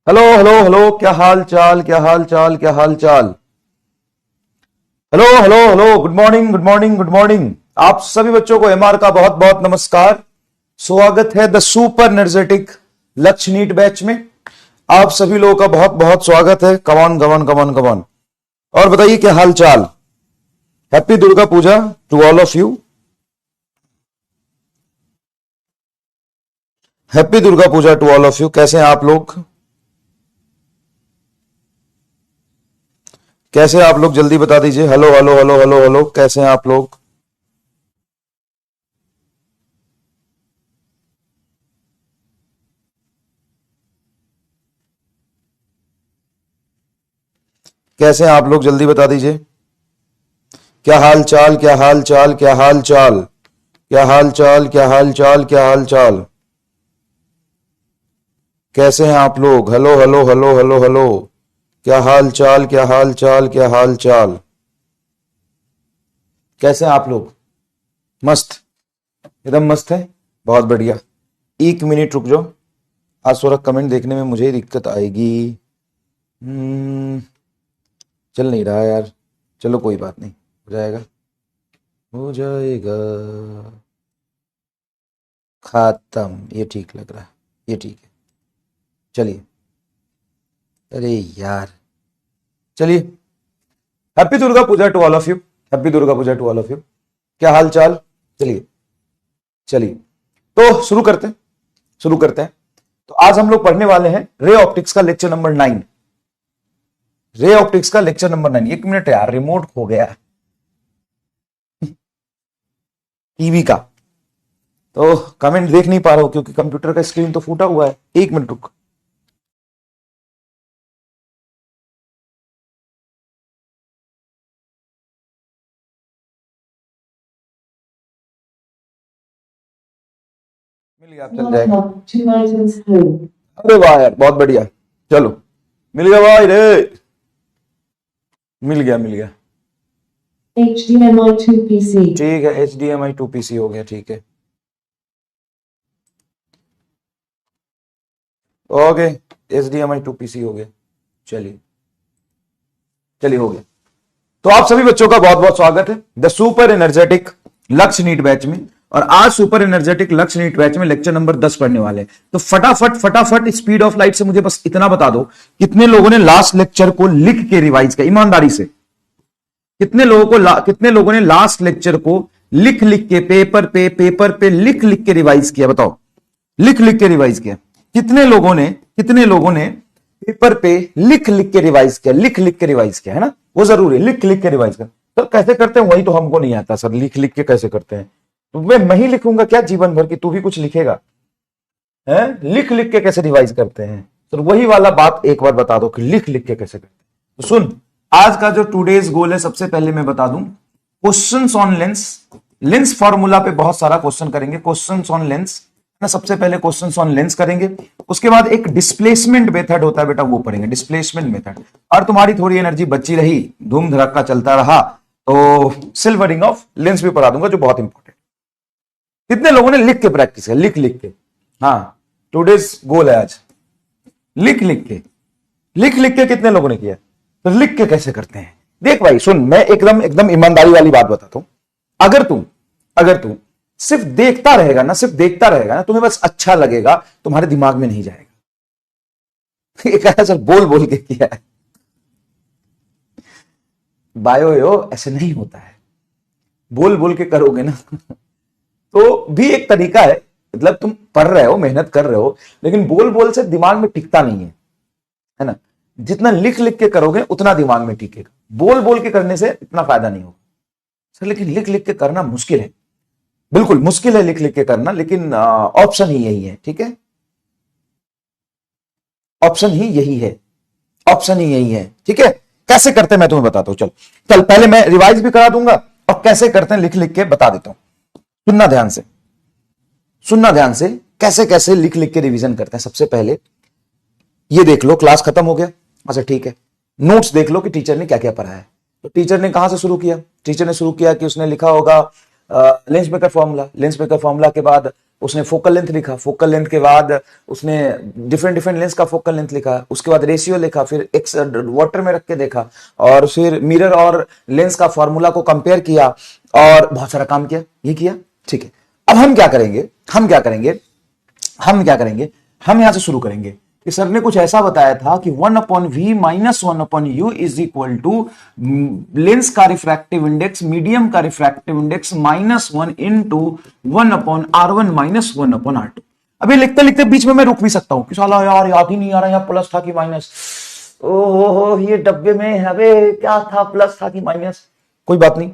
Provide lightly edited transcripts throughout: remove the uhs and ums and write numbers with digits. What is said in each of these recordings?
Hello hello hello, क्या हाल चाल, क्या हाल चाल, क्या हाल चाल। Hello hello hello, good morning, good morning, good morning. आप सभी बच्चों को एमआर का बहुत बहुत नमस्कार। स्वागत है द सुपर एनर्जेटिक लक्ष्य नीट बैच में। आप सभी लोगों का बहुत बहुत स्वागत है। कमान कमान कमान कमान। और बताइए क्या हाल चाल। Happy Durga Puja to all of you. Happy Durga Puja to all of you. कैसे हैं आप लोग? कैसे हैं आप लोग? जल्दी बता दीजिए। Hello hello hello hello hello, कैसे हैं आप लोग? कैसे हैं आप लोग? जल्दी बता दीजिए। क्या हाल चाल, क्या हाल चाल, क्या हाल चाल, क्या हाल चाल, क्या हाल चाल, क्या हाल चाल। कैसे हैं आप लोग? Hello hello hello hello hello. क्या हाल चाल, क्या हाल चाल, क्या हाल चाल। कैसे हैं आप लोग? मस्त, एकदम मस्त है। बहुत बढ़िया। एक मिनट रुक जाओ। आज थोड़ा कमेंट देखने में मुझे ही दिक्कत आएगी। हम्म, चल नहीं रहा यार। चलो कोई बात नहीं, हो जाएगा, हो जाएगा। खत्म, ये ठीक लग रहा है, ये ठीक है। चलिए। अरे यार, चलिए। Happy Durga Puja to all of you. Happy Durga Puja to all of you. क्या हाल चाल। चलिए, चलिए। तो शुरू करते हैं, शुरू करते हैं। तो आज हम लोग पढ़ने वाले हैं रे ऑप्टिक्स का लेक्चर नंबर 9। रे ऑप्टिक्स का लेक्चर नंबर 9। एक मिनट यार, रिमोट खो गया टीवी का। तो कमेंट देख नहीं पा रहा हूं क्योंकि कंप्यूटर का स्क्रीन तो फूटा हुआ है। एक मिनट रुक। मिल गया, चल जाएगा। अरे वाह यार, बहुत बढ़िया। चलो, मिल गया भाई रे। मिल गया, मिल गया। HDMI 2PC। ठीक है, HDMI 2PC हो गया, ठीक है। ओके, HDMI 2PC हो गया। चलिए, चलिए, हो गया। तो आप सभी बच्चों का बहुत बहुत स्वागत है द सुपर एनर्जेटिक लक्ष्य नीट बैच में। और आज सुपर एनर्जेटिक लक्ष्य नीट बैच में लेक्चर नंबर 10 पढ़ने वाले हैं। तो फटाफट फटाफट स्पीड ऑफ लाइट से मुझे बस इतना बता दो, कितने लोगों ने लास्ट लेक्चर को लिख के रिवाइज किया? ईमानदारी से कितने लोगों ने लास्ट लेक्चर को लिख लिख के पेपर पे लिख लिख के रिवाइज किया? बताओ। लिख लिख के रिवाइज किया कितने लोगों ने पेपर पे लिख लिख के रिवाइज किया? लिख लिख के रिवाइज किया है ना, वो जरूरी है, लिख लिख के रिवाइज कर। तो कैसे करते हैं वही तो हमको नहीं आता सर, लिख लिख के कैसे करते हैं? तो मैं ही लिखूंगा क्या जीवन भर की? तू भी कुछ लिखेगा है? लिख लिख के कैसे रिवाइज करते हैं? तो वही वाला बात एक बार बता दो कि लिख लिख के कैसे करते हैं। तो सुन, आज का जो टूडेज गोल है, सबसे पहले मैं बता दूं, questions on lens. Lens formula पे बहुत सारा क्वेश्चन करेंगे। क्वेश्चंस ऑन लेंस ना, सबसे पहले क्वेश्चंस ऑन लेंस करेंगे। उसके बाद एक डिस्प्लेसमेंट मेथड होता है बेटा, वो पढ़ेंगे, डिस्प्लेसमेंट मेथड। और तुम्हारी थोड़ी एनर्जी बची रही, धूम धड़क्का चलता रहा, तो सिल्वरिंग ऑफ लेंस भी पढ़ा दूंगा, जो बहुत इंपॉर्टेंट। कितने लोगों ने लिख के प्रैक्टिस किया? लिख लिख के। हाँ, टूडेज गोल है आज, लिख लिख के। लिख लिख के कितने लोगों ने किया? तो लिख के कैसे करते हैं देख भाई, सुन, मैं एकदम एकदम ईमानदारी वाली बात बताता हूं। अगर तू सिर्फ देखता रहेगा ना, सिर्फ देखता रहेगा ना, तुम्हें बस अच्छा लगेगा, तुम्हारे दिमाग में नहीं जाएगा। ये कहा सर बोल बोल के किया है। बायो यो ऐसे नहीं होता है, बोल बोल के करोगे ना तो भी एक तरीका है। मतलब तुम पढ़ रहे हो, मेहनत कर रहे हो, लेकिन बोल बोल से दिमाग में टिकता नहीं है ना। जितना लिख लिख के करोगे उतना दिमाग में टिकेगा, बोल बोल के करने से इतना फायदा नहीं होगा सर। लेकिन लिख लिख के करना मुश्किल है, बिल्कुल मुश्किल है लिख लिख के करना, लेकिन ऑप्शन ही यही है, ठीक है? ऑप्शन ही यही है, ऑप्शन ही यही है, ठीक है? कैसे करते हैं मैं तुम्हें बताता हूं। चल चल, पहले मैं रिवाइज भी करा दूंगा और कैसे करते हैं लिख लिख के बता देता हूं। सुनना ध्यान से, सुनना ध्यान से, कैसे कैसे लिख लिख के रिवीजन करते हैं। सबसे पहले ये देख लो, क्लास खत्म हो गया, अच्छा ठीक है। नोट्स देख लो कि टीचर ने क्या क्या पढ़ाया है। तो टीचर ने कहां से शुरू किया? टीचर ने शुरू किया कि उसने लिखा होगा lens maker formula. Lens maker formula के बाद उसने फोकल लेंथ लिखा, फोकल लेंथ के बाद उसने डिफरेंट डिफरेंट लेंस का फोकल लेंथ लिखा, उसके बाद रेशियो लिखा, फिर एक्स वाटर में रख के देखा, और फिर मिरर और लेंस का फॉर्मूला को कंपेयर किया और बहुत सारा काम किया, ये किया। ठीक है, अब हम क्या करेंगे, हम यहां से शुरू करेंगे कि सर ने कुछ ऐसा बताया था कि 1/v minus 1/u is equal to lens का रिफ्रैक्टिव इंडेक्स, मीडियम का refractive index -1 into 1/r1 minus 1/r2। अभी लिखते लिखते बीच में मैं रुक भी सकता हूं कि साला यार याद ही नहीं आ रहा यहां प्लस था कि माइनस, ओहो ये डब्बे में अबे क्या था, प्लस था कि माइनस। कोई बात नहीं,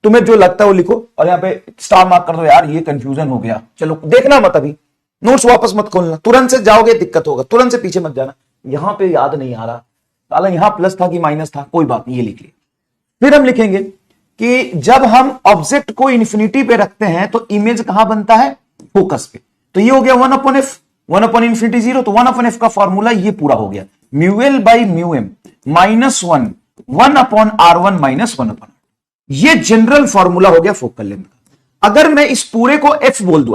तुम्हें जो लगता है वो लिखो और यहाँ पे स्टार मार्क कर दो, यार ये कंफ्यूजन हो गया। चलो देखना मत, अभी नोट्स वापस मत खोलना, तुरंत से जाओगे दिक्कत होगा, तुरंत से पीछे मत जाना। यहां पे याद नहीं आ रहा, साला यहां प्लस था कि माइनस था, कोई बात नहीं, ये लिख लिया। फिर हम लिखेंगे कि जब हम ऑब्जेक्ट को इन्फिनिटी पे रखते हैं तो इमेज कहां बनता है, फोकस पे। तो ये हो गया 1/f, 1/infinity 0, तो 1/f का फॉर्मूला ये पूरा हो गया, mu L by mu M -1 1/r1 minus 1/r। ये जनरल फॉर्मूला हो गया फोकल लेंथ का। अगर मैं इस पूरे को f बोल दूं,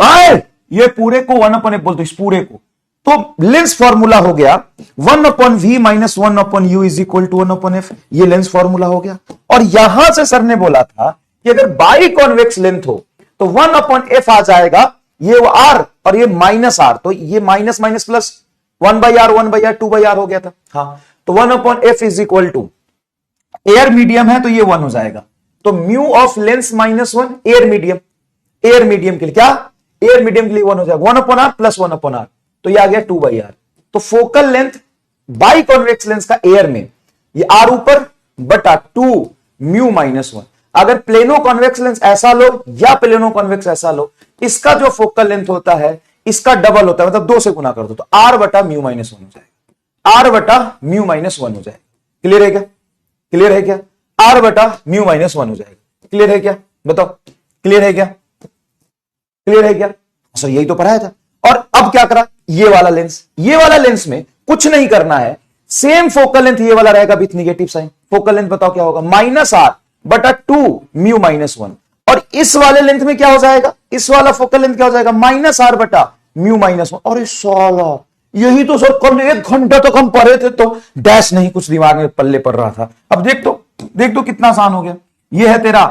ये पूरे को 1/f बोल दो, इस पूरे को, तो लेंस फॉर्मूला हो गया 1/v minus 1/u is equal to 1/f। ये लेंस फॉर्मूला हो गया। और यहां से सर ने बोला था कि अगर बाई कॉन्वेक्स लेंथ हो तो 1/f आ जाएगा, ये r और ये -r, तो ये minus minus plus 1/r 1/r 2/r हो गया था। हाँ, तो 1/f is equal to, air medium है तो ये 1 हो जाएगा, तो mu of lens -1, air medium के लिए क्या, एयर मीडियम के लिए 1 हो जाएगा, 1/r प्लस 1/r, तो ये आ गया 2/r। तो focal length by convex lens का एयर में ये r ऊपर बटा 2 म्यू -1। अगर प्लेनो कॉन्वेक्स लेंस ऐसा लो या प्लेनो कॉन्वेक्स ऐसा लो, इसका जो फोकल लेंथ होता है इसका डबल होता है, मतलब 2 से गुना कर दो, तो r बटा म्यू -1 हो जाएगा, r बटा म्यू -1 हो जाएगा। क्लियर है क्या, क्लियर है क्या, r बटा म्यू -1 हो जाएगा। क्लियर है क्या, बताओ, क्लियर है क्या, क्लियर है क्या, सर यही तो पढ़ाया था। और अब क्या करा, ये वाला लेंस में कुछ नहीं करना है, सेम फोकल लेंथ ये वाला रहेगा with negative sign. Focal length बताओ क्या होगा, -r बटा 2 म्यू -1। और इस वाले लेंथ में क्या हो जाएगा, इस वाला फोकल लेंथ क्या हो जाएगा, -r बटा म्यू -1। और साला यही तो सर कल 1 घंटा तक हम पढ़े थे, तो डैश नहीं कुछ दिमाग में पल्ले पड़ रहा था। अब देख तो कितना आसान हो गया। ये है तेरा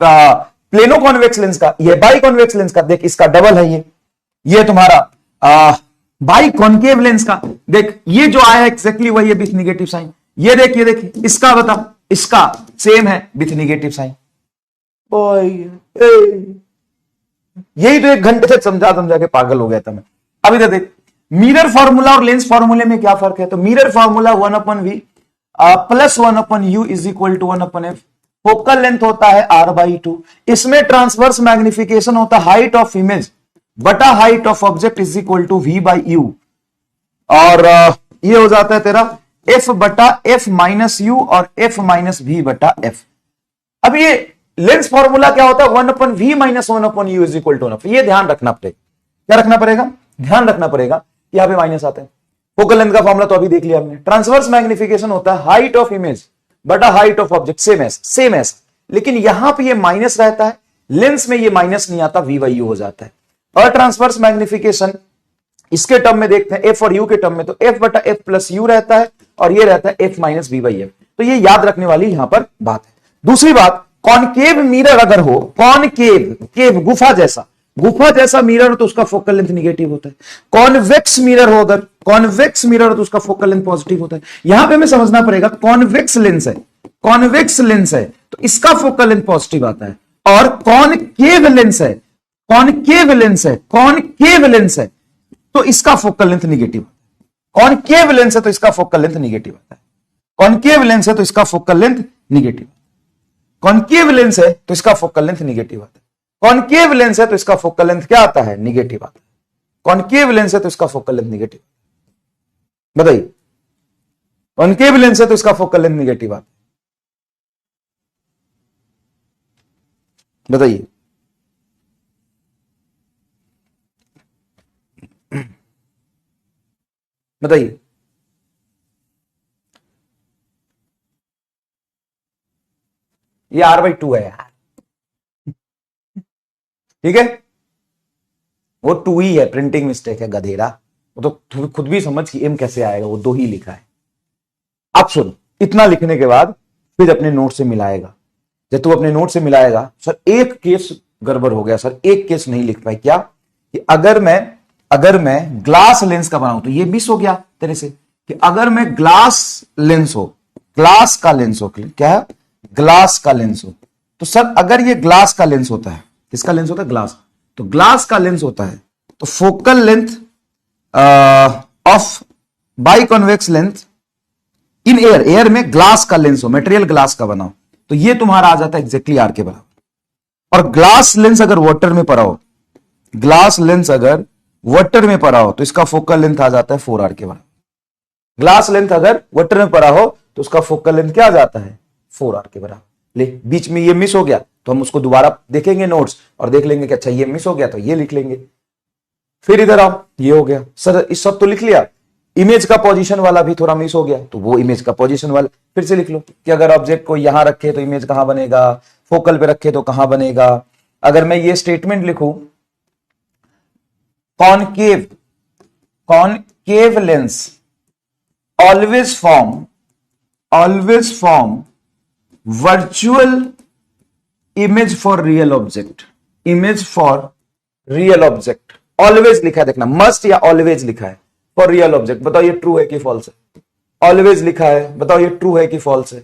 प्लेनो कॉन्वेक्स लेंस का, ये बाई कॉन्वेक्स लेंस का, देख इसका डबल है ये तुम्हारा बाई कॉन्केव लेंस का, देख ये जो आया एक्जैक्टली वही है विथ निगेटिव साइन। ये देख इसका बता, इसका सेम है विथ निगेटिव साइन। यही तो 1 घंटे तक समझा के पागल हो गया था मैं। अब इधर देख, मिरर फॉर्मूला और लेंस फॉर्मूले में क्या फर्क है, तो mirror formula 1/v plus 1/u is equal to 1/f। Focal length होता है r/2, इसमें ट्रांसवर्स मैग्निफिकेशन होता है हाइट ऑफ इमेज बटा height of object is equal to v/u, और ये हो जाता है तेरा f बटा f माइनस u और f माइनस v बटा f। अब ये लेंस फॉर्मूला क्या होता है, 1/v minus 1/u is equal to 1/f। ये ध्यान रखना पड़ेगा, क्या रखना पड़ेगा, ध्यान रखना पड़ेगा, यहां पे माइनस आता है। फोकल लेंथ का फॉर्मूला तो अभी देख लिया हमने, ट्रांसवर्स मैग्निफिकेशन होता है हाइट ऑफ इमेज बटा हाइट ऑफ ऑब्जेक्ट, सेम ऐसा, लेकिन यहां पे ये माइनस रहता है, लेंस में ये माइनस नहीं आता, v/u हो जाता है। और ट्रांसवर्स मैग्निफिकेशन इसके टर्म में देखते हैं, f और u के टर्म में, तो f बटा f प्लस u रहता है और ये रहता है f माइनस v/f। तो ये याद रखने वाली यहां पर बात है। दूसरी बात, कॉनकेव मिरर अगर हो, कॉनकेव गुफा जैसा मिरर हो तो उसका फोकल लेंथ निगेटिव होता है। कॉन्वेक्स मिरर हो, अगर कॉन्वेक्स मिरर हो तो उसका फोकल लेंथ पॉजिटिव होता है। यहां पे हमें समझना पड़ेगा, कॉन्वेक्स लेंस है तो इसका फोकल लेंथ पॉजिटिव आता है, और कॉनकेव लेंस है तो इसका focal length negative. Concave lens है तो इसका फोकल लेंथ निगेटिव आता है, कॉनकेव लेंस है तो इसका focal length negative, concave lens है तो इसका फोकल लेंथ निगेटिव आता है, कॉनकेव लेंस है तो इसका फोकल लेंथ क्या आता है, निगेटिव आता है, कॉनकेव लेंस है तो इसका फोकल लेंथ निगेटिव। बताइए, कॉनकेव लेंस है तो इसका फोकल लेंथ निगेटिव आता है, बताइए। बताइए, ये r/2 है यार, ठीक है। वो 2 ही है, प्रिंटिंग मिस्टेक है गधेरा। वो तो खुद भी समझ कि एम कैसे आएगा, वो 2 ही लिखा है। अब सुन, इतना लिखने के बाद फिर अपने नोट से मिलाएगा। जब तू अपने नोट से मिलाएगा, सर एक केस गड़बड़ हो गया सर, एक केस नहीं लिख पाए। क्या कि अगर मैं ग्लास लेंस का बनाऊं, तो ये मिस हो गया तेरे से कि अगर मैं ग्लास लेंस हो, ग्लास का लेंस हो, क्या है, ग्लास का लेंस हो, तो सर अगर ये ग्लास का लेंस होता है, किसका लेंस होता है, ग्लास, तो ग्लास का लेंस होता है, तो focal length of biconvex length in air, air में ग्लास का लेंस हो, मटेरियल ग्लास का बनाओ, तो ये तुम्हारा आ जाता है एग्जैक्टली आर के बराबर। और ग्लास लेंस अगर वाटर में पड़ा हो, ग्लास लेंस अगर वाटर में पड़ा हो, तो इसका फोकल लेंथ आ जाता है 4r के बराबर। ग्लास लेंथ अगर वाटर में पड़ा हो तो उसका फोकल लेंथ क्या आ जाता है, 4r के बराबर। ले, बीच में ये मिस हो गया तो हम उसको दोबारा देखेंगे नोट्स और देख लेंगे कि अच्छा ये मिस हो गया, तो ये लिख लेंगे। फिर इधर आओ, ये हो गया सर, इस सब तो लिख लिया, इमेज का पोजीशन वाला भी थोड़ा मिस हो गया, तो वो इमेज का पोजीशन वाला फिर से लिख लो कि अगर ऑब्जेक्ट को यहां रखे तो इमेज कहां बनेगा, फोकल पे रखे तो कहां बनेगा। अगर मैं ये स्टेटमेंट लिखूं, concave concave lens always form virtual image for real object, image for real object, always लिखा है, देखना मस्ट या ऑलवेज लिखा है फॉर रियल ऑब्जेक्ट। बताओ ये ट्रू है कि फॉल्स है, ऑलवेज लिखा है, बताओ ये ट्रू है कि फॉल्स है।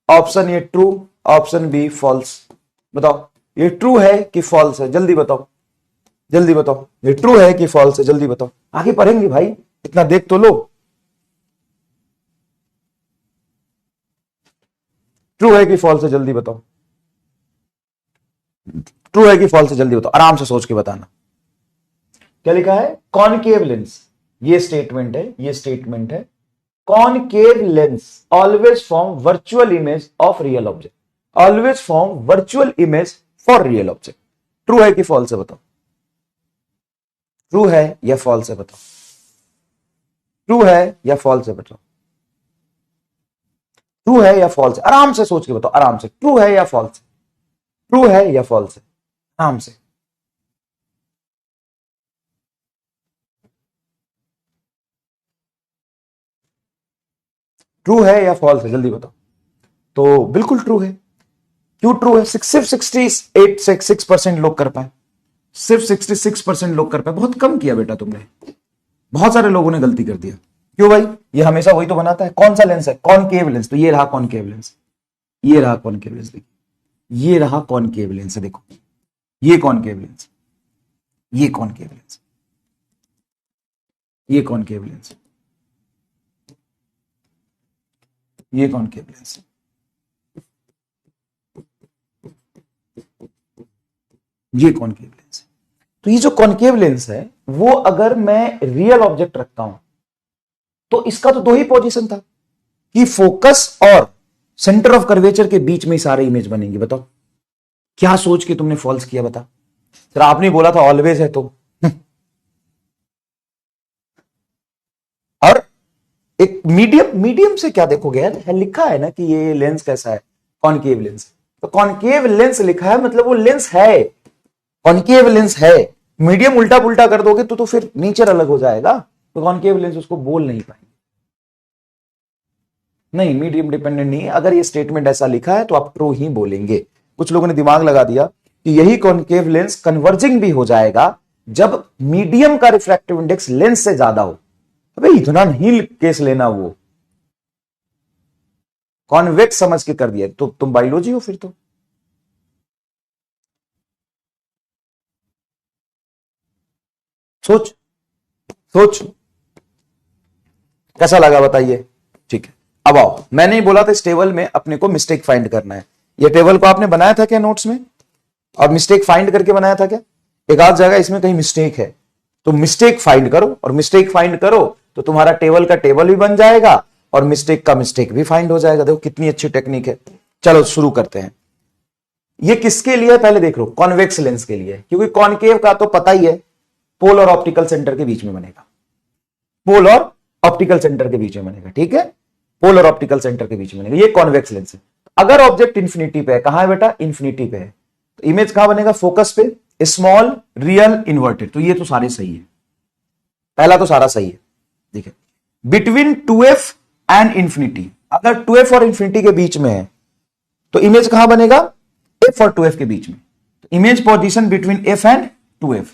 Option A true, option B false. बताओ ये ट्रू है कि फॉल्स है, जल्दी बताओ, जल्दी बताओ, ये ट्रू है कि फॉल्स है, जल्दी बताओ। आगे पढ़ेंगे भाई, इतना देख तो लो। ट्रू है कि फॉल्स है, जल्दी बताओ, ट्रू है कि फॉल्स है, जल्दी बताओ, आराम से सोच के बताना। क्या लिखा है, कॉनकेव लेंस, ये स्टेटमेंट है, ये स्टेटमेंट है, concave lens always form virtual image of real object, always form virtual image for real object. True है कि फॉल्स है बताओ, ट्रू है या फॉल्स है बताओ, ट्रू है या फॉल्स है बताओ, ट्रू है या फॉल्स है, आराम से सोच के बताओ, आराम से, ट्रू है या फॉल्स है, ट्रू है या फॉल्स है, आराम से। ट्रू है या फॉल्स है, जल्दी बताओ। तो बिल्कुल ट्रू है। क्यों ट्रू है, सिर्फ 68 लोग कर पाए, सिर्फ 66% लोग कर पाए, बहुत कम किया बेटा तुमने, बहुत सारे लोगों ने गलती कर दिया। क्यों भाई, ये हमेशा वही तो बनाता है। कौन सा लेंस है, कॉनकेव लेंस, तो ये रहा कॉनकेव लेंस, ये रहा कॉनकेव लेंस, देखिए ये रहा कॉनकेव लेंस है, देखो ये कॉनकेव लेंस, ये कॉनकेव लेंस, ये कॉनकेव लेंस, ये कॉनकेव लेंस, ये कॉनकेव लेंस है। तो ये जो कॉनकेव लेंस है, वो अगर मैं रियल ऑब्जेक्ट रखता हूं तो इसका तो 2 ही पोजीशन था कि फोकस और सेंटर ऑफ कर्वेचर के बीच में सारे इमेज बनेंगे। बताओ क्या सोच के तुमने फॉल्स किया, बता। सर आपने बोला था ऑलवेज है तो और एक मीडियम से क्या देखोगे यार, लिखा है ना कि ये लेंस कैसा है, कॉनकेव लेंस, तो कॉनकेव लेंस लिखा है मतलब वो लेंस है, कॉनकेव लेंस है। मीडियम उल्टा पुल्टा कर दोगे तो फिर नेचर अलग हो जाएगा, तो कॉनकेव लेंस उसको बोल नहीं पाएंगे। नहीं, मीडियम डिपेंडेंट नहीं है। अगर ये स्टेटमेंट ऐसा लिखा है तो आप ट्रू ही बोलेंगे। कुछ लोगों ने दिमाग लगा दिया कि यही कॉनकेव लेंस कन्वर्जिंग भी हो जाएगा जब मीडियम का रिफ्रैक्टिव इंडेक्स लेंस से ज्यादा हो। अबे इतना नहीं केस लेना, वो कॉन्वेक्स समझ के कर दिया तो तुम बायोलॉजी हो फिर तो। सोच सोच कैसा लगा बताइए। ठीक है, अब आओ, मैंने ही बोला था इस टेबल में अपने को मिस्टेक फाइंड करना है। ये टेबल को आपने बनाया था क्या नोट्स में, और मिस्टेक फाइंड करके बनाया था क्या? एक आध जगह इसमें कहीं मिस्टेक है तो मिस्टेक फाइंड करो, और मिस्टेक फाइंड करो तो तुम्हारा टेबल का टेबल भी बन जाएगा और मिस्टेक का मिस्टेक भी फाइंड हो जाएगा। देखो कितनी अच्छी टेक्निक है। चलो शुरू करते हैं। ये किसके लिए है पहले देख लो, कॉन्वेक्स लेंस के लिए, क्योंकि कॉनकेव का तो पता ही है पोल और ऑप्टिकल सेंटर के बीच में बनेगा, पोल और ऑप्टिकल सेंटर के बीच में बनेगा। ठीक है, पोल और ऑप्टिकल सेंटर के बीच में बनेगा, ये कॉन्वेक्स लेंस है। अगर ऑब्जेक्ट इंफिनिटी पे है, कहां है बेटा, इंफिनिटी पे है, तो इमेज कहां बनेगा, फोकस पे, स्मॉल, रियल, इन्वर्टेड, तो ये तो सारे सही है, पहला तो सारा सही है। देखिए बिटवीन 2f एंड इंफिनिटी, अगर 2f और इंफिनिटी के बीच में है तो इमेज कहां बनेगा, f और 2f के बीच में, तो image position between f and 2f,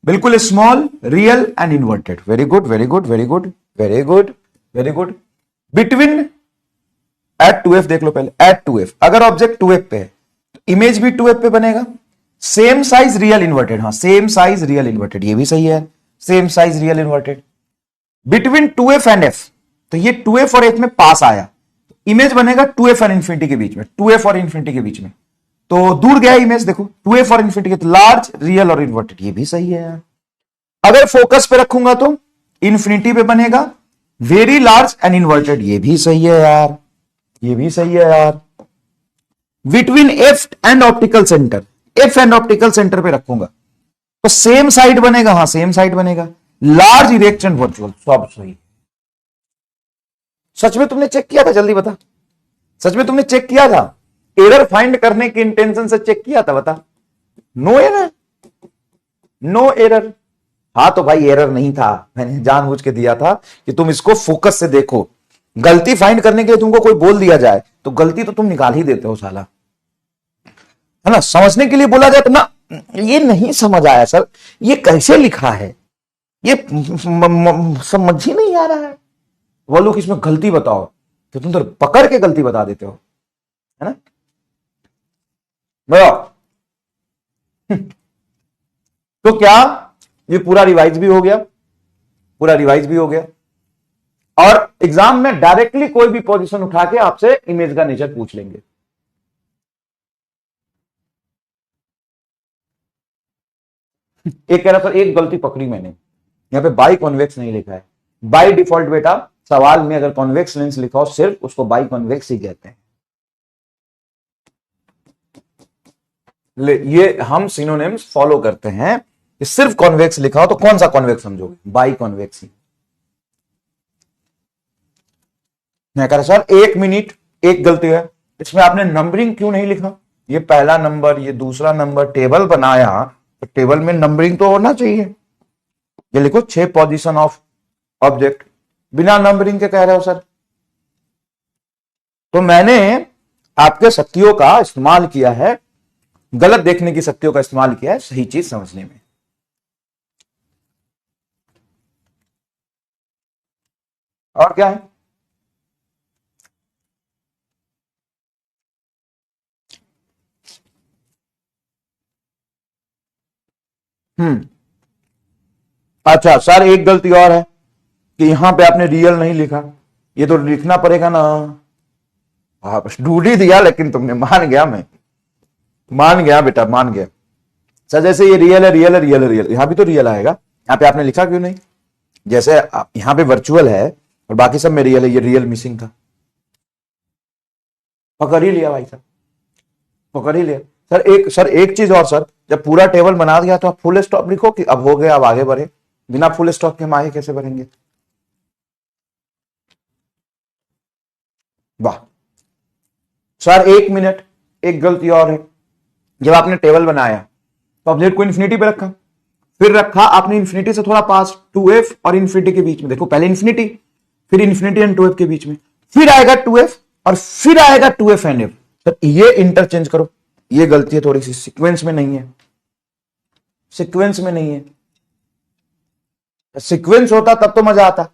बिल्कुल small, real and inverted. Very good very good very good very good very good. Between at 2f देख लो पहले, एट 2f, अगर ऑब्जेक्ट 2f पे है तो इमेज भी 2f पे बनेगा। सेम साइज रियल इन्वर्टेड, हाँ सेम साइज रियल इन्वर्टेड, ये भी सही है, same size real inverted. Between 2f and f, तो ये 2f और f में पास आया, इमेज बनेगा 2f और इंफिनिटी के बीच में, 2f और इंफिनिटी के बीच में, तो दूर गया इमेज, देखो 2f और इंफिनिटी के, तो लार्ज, रियल और इन्वर्टेड, ये भी सही है यार। अगर फोकस पे रखूंगा तो इंफिनिटी पे बनेगा, वेरी लार्ज एंड इन्वर्टेड, ये भी सही है यार, ये भी सही है यार। Between F and optical centre, F and optical centre पे रखूंगा तो सेम साइड बनेगा, हाँ सेम साइड बनेगा, लार्ज, इरेक्ट एंड वर्चुअल, सब सही। सच में तुमने चेक किया था, जल्दी बता, सच में तुमने चेक किया था, एरर फाइंड करने के इंटेंशन से चेक किया था, बता। नो एरर, नो एरर, हाँ तो भाई एरर नहीं था, मैंने जानबूझ के दिया था कि तुम इसको फोकस से देखो। गलती फाइंड करने के लिए तुमको कोई बोल दिया जाए तो गलती तो तुम निकाल ही देते हो साला, है ना। समझने के लिए बोला जाए तो ना, ये नहीं समझ आया सर, ये कैसे लिखा है, ये समझ ही नहीं आ रहा है, वो लोग इसमें गलती बताओ तो तुम तो पकड़ के गलती बता देते हो, है ना। तो क्या ये पूरा रिवाइज भी हो गया, पूरा रिवाइज भी हो गया, और एग्जाम में डायरेक्टली कोई भी पोजीशन उठा के आपसे इमेज का नेचर पूछ लेंगे। एक कह रहा सर एक गलती पकड़ी मैंने, यहां पे बाई कॉन्वेक्स नहीं लिखा है। बाई डिफॉल्ट बेटा सवाल में अगर कॉन्वेक्स लेंस लिखा हो सिर्फ, उसको बाई कॉन्वेक्स ही कहते हैं। ये हम सिनोनिम्स फॉलो करते हैं, सिर्फ कॉन्वेक्स लिखा हो तो कौन सा कॉन्वेक्स समझोगे, बाई कॉन्वेक्स ही। मैं कह रहा सर 1 मिनट, एक गलती है, इसमें आपने नंबरिंग क्यों नहीं लिखा, ये पहला नंबर, ये दूसरा नंबर, टेबल बनाया तो टेबल में नंबरिंग तो होना चाहिए। ये लिखो 6 पोजीशन ऑफ ऑब्जेक्ट, बिना नंबरिंग के कह रहे हो सर। तो मैंने आपके शक्तियों का इस्तेमाल किया है, गलत देखने की शक्तियों का इस्तेमाल किया है सही चीज समझने में। और क्या है, अच्छा सर एक गलती और है कि यहां पे आपने रियल नहीं लिखा, ये तो लिखना पड़ेगा ना। आप ढूंढ ही दिया लेकिन तुमने, मान गया, मैं मान गया बेटा, मान गया सर। जैसे ये रियल है, रियल है, रियल है, रियल, यहां भी तो रियल आएगा, यहां पे आपने लिखा क्यों नहीं। जैसे यहां पे वर्चुअल है और बाकी सब में रियल है, ये रियल मिसिंग था, पकड़ ही लिया भाई साहब, पकड़ ही लिया। सर एक चीज और सर, जब पूरा टेबल बना दिया तो आप फुल स्टॉप लिखो कि अब हो गया अब आगे बढ़े, बिना फुल स्टॉप के हम आगे कैसे बढ़ेंगे। वाह सर 1 मिनट, एक गलती और है, जब आपने टेबल बनाया तो ऑब्जेक्ट को इन्फिनिटी पे रखा, फिर रखा आपने इन्फिनिटी से थोड़ा पास, 2f और इन्फिनिटी के बीच में, देखो पहले इन्फिनिटी, फिर इन्फिनिटी एंड 2f के बीच में, फिर आएगा 2f और फिर आएगा 2f एंड f। तो ये इंटरचेंज करो, ये गलती है थोड़ी सी, सीक्वेंस में नहीं है, सीक्वेंस में नहीं है, सीक्वेंस होता तब तो मजा आता।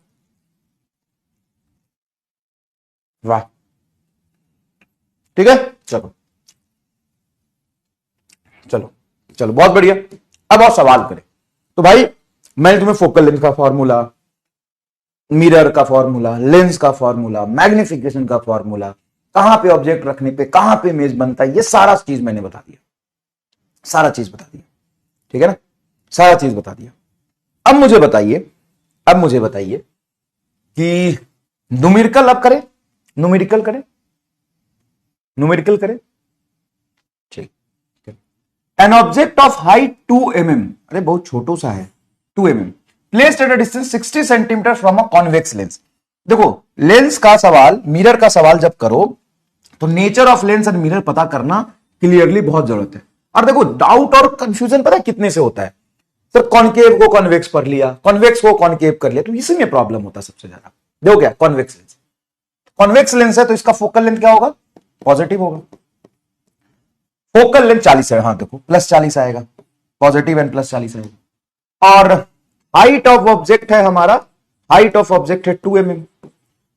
वाह ठीक है, चलो चलो चलो बहुत बढ़िया। अब और सवाल करें तो भाई मैंने तुम्हें फोकल लेंथ का फॉर्मूला, मिरर का फॉर्मूला, लेंस का फॉर्मूला, मैग्निफिकेशन का फॉर्मूला, कहां पे ऑब्जेक्ट रखने पे कहां पे इमेज बनता है, ये सारा चीज मैंने बता दिया, सारा चीज बता दिया, ठीक है ना, सारा चीज बता दिया। अब मुझे बताइए, अब मुझे बताइए कि न्यूमेरिकल अब करें, न्यूमेरिकल करें, न्यूमेरिकल करें, ठीक। N object of height 2 mm, अरे बहुत छोटू सा है, 2 mm, placed at a distance 60 centimetre from a convex lens. देखो लेंस का सवाल, मिरर का सवाल जब करो तो nature of lens and mirror पता करना क्लियरली बहुत जरूरत है। और देखो डाउट और कंफ्यूजन पता है कितने से होता है, सर कॉन्केव को कॉन्वेक्स कर लिया, कॉन्वेक्स को कॉन्केव कर लिया, तो इसी में प्रॉब्लम होता है सबसे ज्यादा। देखो क्या कॉन्वेक्स लेंस, कॉन्वेक्स लेंस है तो इसका फोकल लेंथ क्या होगा, पॉजिटिव होगा। फोकल लेंथ 40 है, हाँ देखो +40 आएगा, पॉजिटिव एंड +40 आएगा। और हाइट ऑफ ऑब्जेक्ट है हमारा, हाइट ऑफ ऑब्जेक्ट है 2 mm,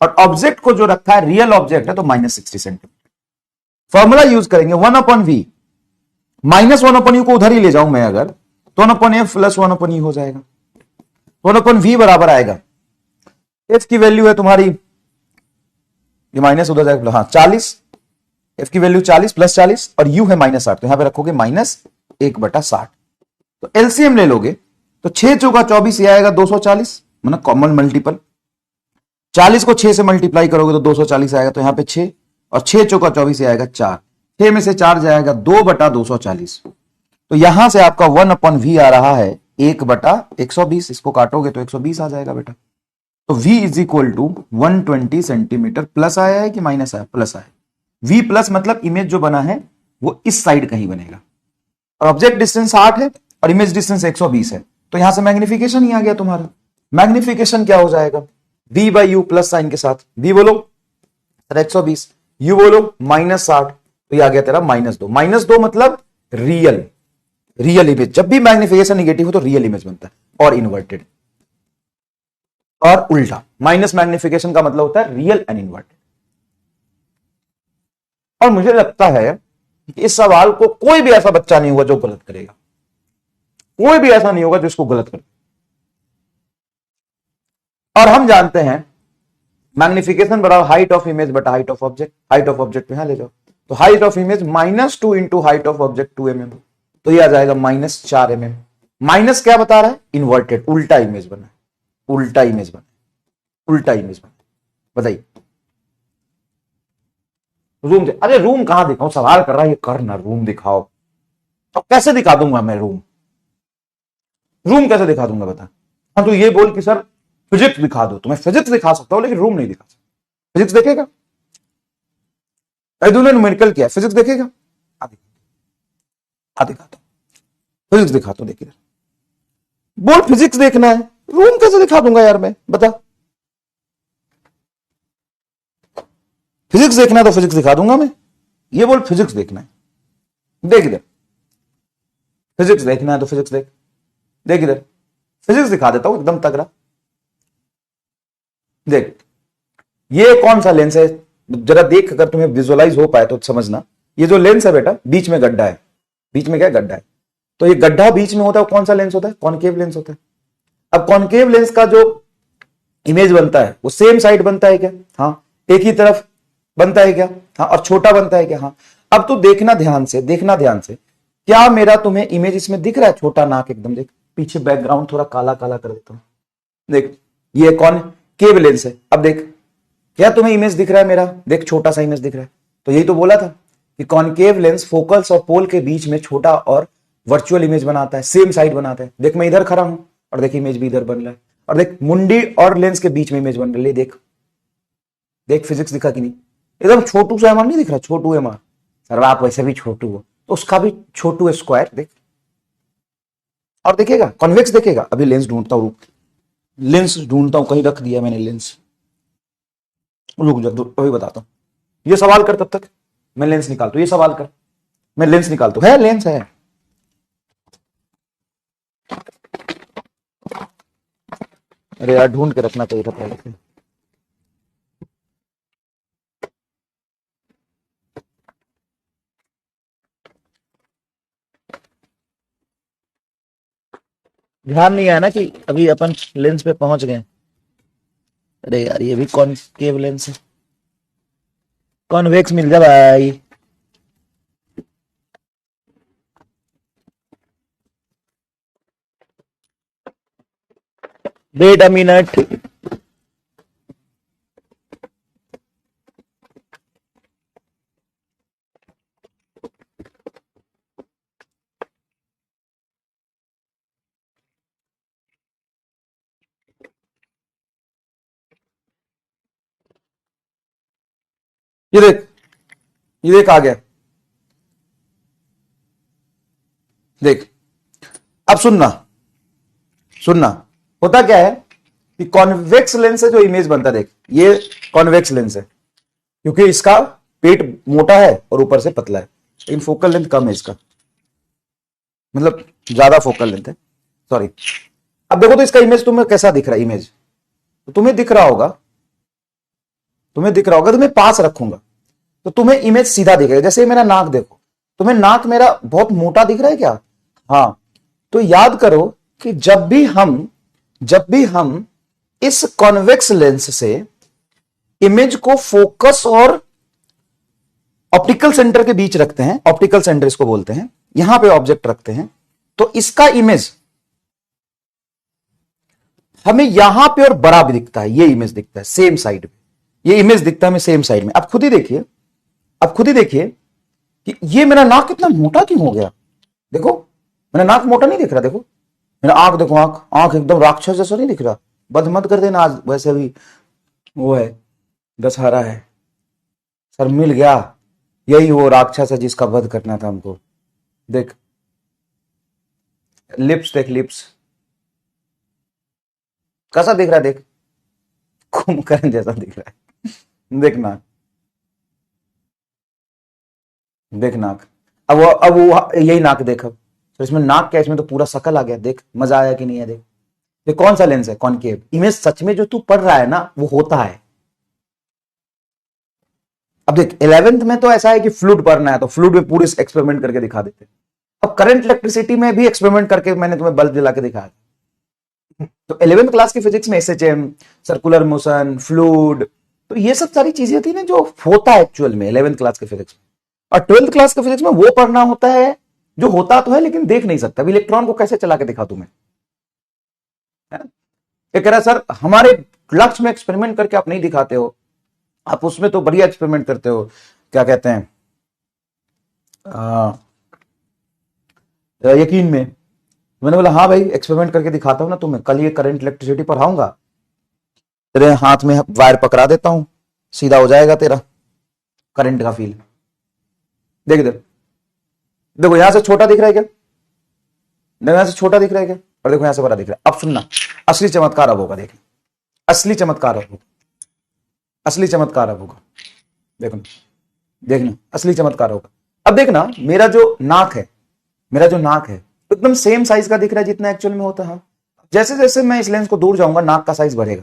और ऑब्जेक्ट को जो रखा है रियल ऑब्जेक्ट है तो -60 सेंटीमीटर। फॉर्मूला यूज करेंगे 1/v, -1/u को उधर ही ले जाऊं मैं अगर, तो 1/f + 1/e हो जाएगा। 1/v बराबर आएगा, f की वैल्यू है तुम्हारी, ये माइनस उधर जाएगा, हाँ 40, f की वैल्यू 40 +40 और u है -60, तो यहां पे रखोगे -1/60। तो एलसीएम ले लोगे तो 6 चौका 24 ये आएगा 240, मतलब कॉमन मल्टीपल। 40 को 6 से मल्टीप्लाई करोगे तो 240 आएगा, तो यहां पे 6 और 6 चौका 24 आएगा 4, 6 में से 4 जाएगा 2/240। तो यहां से आपका 1/v आ रहा है 1/120, इसको काटोगे तो 120 आ जाएगा बेटा। तो v is equal to 120 centimetre. Plus आया है कि माइनस आया, प्लस आया। v प्लस मतलब इमेज जो बना है वो इस साइड कहीं बनेगा, और ऑब्जेक्ट डिस्टेंस 8 है और इमेज डिस्टेंस 120 है, तो यहां से मैग्निफिकेशन ही आ गया तुम्हारा। मैग्निफिकेशन क्या हो जाएगा, v by you plus sign के साथ, v बोलो 120, u बोलो -60, तो ये आ गया तेरा -2। -2 मतलब रियल, रियल इमेज। जब भी मैग्निफिकेशन निगेटिव हो तो रियल इमेज बनता है, और इन्वर्टेड और उल्टा। माइनस मैग्निफिकेशन का मतलब होता है रियल एंड इन्वर्टेड। और मुझे लगता है कि इस सवाल को कोई भी ऐसा बच्चा नहीं होगा जो गलत करेगा, कोई भी ऐसा नहीं होगा जो इसको गलत करे। और हम जानते हैं मैग्निफिकेशन बराबर हाइट ऑफ इमेज बटा height of object. Height of object यहां ले जाओ, तो height of image -2 into height of object 2 mm, तो ये आ जाएगा -4 mm। माइनस क्या बता रहा है, इन्वर्टेड, उल्टा इमेज बना, उल्टा इमेज बना, उल्टा इमेज बना। बताइए रूम दे, अरे रूम कहां दिखाऊं, सवाल कर रहा है ये, कर ना रूम दिखाओ। तो कैसे दिखा दूंगा मैं रूम, रूम कैसे दिखा दूंगा बता। हाँ तो ये बोल कि सर फिजिक्स दिखा दो, तो मैं फिजिक्स दिखा सकता हूं लेकिन रूम नहीं दिखा सकता। फिजिक्स देखेगा, ने न्यूमेरिकल किया, फिजिक्स देखेगा, दिखाता हूं फिजिक्स दिखाता हूं, देखिए बोल फिजिक्स देखना है, रूम कैसे दिखा दूंगा यार मैं, बता। फिजिक्स देखना है तो फिजिक्स दिखा दूंगा मैं, ये बोल फिजिक्स देखना है, देख इधर, फिजिक्स देखना है तो फिजिक्स देख, देख इधर फिजिक्स दिखा देता हूं एकदम तगड़ा। देख ये कौन सा लेंस है, जरा देख, अगर तुम्हें विजुअलाइज हो पाए तो समझना। ये जो लेंस है बेटा, बीच में गड्ढा है, बीच में क्या गड्ढा है, तो ये गड्ढा बीच में होता है, कौन सा लेंस होता है, कॉनकेव लेंस होता है। अब कॉनकेव लेंस का जो इमेज बनता है वो सेम साइड बनता है क्या, हाँ। एक ही तरफ बनता है क्या, हाँ। और छोटा बनता है क्या, हाँ। अब तो देखना ध्यान से, देखना ध्यान से, क्या मेरा तुम्हें इमेज इसमें दिख रहा है, छोटा नाक एकदम, देख पीछे बैकग्राउंड थोड़ा काला काला कर देता हूं, देख ये कॉनकेव लेंस है। अब देख क्या तुम्हें इमेज दिख रहा है मेरा, देख छोटा सा इमेज दिख रहा है। तो यही तो बोला था कि कॉनकेव लेंस फोकल्स और पोल के बीच में छोटा और वर्चुअल इमेज बनाता है, सेम साइड बनाता है। देख मैं इधर खड़ा हूं और देख इमेज भी इधर बन रहा है, और देख मुंडी और लेंस के बीच में इमेज बन रही है, देख देख फिजिक्स दिखा कि नहीं, एकदम छोटू सा एमआर नहीं दिख रहा, छोटू एमआर। सर आप वैसे भी छोटू हो तो उसका भी छोटू स्क्वायर देख, और देखेगा कॉन्वेक्स देखेगा। अभी लेंस ढूंढता हूं, लेंस ढूंढता हूं, कहीं रख दिया मैंने लेंस, रुक जा अभी बताता हूं। ये सवाल कर तब तक, मैं लेंस निकालता हूं, ये सवाल कर, मैं लेंस निकालता हूं, है लेंस है। अरे यार ढूंढ के रखना चाहिए था पहले से। ध्यान नहीं आया ना कि अभी अपन लेंस पे पहुंच गए। अरे यार ये भी कॉनकेव लेंस है, कॉन्वेक्स मिल जा भाई। वेट अ मिनट, ये देख, ये देख आ गया, देख, अब सुनना सुनना, होता क्या है कि कॉन्वेक्स लेंस से जो इमेज बनता है, देख ये कॉन्वेक्स लेंस है, क्योंकि इसका पेट मोटा है और ऊपर से पतला है, लेकिन फोकल लेंथ कम है इसका, मतलब ज्यादा फोकल लेंथ है, सॉरी। अब देखो तो इसका इमेज तुम्हें कैसा दिख रहा है, इमेज तो तुम्हें दिख रहा होगा, तुम्हें पास रखूंगा तो तुम्हें इमेज सीधा दिखेगा। जैसे मेरा नाक देखो, तुम्हें नाक मेरा बहुत मोटा दिख रहा है क्या? हाँ, तो याद करो कि जब भी हम इस कॉन्वेक्स लेंस से इमेज को फोकस और ऑप्टिकल सेंटर के बीच रखते हैं, ऑप्टिकल सेंटर इसको बोलते हैं, यहां पे ऑब्जेक्ट रखते हैं, तो इसका इमेज हमें यहां पे और बड़ा भी दिखता है, ये इमेज दिखता है सेम साइड में, ये इमेज दिखता है हमें सेम साइड में। अब खुद ही देखिए कि ये मेरा नाक कितना मोटा क्यों हो गया। देखो मेरा नाक मोटा नहीं दिख रहा, देखो मेरा आंख देखो, आंख एकदम राक्षस जैसा नहीं दिख रहा। बद मत कर देना, आज वैसे भी वो है, दशहरा है, सर मिल गया, यही वो राक्षस है जिसका वध करना था हमको। देख लिप्स, देख लिप्स कैसा दिख रहा है, देख कुंभकर्ण जैसा दिख रहा है। देख नाक, देख नाक, अब वो यही नाक देख, अब तो इसमें नाक क्या, इसमें तो पूरा शकल आ गया। देख मजा आया कि नहीं है। देख ये कौन सा लेंस है, कॉनकेव। इमेज सच में जो तू पढ़ रहा है ना वो होता है। अब देख 11th में तो ऐसा है कि फ्लूइड पढ़ना है तो फ्लूइड में पूरे एक्सपेरिमेंट करके दिखा देते। अब करंट इलेक्ट्रिसिटी में भी एक्सपेरिमेंट करके मैंने तुम्हें बल्ब जला के दिखाया। तो 11th क्लास की फिजिक्स में एसएचएम, सर्कुलर मोशन, फ्लूइड, तो ये सब सारी चीजें थी ना जो होता है एक्चुअल में 11th क्लास के फिजिक्स में। और 12th क्लास के फिजिक्स में वो पढ़ना होता है जो होता तो है लेकिन देख नहीं सकता। अब इलेक्ट्रॉन को कैसे चला के दिखा तुम्हें, ये कह रहा सर हमारे लक्ष्य में एक्सपेरिमेंट करके आप नहीं दिखाते हो, आप उसमें तो बढ़िया एक्सपेरिमेंट करते हो, क्या कहते हैं यकीन में। मैंने बोला हाँ भाई एक्सपेरिमेंट करके दिखाता हूं ना तुम्हें, कल ये करंट इलेक्ट्रिसिटी पढ़ाऊंगा, तेरे हाथ में वायर पकड़ा देता हूं, सीधा हो जाएगा तेरा करंट का फील। देख इधर, देखो यहां से छोटा दिख रहा है क्या, देखो यहां से छोटा दिख रहा है क्या, और देखो यहां से बड़ा दिख रहा है। अब सुनना, असली चमत्कार अब होगा, देख असली चमत्कार अब होगा, असली चमत्कार अब होगा, देखो देखना असली चमत्कार होगा। अब देखना मेरा जो नाक है एकदम सेम साइज का दिख रहा है जितना एक्चुअल में होता है। जैसे जैसे मैं इस लेंस को दूर जाऊंगा नाक का साइज बढ़ेगा,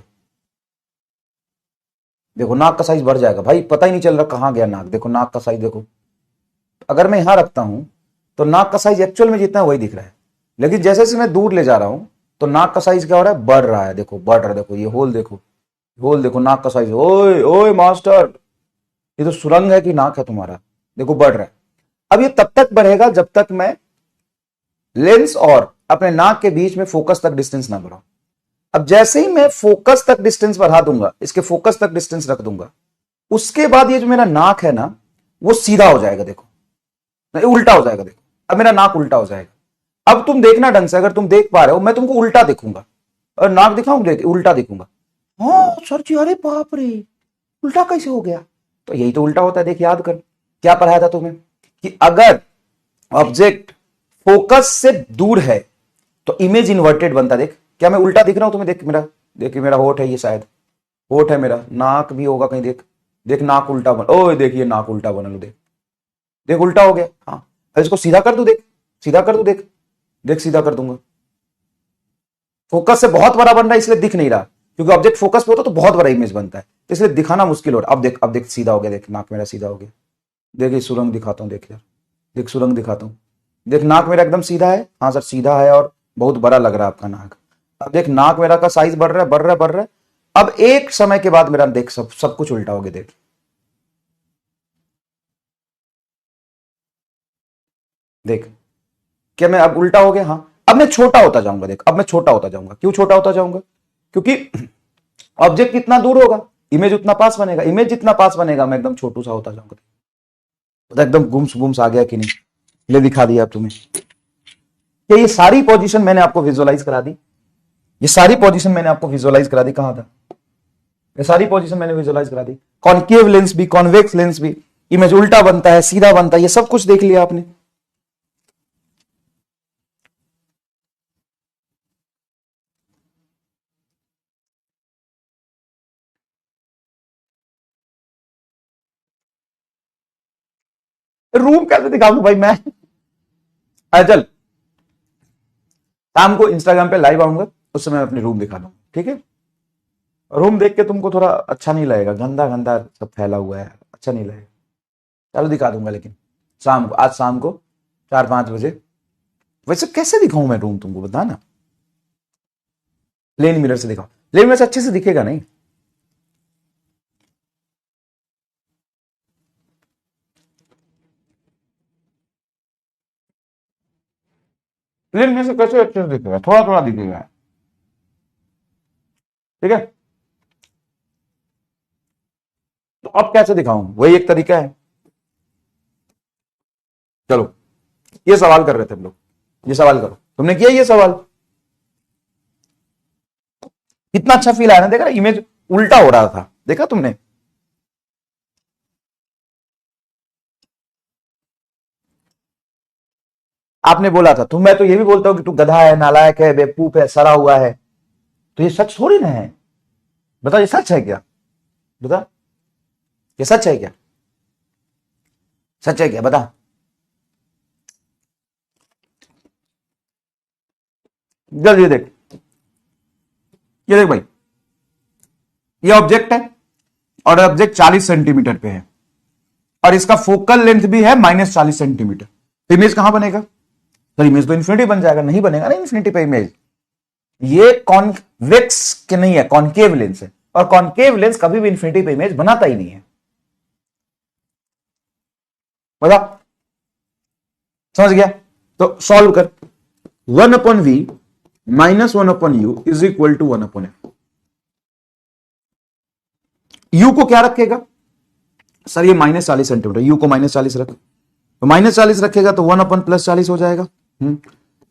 देखो नाक का साइज बढ़ जाएगा भाई, पता ही नहीं चल रहा कहां गया नाक। देखो नाक का साइज देखो, अगर मैं यहां रखता हूं तो नाक का साइज एक्चुअल में जितना है वही दिख रहा है, लेकिन जैसे जैसे मैं दूर ले जा रहा हूं तो नाक का साइज क्या हो रहा है, बढ़ रहा है। देखो बढ़ रहा है, देखो ये होल देखो नाक का साइज। ओए ओए मास्टर, ये तो सुरंग है कि नाक है तुम्हारा, देखो बढ़ रहा है। अब ये तब तक बढ़ेगा जब तक मैं लेंस और अपने नाक के बीच में फोकस तक डिस्टेंस ना बढ़ाऊं। अब जैसे ही मैं फोकस तक डिस्टेंस बढ़ा दूंगा, इसके फोकस तक डिस्टेंस रख दूंगा, उसके बाद ये जो मेरा नाक है ना वो सीधा हो जाएगा, देखो उल्टा हो जाएगा। देखो अब मेरा नाक उल्टा हो जाएगा। अब तुम देखना ढंग से, अगर तुम देख पा रहे हो, मैं तुमको उल्टा दिखूंगा और नाक दिखाऊं, देख उल्टा दिखूंगा। हाँ सर जी, अरे बाप रे उल्टा कैसे हो गया, तो यही तो उल्टा होता है। देख याद कर क्या पढ़ाया था तुम्हें कि अगर ऑब्जेक्ट फोकस से दूर है तो इमेज इन्वर्टेड बनता। देख क्या मैं उल्टा दिख रहा हूं तुम्हें, देख मेरा होठ है, ये शायद होठ है मेरा, नाक भी होगा कहीं, देख नाक उल्टा बन, ओए देखिए नाक उल्टा बना लो, देख उल्टा हो गया। हाँ अब इसको सीधा कर दू, देख सीधा कर दू, देख सीधा कर दूंगा। फोकस से बहुत बड़ा बन रहा है इसलिए दिख नहीं रहा, क्योंकि ऑब्जेक्ट फोकस पे होता तो बहुत बड़ा इमेज बनता है, इसलिए दिखाना मुश्किल हो रहा है। अब देख सीधा हो गया, देख नाक मेरा सीधा हो गया। देखिए सुरंग दिखाता हूं, देख यार, देख सुरंग दिखाता हूं, देख नाक मेरा एकदम सीधा है। हाँ सर सीधा है और बहुत बड़ा लग रहा है आपका नाक। अब देख नाक मेरा का साइज बढ़ रहा है। अब एक समय के बाद मेरा देख सब कुछ उल्टा हो गया। देख क्या मैं अब उल्टा हो गया। हाँ अब मैं छोटा होता जाऊंगा, देख अब मैं छोटा होता जाऊंगा। क्यों छोटा होता जाऊंगा, क्योंकि ऑब्जेक्ट कितना दूर होगा इमेज उतना पास बनेगा, इमेज जितना पास बनेगा मैं एकदम छोटू सा होता जाऊंगा। तो एकदम गुम्स आ गया कि नहीं, ले दिखा दिया अब तुम्हें कि ये सारी पोजीशन मैंने आपको विजुअलाइज करा दी, ये सारी पोजीशन मैंने आपको विजुअलाइज करा दी। कहां था, ये सारी पोजीशन मैंने विजुअलाइज करा दी। कॉन्केव लेंस भी, कॉन्वेक्स लेंस भी, इमेज उल्टा बनता है, सीधा बनता है, ये सब कुछ देख लिया आपने। रूम कैसे दिखाऊंगा भाई मैं? चल शाम को इंस्टाग्राम पे लाइव आऊंगा, उस समय अपने रूम दिखा दूंगा, ठीक है? रूम देख के तुमको थोड़ा अच्छा नहीं लगेगा, गंदा गंदा सब फैला हुआ है, अच्छा नहीं लगेगा। चलो दिखा दूंगा, लेकिन शाम को, आज शाम को 4-5 बजे। वैसे कैसे दिखाऊं मैं रूम तुमको, बता ना। प्लेन मिरर से दिखाओ, प्लेन मिरर से अच्छे से दिखेगा नहीं। प्लेन मिरर से कैसे अच्छे से दिखेगा, थोड़ा थोड़ा दिखेगा, ठीक है? तो अब कैसे दिखाऊं, वही एक तरीका है। चलो ये सवाल कर रहे थे हम लोग, ये सवाल करो, तुमने किया ये सवाल? कितना अच्छा फील आया ना, देखा इमेज उल्टा हो रहा था, देखा तुमने? आपने बोला था, तो मैं तो ये भी बोलता हूं कि तू गधा है, नालायक है, बेवकूफ है, सड़ा हुआ है, तो ये सच थोड़ी ना है। बता ये सच है क्या? बता ये सच है क्या? सच है क्या, बता। जल्दी ये देख भाई, ये ऑब्जेक्ट है और ऑब्जेक्ट 40 सेंटीमीटर पे है और इसका फोकल लेंथ भी है -40 सेंटीमीटर। तो इमेज कहां बनेगा? तो इमेज तो इन्फिनिटी बन जाएगा, नहीं बनेगा ना इन्फिनिटी पे इमेज। ये कॉन्वेक्स के नहीं है, कॉन्केव लेंस है, और कॉन्केव लेंस कभी भी इन्फिनिटी पे इमेज बनाता ही नहीं है। बता, समझ गया? तो सॉल्व कर, 1/v -1/u is equal to 1/f। u को क्या रखेगा सर? ये -40 सेंटीमीटर, u को -40 रख, तो -40 रखेगा तो 1/+40 हो जाएगा,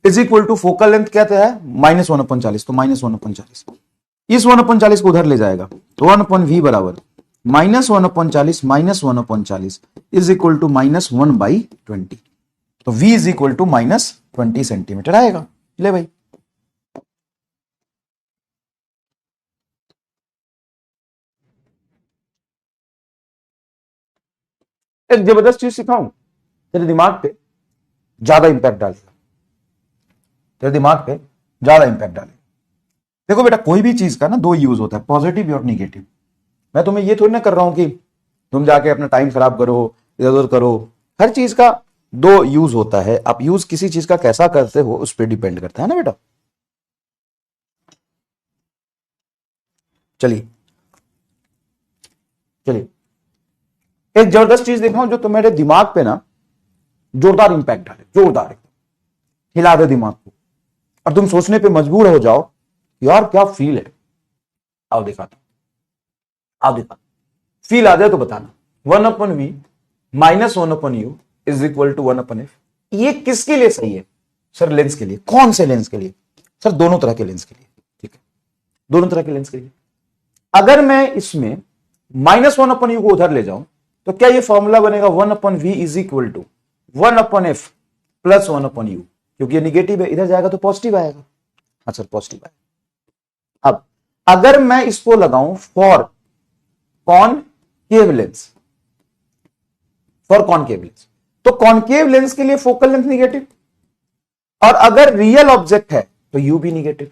is equal to focal length क्या है -1/40, तो -1/40। इस 1/40 को उधर ले जाएगा तो 1/v बराबर -1/40 -1/40 इज इक्वल टू -1/20। तो v is equal to -20 centimetre आएगा। ले भाई, एक जबरदस्त चीज सिखाऊं, तेरे दिमाग पे ज्यादा इंपैक्ट डालेगा, तेरे दिमाग पे ज्यादा इंपैक्ट डालेगा। देखो बेटा, कोई भी चीज का ना दो यूज होता है, पॉजिटिव और निगेटिव। मैं तुम्हें ये थोड़ी ना कर रहा हूं कि तुम जाके अपना टाइम खराब करो, इधर उधर करो। हर चीज का दो यूज होता है, आप यूज किसी चीज का कैसा करते हो उस पर डिपेंड करता है ना बेटा। चलिए चलिए, एक जबरदस्त चीज दिखाऊं जो तुम्हारे दिमाग पे ना जोरदार इंपैक्ट डाले, जोरदार एकदम हिला दे दिमाग को, और तुम सोचने पे मजबूर हो जाओ यार क्या फील है। आओ दिखाता, आओ दिखा, फील आ जाए तो बताना। 1/v -1/u is equal to 1/f। ये किसके लिए सही है सर? लेंस के लिए। कौन से लेंस के लिए सर? दोनों तरह के लेंस के लिए, ठीक है, दोनों तरह के लेंस के लिए। अगर मैं इसमें -1/u को उधर ले जाऊं तो क्या ये फॉर्मूला बनेगा 1/v is equal to 1/f plus 1/u, क्योंकि ये निगेटिव है, इधर जाएगा तो पॉजिटिव आएगा। हाँ सर पॉजिटिव आएगा। अब अगर मैं इसको लगाऊं for concave lens, for concave lens, तो कॉनकेव लेंस के लिए फोकल लेंथ निगेटिव, और अगर रियल ऑब्जेक्ट है तो यू भी निगेटिव।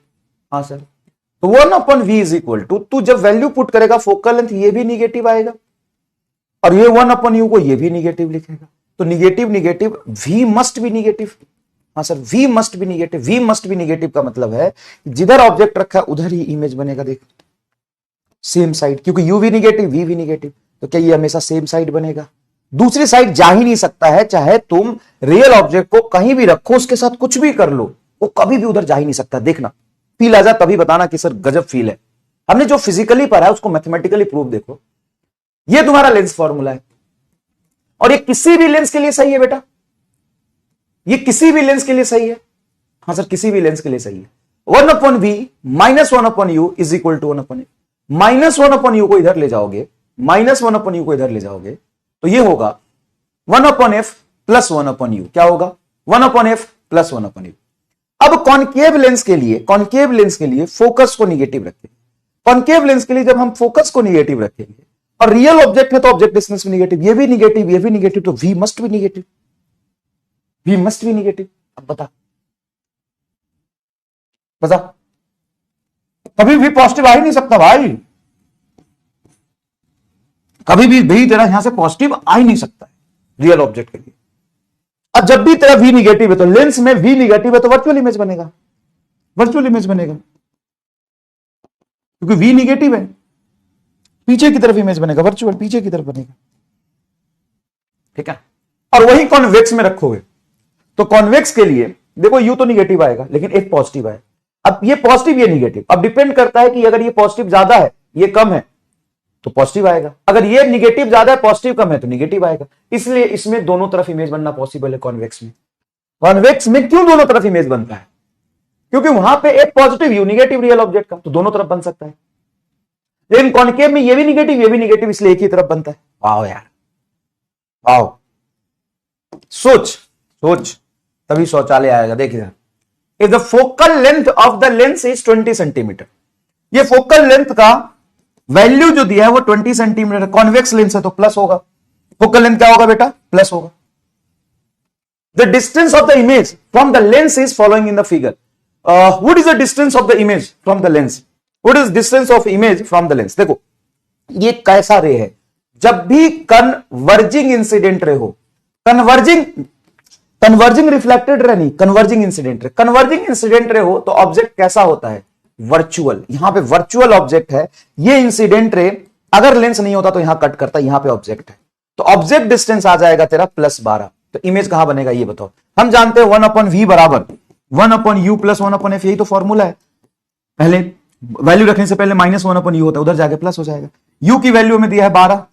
हाँ सर, तो 1/v इज इक्वल टू, तू जब वैल्यू पुट करेगा फोकल लेंथ ये भी निगेटिव आएगा, और ये 1/u को ये भी निगेटिव लिखेगा, तो negative negative v must be negative. हाँ sir, v must be negative. v must be negative का मतलब है जिधर ऑब्जेक्ट रखा है उधर ही इमेज बनेगा। देख, सेम साइड, क्योंकि u भी निगेटिव v भी निगेटिव, तो क्या ये हमेशा सेम साइड बनेगा? दूसरी साइड जा ही नहीं सकता है, चाहे तुम रियल ऑब्जेक्ट को कहीं भी रखो, उसके साथ कुछ भी कर लो, वो कभी भी उधर जा ही नहीं सकता। देखना, फील आ जाए तभी बताना कि सर गजब फील है। हमने जो फिजिकली पढ़ा है उसको मैथमेटिकली प्रूव देखो। ये तुम्हारा लेंस फॉर्मूला है, और ये किसी भी लेंस के लिए सही है बेटा, ये किसी भी लेंस के लिए सही है। हाँ सर, किसी भी लेंस के लिए सही है। 1/v -1/u is equal to 1/f। -1/u को इधर ले जाओगे, -1/u को इधर ले जाओगे तो ये होगा 1/f प्लस 1/u। क्या होगा? 1/f plus 1/u। अब कॉनकेव लेंस के लिए, कॉनकेव लेंस के लिए फोकस को निगेटिव रखेंगे। कॉनकेव लेंस के लिए जब हम फोकस को निगेटिव रखेंगे और रियल ऑब्जेक्ट है तो ऑब्जेक्ट डिस्टेंस भी निगेटिव, ये भी निगेटिव, ये भी निगेटिव, तो v मस्ट भी निगेटिव, v मस्ट भी निगेटिव। अब बता बता, कभी भी पॉजिटिव आ ही नहीं सकता भाई, कभी भी तेरा यहां से पॉजिटिव आ ही नहीं सकता है रियल ऑब्जेक्ट के लिए। अब जब भी तेरा v निगेटिव है तो लेंस में v निगेटिव है तो वर्चुअल इमेज बनेगा, वर्चुअल इमेज बनेगा, क्योंकि v निगेटिव है, पीछे की तरफ इमेज बनेगा, वर्चुअल पीछे की तरफ बनेगा, ठीक है। और वही कॉन्वेक्स में रखोगे तो कॉन्वेक्स के लिए देखो यू तो निगेटिव आएगा लेकिन एक पॉजिटिव आए, अब ये पॉजिटिव ये निगेटिव, अब डिपेंड करता है कि अगर ये पॉजिटिव ज्यादा है ये कम है तो पॉजिटिव आएगा, अगर ये निगेटिव ज्यादा है पॉजिटिव कम है तो निगेटिव आएगा। इसलिए इसमें दोनों तरफ इमेज बनना पॉसिबल है कॉन्वेक्स में। कॉन्वेक्स में क्यों दोनों तरफ इमेज बनता है? क्योंकि वहां पे एक positive you negative real object का, तो दोनों तरफ बन सकता है। लेकिन कॉन्केव में ये भी निगेटिव इसलिए एक ही तरफ बनता है। वाओ यार, वाओ, सोच सोच, तभी शौचालय आएगा। देखिए, if the focal length of the lens is 20 centimetre, ये फोकल लेंथ का वैल्यू जो दिया है वो 20 सेंटीमीटर, कॉन्वेक्स लेंस है तो प्लस होगा, फोकल लेंथ क्या होगा बेटा? प्लस होगा। The distance of the image from the lens is following in the figure. What is the distance of the image from the lens? What is distance of image from the lens? देखो ये कैसा रे है, जब भी converging incident ray हो, converging reflected ray नहीं, converging incident ray, converging incident ray हो तो ऑब्जेक्ट कैसा होता है? वर्चुअल। यहां पे वर्चुअल ऑब्जेक्ट है, ये इंसिडेंट रे अगर लेंस नहीं होता तो यहां कट करता, यहां पे ऑब्जेक्ट है तो ऑब्जेक्ट डिस्टेंस आ जाएगा तेरा +12। तो इमेज कहां बनेगा ये बताओ? हम जानते हैं 1/v बराबर 1/u + 1/f, यही तो फॉर्मूला है। पहले वैल्यू रखने से पहले -1/u होता है, उधर जाके प्लस हो जाएगा। u की वैल्यू में दिया है 12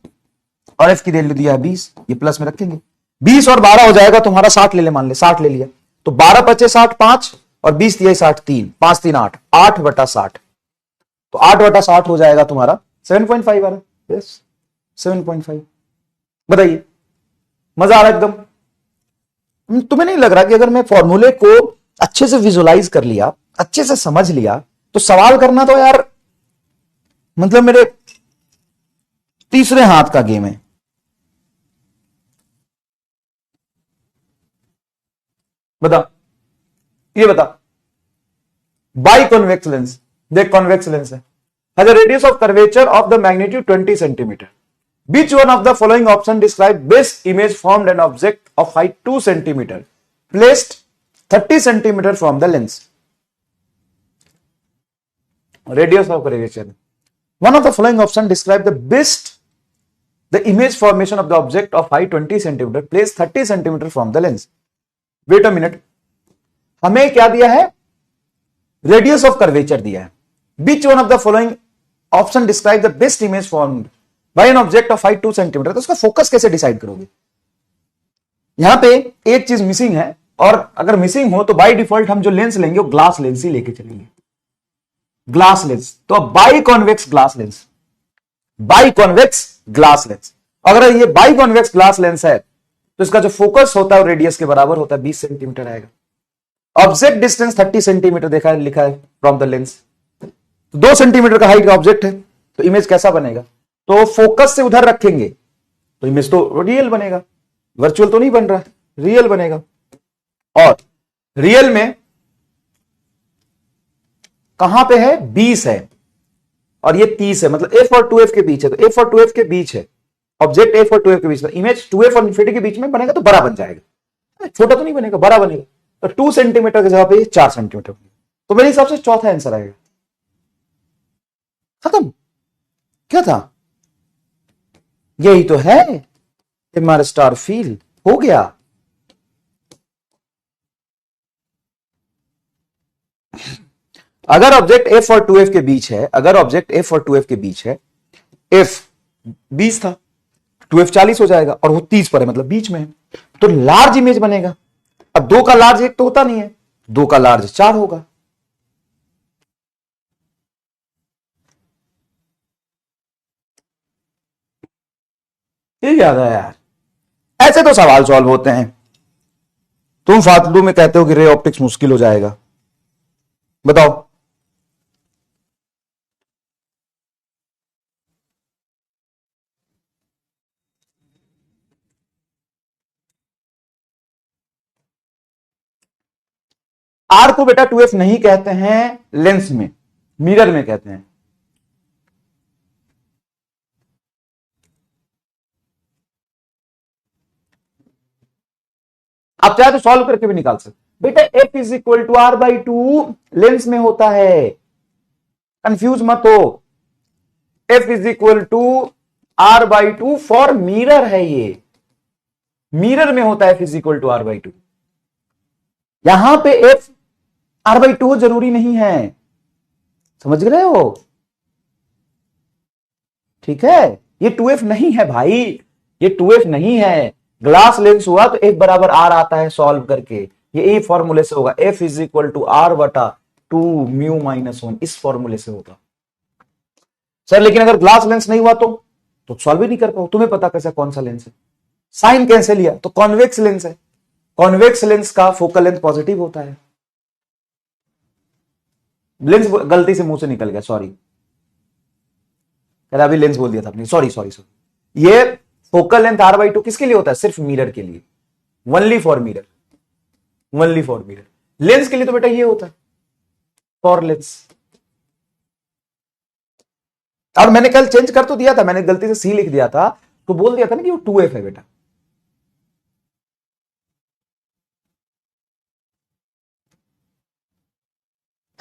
और f की वैल्यू दिया है 20, ये प्लस में रखेंगे, 20 और 12 हो जाएगा तुम्हारा 60 ले ले, मान ले 60 ले लिया तो 12 × 60 5 और 20 दिया 60 3, 5 3 8, 8/60, तो 8/60 हो जाएगा तुम्हारा 7.5 आ रहा। यस 7.5। बताइए, मजा आ रहा है एकदम? तुम्हें नहीं लग रहा कि अगर मैं फॉर्मूले को अच्छे से विजुलाइज कर लिया, अच्छे से समझ लिया, तो सवाल करना तो यार मतलब मेरे तीसरे हाथ का गेम है। बता, ये बता, बाई कॉन्वेक्स लेंस, देख कॉन्वेक्स लेंस है, has a radius of curvature of the magnitude 20 centimetre. Which one of the following option describe best image formed an object of height 2 centimeter placed 30 centimeter from the lens? Radius of curvature. One of the following option describe the best the image formation of the object of height 20 centimeter placed 30 centimeter from the lens. Wait a minute. हमें क्या दिया है? Radius of curvature दिया है. Which one of the following option describe the best image formed by an object of height 2 centimetre? तो उसका focus कैसे decide करोगे? यहां पे एक चीज मिसिंग है, और अगर मिसिंग हो तो बाय डिफॉल्ट हम जो लेंस लेंगे वो ग्लास लेंस ही लेके चलेंगे, ग्लास लेंस। तो by convex glass lens, by convex glass lens. अगर ये बाई कॉन्वेक्स ग्लास लेंस है तो इसका जो फोकस होता है वो रेडियस के बराबर होता है, 20 सेंटीमीटर आएगा। ऑब्जेक्ट डिस्टेंस 30 सेंटीमीटर देखा है, लिखा है फ्रॉम द लेंस, तो 2 सेंटीमीटर का हाइट का ऑब्जेक्ट है, तो इमेज कैसा बनेगा? तो फोकस से उधर रखेंगे तो इमेज तो रियल बनेगा, वर्चुअल तो नहीं बन रहा, रियल बनेगा। और रियल में कहां पे है? 20 है और ये 30 है, मतलब f और 2f के बीच है, तो f और 2f के बीच है ऑब्जेक्ट, f और 2f के बीच में इमेज 2f और इंफिनिटी के बीच में बनेगा तो बड़ा बन जाएगा, छोटा तो नहीं बनेगा, बड़ा बनेगा। तो 2 सेंटीमीटर की जगह पे 4 सेंटीमीटर, तो मेरे हिसाब से चौथा आंसर आएगा। खत्म। क्या था? यही तो है हमारा स्टार फील हो गया। अगर ऑब्जेक्ट f और 2f के बीच है, अगर ऑब्जेक्ट f और 2f के बीच है, f 20 था, 2f 40 हो जाएगा और वो 30 पर है, मतलब बीच में है, तो लार्ज इमेज बनेगा। अब 2 का लार्ज 1 तो होता नहीं है, 2 का लार्ज 4 होगा। ये याद है यार, ऐसे तो सवाल सॉल्व होते हैं। तुम फालतू में कहते हो कि रे ऑप्टिक्स मुश्किल हो जाएगा, बताओ। आर को बेटा 2f नहीं कहते हैं लेंस में, मिरर में कहते हैं। आप चाहे तो सॉल्व करके भी निकाल सकते बेटा। F is equal to R by two lens में होता है, कंफ्यूज मत हो। F is equal to R by two for mirror है, ये मिरर में होता है F is equal to R by two. यहां पे एफ आर बाई टू जरूरी नहीं है, समझ रहे हो? ठीक है, ये 2f नहीं है भाई, ये 2f नहीं है। ग्लास लेंस हुआ तो एक बराबर आर आता है सॉल्व करके, ये ए फॉर्मूले से होगा, F is equal to R बटा 2 म्यू माइनस 1, इस फॉर्मूले से होगा सर। लेकिन अगर ग्लास लेंस नहीं हुआ तो सॉल्व ही नहीं कर पाओ। तुम्हें पता कैसा कौन सा लेंस है, साइन कैसे लिया, तो कॉन्वेक्स लेंस है। कॉन्वेक्स लेंस का फोकल लेंथ पॉजिटिव होता है। लेंस गलती से मुंह से निकल गया, सॉरी, अभी लेंस बोल दिया था आपने, सॉरी सॉरी सॉरी। ये focal length R by two किसके लिए होता है? सिर्फ मिरर के लिए, only for mirror, only for mirror. Lens के लिए तो बेटा ये होता है फॉर लेंस। और मैंने कल चेंज कर तो दिया था, मैंने गलती से सी लिख दिया था, तो बोल दिया था ना कि वो 2f है बेटा।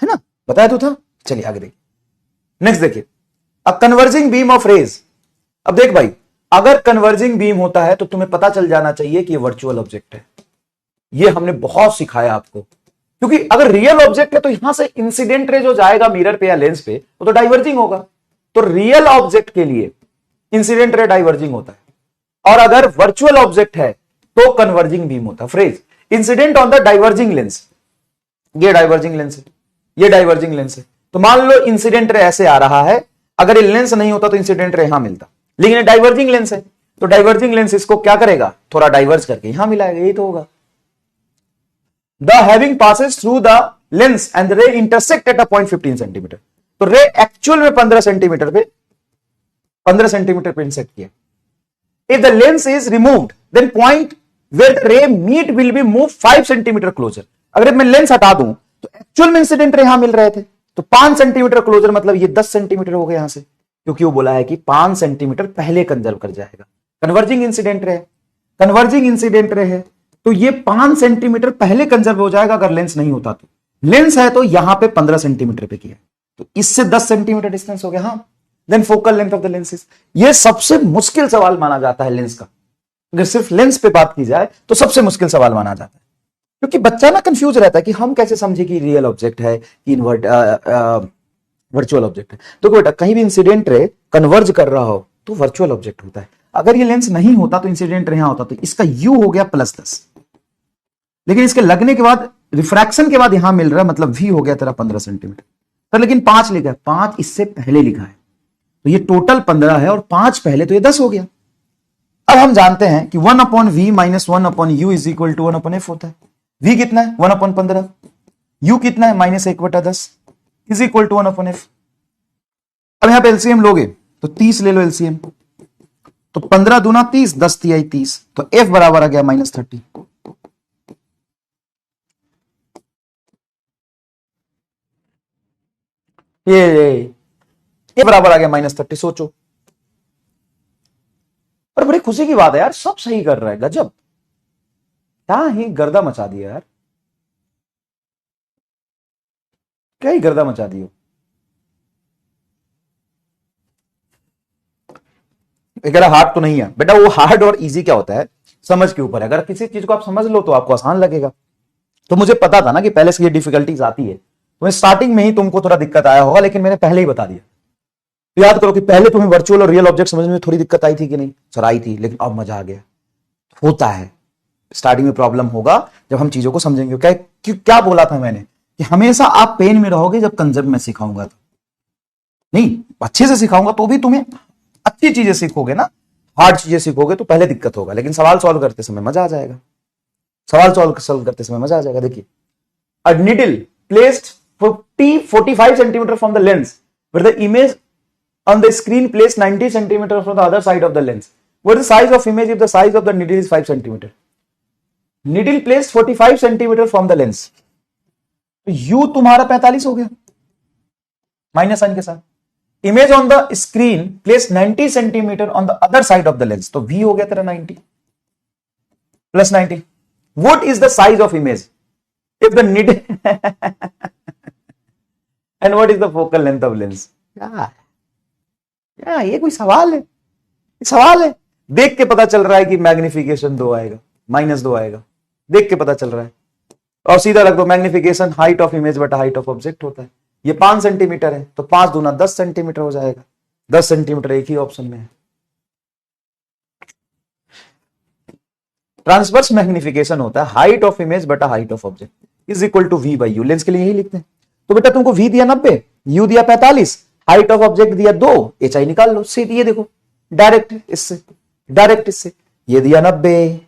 है ना, बताया तो था। चलिए आगे देखिए, नेक्स्ट देखिए, a converging beam of rays. अब देख भाई, अगर कन्वर्जिंग बीम होता है तो तुम्हें पता चल जाना चाहिए कि ये वर्चुअल ऑब्जेक्ट है। ये हमने बहुत सिखाया आपको, क्योंकि अगर रियल ऑब्जेक्ट है तो यहां से इंसिडेंट रे जो जाएगा मिरर पे या लेंस पे वो तो डाइवर्जिंग होगा। तो रियल ऑब्जेक्ट के लिए इंसिडेंट रे डाइवर्जिंग होता है, और अगर वर्चुअल ऑब्जेक्ट है तो कन्वर्जिंग बीम होता है। Phrase incident on the diverging lens, ये डाइवर्जिंग लेंस है, ये डाइवर्जिंग लेंस है। तो मान लो इंसिडेंट रे ऐसे आ रहा है, अगर ये लेंस नहीं होता तो इंसिडेंट रे यहां मिलता, लेकिन ये डाइवर्जिंग लेंस है, तो डाइवर्जिंग लेंस इसको क्या करेगा, थोड़ा डाइवर्ज करके यहां मिलाएगा, यही तो होगा। The having passes through the lens and ray intersect at a point 15 centimetre. तो रे एक्चुअल में 15 सेंटीमीटर पे इंसेक्ट किया। If the lens is removed then point where the ray meet will be move 5 centimetre closer. अगर मैं lens हटा दूं तो actual में इंसिडेंट रे यहां मिल रहे थे, तो 5 सेंटीमीटर क्लोजर मतलब ये 10 सेंटीमीटर हो गया यहां से, क्योंकि वो बोला है कि 5 सेंटीमीटर पहले कंजर्व कर जाएगा। Converging incident ray, converging incident ray है तो ये 5 सेंटीमीटर पहले कंजर्व हो जाएगा अगर लेंस नहीं होता तो। लेंस है तो यहां पे 15 सेंटीमीटर पे किया, तो इससे 10 सेंटीमीटर डिस्टेंस हो गया। हाँ, then focal length of the lenses. ये सबसे मुश्किल सवाल माना जाता है लेंस का, अगर सिर्फ लेंस पे बात की जाए तो सबसे मुश्किल सवाल माना जाता है, क्योंकि बच्चा ना कंफ्यूज रहता है कि हम कैसे समझे कि रियल ऑब्जेक्ट है कि वर्चुअल ऑब्जेक्ट है। तो बेटा कहीं भी इंसिडेंट रे कन्वर्ज कर रहा हो तो वर्चुअल ऑब्जेक्ट होता है। अगर ये लेंस नहीं होता तो इंसिडेंट रे यहां होता, तो इसका यू हो गया +10, लेकिन इसके लगने के बाद रिफ्रैक्शन के बाद यहां मिल रहा है, मतलब वी हो गया तेरा 15 सेंटीमीटर। तो लेकिन 5 लिखा है, 5 इससे पहले लिखा है, तो ये टोटल 15 है और 5 पहले, तो ये 10 हो गया। अब हम जानते हैं कि 1/v - 1/u is equal to 1/f होता है। v कितना है 1/15, u कितना है -1/10 इज इक्वल टू 1/f। अब यहां पे एलसीएम लोगे तो 30 ले लो एलसीएम, तो 15 दूना 30, 10 तिहाई 30, तो f बराबर आ गया -30। ये बराबर आ गया -30। सोचो, और बड़ी खुशी की बात है यार, सब सही कर रहा है, गजब, क्या ही गर्दा मचा दिया यार, क्या ही गर्दा मचा दियो। हार्ड तो नहीं है बेटा, वो हार्ड और इजी क्या होता है समझ के ऊपर है। अगर किसी चीज को आप समझ लो तो आपको आसान लगेगा। तो मुझे पता था ना कि पहले से ये डिफिकल्टीज आती है, तो स्टार्टिंग में ही तुमको थोड़ा दिक्कत आया होगा, लेकिन मैंने पहले ही बता दिया। तो याद करो कि पहले तुम्हें वर्चुअल और रियल ऑब्जेक्ट समझने में थोड़ी दिक्कत आई थी कि नहीं? सर आई थी, लेकिन अब मजा आ गया। होता है, स्टार्टिंग में प्रॉब्लम होगा, जब हम चीजों को समझेंगे। क्या बोला था मैंने कि हमेशा आप पेन में रहोगे जब कंसेप्ट में सिखाऊंगा, तो नहीं अच्छे से सिखाऊंगा तो भी तुम्हें अच्छी चीजें सीखोगे ना। हार्ड चीजें सीखोगे तो पहले दिक्कत होगा, लेकिन सवाल सॉल्व करते समय मजा आ जाएगा। सवाल सॉल्व करते समय मजा आ जाएगा। देखिए, a needle placed 45 centimetre from the lens where the image on the screen placed 90 centimeter from the other side of the lens. What is the size of image if the size of the needle is 5 centimeter? Needle placed 45 centimeter from the lens. तो u तुम्हारा 45 हो गया minus sign के साथ। Image on the screen place 90 centimetre on the other side of the lens, तो v हो गया तेरा 90 plus 90। What is the size of image if the need and what is the focal length of lens? ये कोई सवाल है? सवाल है। देख के पता चल रहा है कि मैग्निफिकेशन 2 आएगा, -2 आएगा, देख के पता चल रहा है। और सीधा रख दो, मैग्निफिकेशन हाइट ऑफ इमेज बटा हाइट ऑफ ऑब्जेक्ट होता है। ये 5 सेंटीमीटर है तो 5 दूना 10 सेंटीमीटर हो जाएगा। 10 सेंटीमीटर एक ही ऑप्शन में है। ट्रांसवर्स मैग्निफिकेशन होता है हाइट ऑफ इमेज बटा height of object is equal to v by U. Lens के लिए यही लिखते हैं। तो बेटा तुमको v दिया 90, u दिया 45, हाइट ऑफ ऑब्जेक्ट दिया 2, HI निकाल लो। सीधी ये देखो डायरेक्ट इससे ये दिया 90,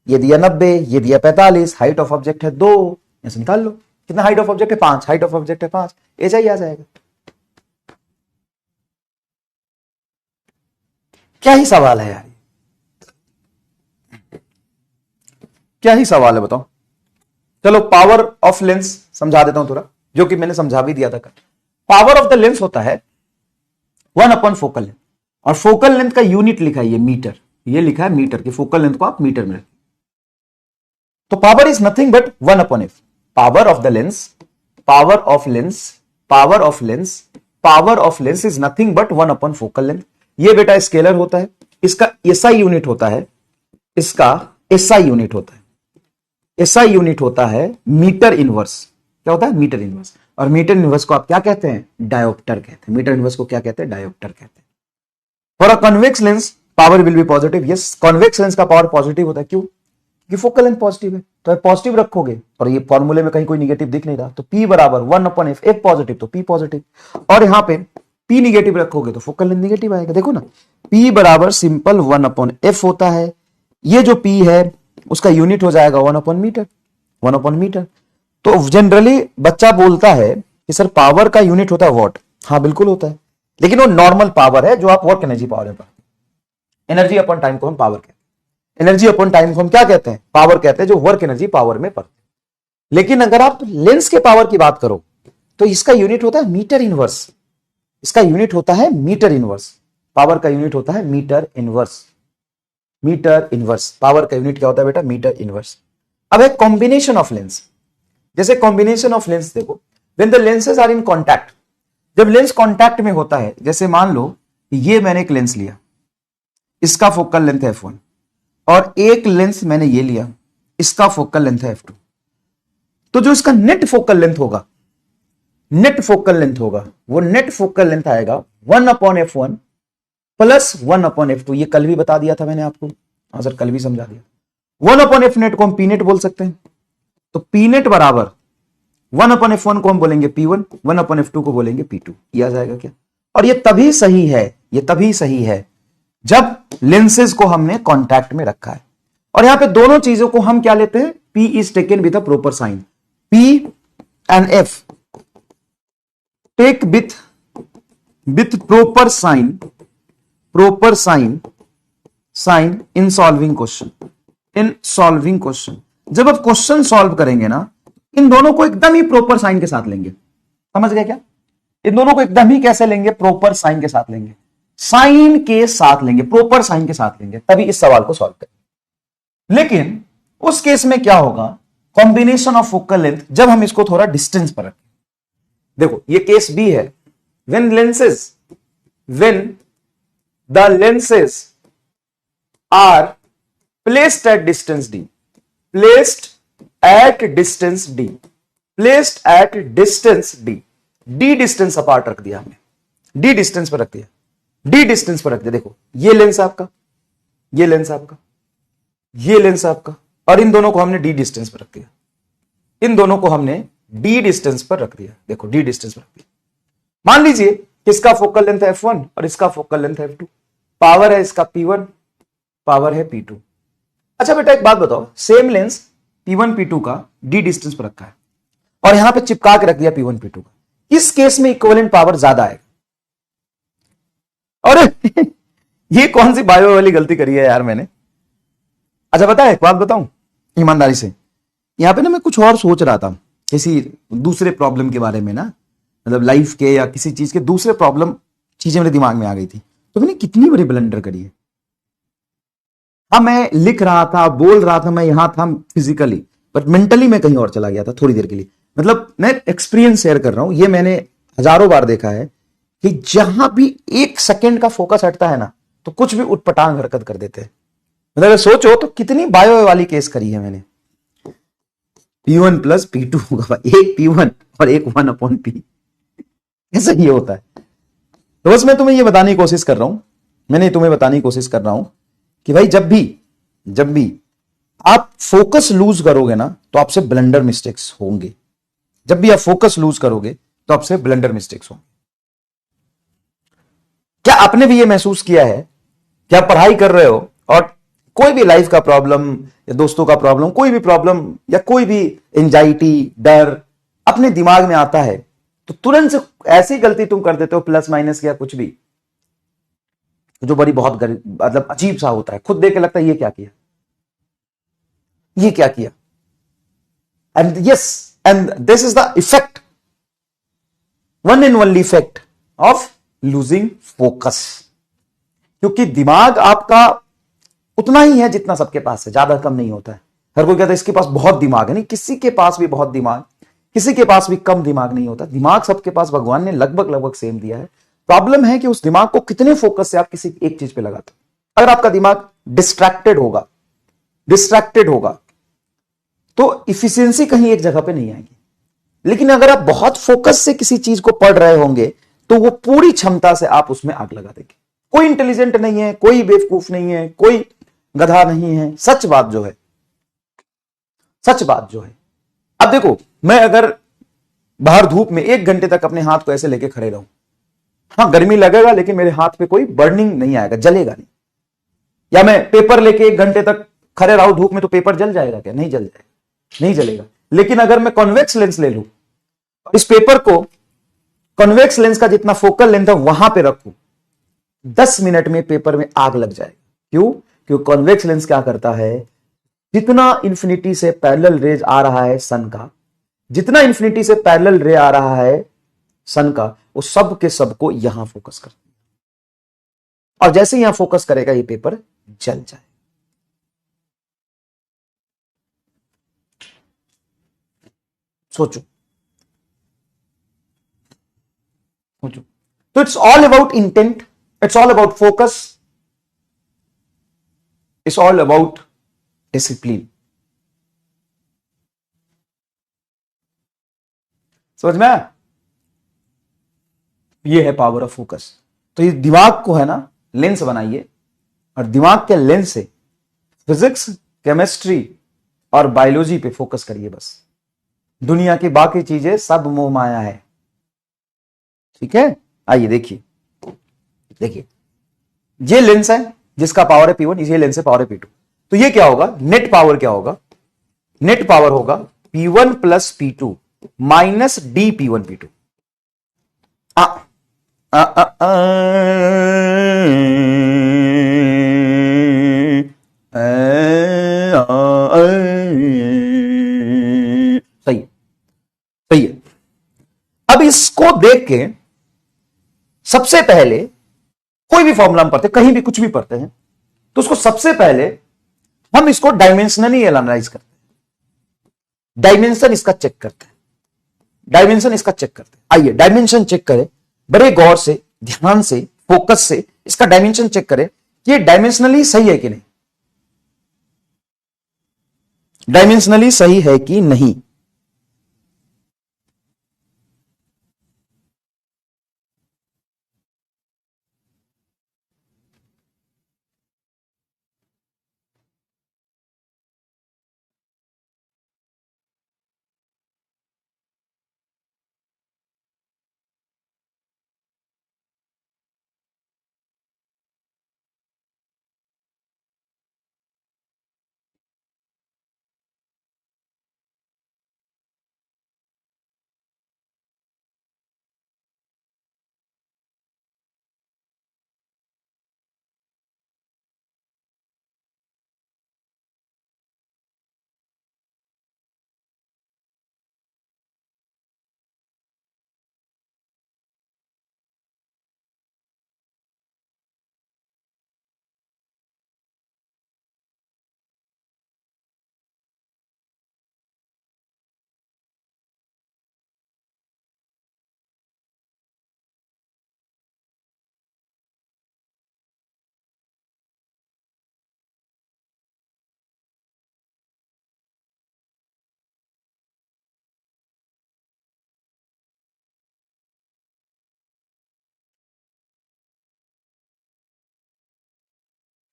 ये दिया 90, ये दिया 45, हाइट ऑफ ऑब्जेक्ट है 2, ऐसे निकाल लो। कितना हाइट ऑफ ऑब्जेक्ट है? 5, हाइट ऑफ ऑब्जेक्ट है 5, HI आ जाएगा। क्या ही सवाल है यार, क्या ही सवाल है बताओ। चलो पावर ऑफ लेंस समझा देता हूं थोड़ा, जो कि मैंने समझा भी दिया था कल। पावर ऑफ द लेंस होता है 1 अपॉन फोकल लेंथ, और फोकल लेंथ का यूनिट लिखा है ये मीटर, ये लिखा है मीटर की फोकल लेंथ को आप मीटर में रखें। तो power is nothing but 1 upon F. Power of the lens, power of lens, power of lens, power of lens is nothing but 1 upon focal length. ये बेटा स्केलर होता है, इसका एसआई यूनिट होता है, इसका एसआई यूनिट होता है, एसआई यूनिट होता है मीटर इनवर्स। क्या होता है? Metre inverse. और मीटर इनवर्स को आप क्या कहते हैं? डायोप्टर कहते हैं। मीटर इनवर्स को क्या कहते हैं? डायोप्टर कहते हैं। For a convex lens power will be positive. Yes, convex lens का पावर पॉजिटिव होता है। क्यों? क्योंकि फोकल लेंथ पॉजिटिव है, तो पॉजिटिव रखोगे। और ये फॉर्मूले में कहीं कोई निगेटिव दिख नहीं रहा, तो P बराबर 1 अपॉन एफ, एफ पॉजिटिव तो P पॉजिटिव। और यहां पे P निगेटिव रखोगे तो फोकल लेंथ निगेटिव आएगा। देखो ना, P बराबर सिंपल 1 अपॉन एफ होता है। ये जो P है उसका यूनिट हो जाएगा 1 अपॉन मीटर, 1 अपॉन मीटर। तो जनरली बच्चा बोलता है कि सर पावर का यूनिट होता है वॉट। हाँ बिल्कुल होता है, लेकिन वो नॉर्मल पावर है जो आप वर्क एनर्जी पावर में पढ़ते हैं। एनर्जी अपॉन टाइम को हम पावर कहते हैं, एनर्जी अपॉन टाइम को हम क्या कहते हैं? पावर कहते हैं, जो वर्क एनर्जी पावर में पढ़ते हैं। लेकिन अगर आप लेंस के पावर की बात करो तो इसका यूनिट होता है मीटर इनवर्स, इसका यूनिट होता है मीटर इनवर्स। पावर का यूनिट होता है metre inverse, metre inverse. Power का यूनिट क्या होता है बेटा? Metre inverse. अब एक कॉम्बिनेशन ऑफ लेंस, जैसे कॉम्बिनेशन ऑफ लेंस देखो, when the lenses are in contact, जब लेंस कॉन्टैक्ट में होता है, जैसे मान लो ये मैंने एक लेंस लिया, इसका फोकल लेंथ है f1, और एक लेंस मैंने ये लिया, इसका फोकल लेंथ है f2, तो जो इसका नेट फोकल लेंथ होगा, नेट फोकल लेंथ होगा, वो नेट फोकल लेंथ आएगा 1 upon f1 plus 1 upon f2। ये कल भी बता दिया था मैंने आपको, हाँ सर कल भी समझा दिया। 1 अपॉन f नेट को हम पी नेट बोल सकते हैं, तो पी नेट बराबर 1 अपॉन f1 को हम बोलेंगे p1, 1 अपॉन f2 को बोलेंगे p2। ये आ जाएगा क्या? और ये तभी सही है, ये तभी सही है जब लेंसेज को हमने कॉन्टैक्ट में रखा है। और यहां पे दोनों चीजों को हम क्या लेते हैं? P is taken with a proper sign, P and F take with proper sign, proper sign, sign in solving question, in solving question. जब आप क्वेश्चन सॉल्व करेंगे ना, इन दोनों को एकदम ही प्रोपर साइन के साथ लेंगे। समझ गए क्या? इन दोनों को एकदम ही कैसे लेंगे? प्रोपर साइन के साथ लेंगे, साइन के साथ लेंगे, प्रोपर साइन के साथ लेंगे, तभी इस सवाल को सॉल्व करेंगे। लेकिन उस केस में क्या होगा? कॉम्बिनेशन ऑफ फोकल लेंथ, जब हम इसको थोड़ा डिस्टेंस पर रखें। देखो ये केस बी है, when lenses, when the lenses are placed at distance D, placed at distance D, placed at distance D, D distance apart रख दिया हमने, डी डिस्टेंस पर रख दिया, डी डिस्टेंस पर रख दिया। देखो ये लेंस आपका, ये लेंस आपका, ये लेंस आपका, और इन दोनों को हमने डी डिस्टेंस पर रख दिया, इन दोनों को हमने डी डिस्टेंस पर रख दिया। देखो डी डिस्टेंस पर रख दिया। मान लीजिए किसका फोकल लेंथ है f1 और इसका फोकल लेंथ है f2, पावर है इसका p1, पावर है p2। अच्छा बेटा एक बात बताओ, सेम लेंस p1 p2 का डी डिस्टेंस पर रखा है और यहां पे चिपका के रख दिया p1 p2 का, इस केस में इक्विवेलेंट पावर ज्यादा आएगा। और ये कौन सी बायो वाली गलती करी है यार मैंने? अच्छा पता है, एक बात बताऊं ईमानदारी से, यहां पे ना मैं कुछ और सोच रहा था किसी दूसरे प्रॉब्लम के बारे में ना, मतलब लाइफ के या किसी चीज के दूसरे प्रॉब्लम चीजें मेरे दिमाग में आ गई थी, तो मैंने कितनी बड़ी ब्लंडर करी है। हाँ, मैं लिख रहा था, बोल रहा था, मैं यहां था फिजिकली, बट मेंटली मैं कहीं और चला गया था थोड़ी देर के लिए। मतलब मैं एक्सपीरियंस शेयर कर रहा हूं, ये मैंने हजारों बार देखा है कि जहां भी एक सेकंड का फोकस हटता है ना, तो कुछ भी उटपटांग हरकत कर देते हैं। मतलब अगर सोचो तो कितनी बायो वाली केस करी है मैंने। P1 प्लस P2 होगा भाई, एक P1 और एक 1/P। ऐसा ये होता है। तो बस मैं तुम्हें ये बताने की कोशिश कर रहा हूं, मैंने तुम्हें बताने की कोशिश कर रहा हूं कि भाई जब भी आप फोकस लूज करोगे ना, तो आपसे ब्लंडर मिस्टेक्स होंगे। जब भी आप फोकस लूज करोगे तो आपसे ब्लंडर मिस्टेक्स होंगे। क्या आपने भी ये महसूस किया है कि आप पढ़ाई कर रहे हो और कोई भी लाइफ का प्रॉब्लम या दोस्तों का प्रॉब्लम, कोई भी प्रॉब्लम या कोई भी एंजाइटी, डर अपने दिमाग में आता है, तो तुरंत से ऐसी गलती तुम कर देते हो, प्लस माइनस या कुछ भी, जो बड़ी बहुत मतलब अजीब सा होता है, खुद देख के लगता है ये क्या किया, ये क्या किया। And yes, and this is the effect, one and only effect of losing focus. क्योंकि दिमाग आपका उतना ही है जितना सबके पास है, ज्यादा कम नहीं होता है। हर कोई कहता है इसके पास बहुत दिमाग है, नहीं, किसी के पास भी बहुत दिमाग, किसी के पास भी कम दिमाग नहीं होता। दिमाग सबके पास भगवान ने लगभग लगभग सेम दिया है। प्रॉब्लम है कि उस दिमाग को कितने फोकस से आप किसी एक चीज पे लगाते हो। अगर आपका दिमाग डिस्ट्रैक्टेड होगा तो इफिशियंसी कहीं एक जगह पे नहीं आएगी। लेकिन अगर आप बहुत फोकस से किसी चीज को पढ़ रहे होंगे, तो वो पूरी क्षमता से आप उसमें आग लगा देंगे। कोई इंटेलिजेंट नहीं है, कोई बेवकूफ नहीं है, कोई गधा नहीं है। सच बात जो है। अब देखो, मैं अगर बाहर धूप में 1 घंटे तक अपने हाथ को ऐसे लेके खड़े रहूं, हाँ गर्मी लगेगा, लेकिन मेरे हाथ पे कोई बर्निंग नहीं आएगा, जलेगा नहीं। या मैं पेपर लेके 1 घंटे तक खड़े रहूं धूप में, तो पेपर जल जाएगा क्या? नहीं जल जाएगा, नहीं जलेगा। लेकिन अगर मैं कॉन्वेक्स लेंस ले लूं, इस पेपर को कॉन्वेक्स लेंस का जितना फोकल लेंथ है वहां पे रखूं, 10 मिनट में पेपर में आग लग जाएगा। क्यों? क्योंकि कॉन्वेक्स लेंस क्या करता है, जितना इंफिनिटी से पैरेलल रेज आ रहा है सन का, जितना इंफिनिटी से पैरेलल रे आ रहा है सन का, वो सब के सब को यहां फोकस कर, और जैसे ही यहां फोकस करेगा ये पेपर जल जाए। सोचो सोचो। तो it's all about intent, it's all about focus, it's all about discipline. समझ में आया? ये है पावर ऑफ फोकस। तो ये दिमाग को है ना लेंस बनाइए, और दिमाग के लेंस से फिजिक्स, केमिस्ट्री और बायोलॉजी पे फोकस करिए बस। दुनिया की बाकी चीजें सब मोह माया है। ठीक है, आइए देखिए, देखिए ये लेंस है जिसका पावर है P1, ये लेंस है पावर है P2। तो ये क्या होगा, नेट पावर क्या होगा? नेट पावर होगा P1 plus P2 minus DP1 P2। आ, आ, आ, आ, सही है, सही है। अब इसको देख के सबसे पहले कोई भी फॉर्मूला हम पढ़ते, कहीं भी कुछ भी पढ़ते हैं, तो उसको सबसे पहले हम इसको डायमेंशनली एनालाइज करते हैं। डायमेंशन इसका चेक करते हैं, डायमेंशन इसका चेक करते हैं। आइए डायमेंशन चेक करें, बड़े गौर से, ध्यान से, फोकस से इसका डायमेंशन चेक करें कि ये डायमेंशनली सही है कि नहीं, डायमेंशनली सही है कि नहीं।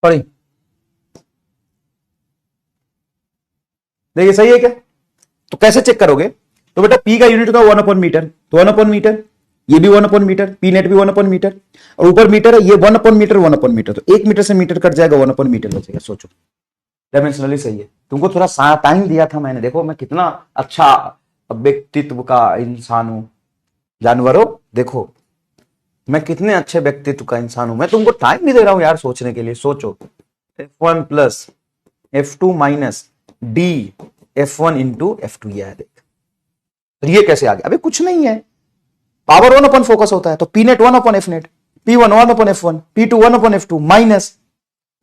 पढ़ी, देखिए सही है क्या? तो कैसे चेक करोगे? तो बेटा पी का यूनिट होता है 1/मीटर, तो 1/मीटर, ये भी 1/मीटर, पी नेट भी 1/मीटर, और ऊपर मीटर है, ये 1/मीटर 1/मीटर, तो 1 मीटर से मीटर कट जाएगा, 1/मीटर बचेगा। सोचो, डायमेंशनली सही है। तुमको थोड़ा टाइम दिया था मैंने, देखो मैं कितना अच्छा व्यक्तित्व का इंसान हूं। जानवरों देखो मैं कितने अच्छे व्यक्तित्व का इंसान हूं, मैं तुमको टाइम भी दे रहा हूं यार सोचने के लिए। सोचो, F1 plus F2 minus D F1 into F2, ये है देख। तो ये कैसे आ गया? अबे कुछ नहीं है, पावर 1 अपन फोकस होता है, तो P net 1/F net, P1 1/F1, P2 1/F2 minus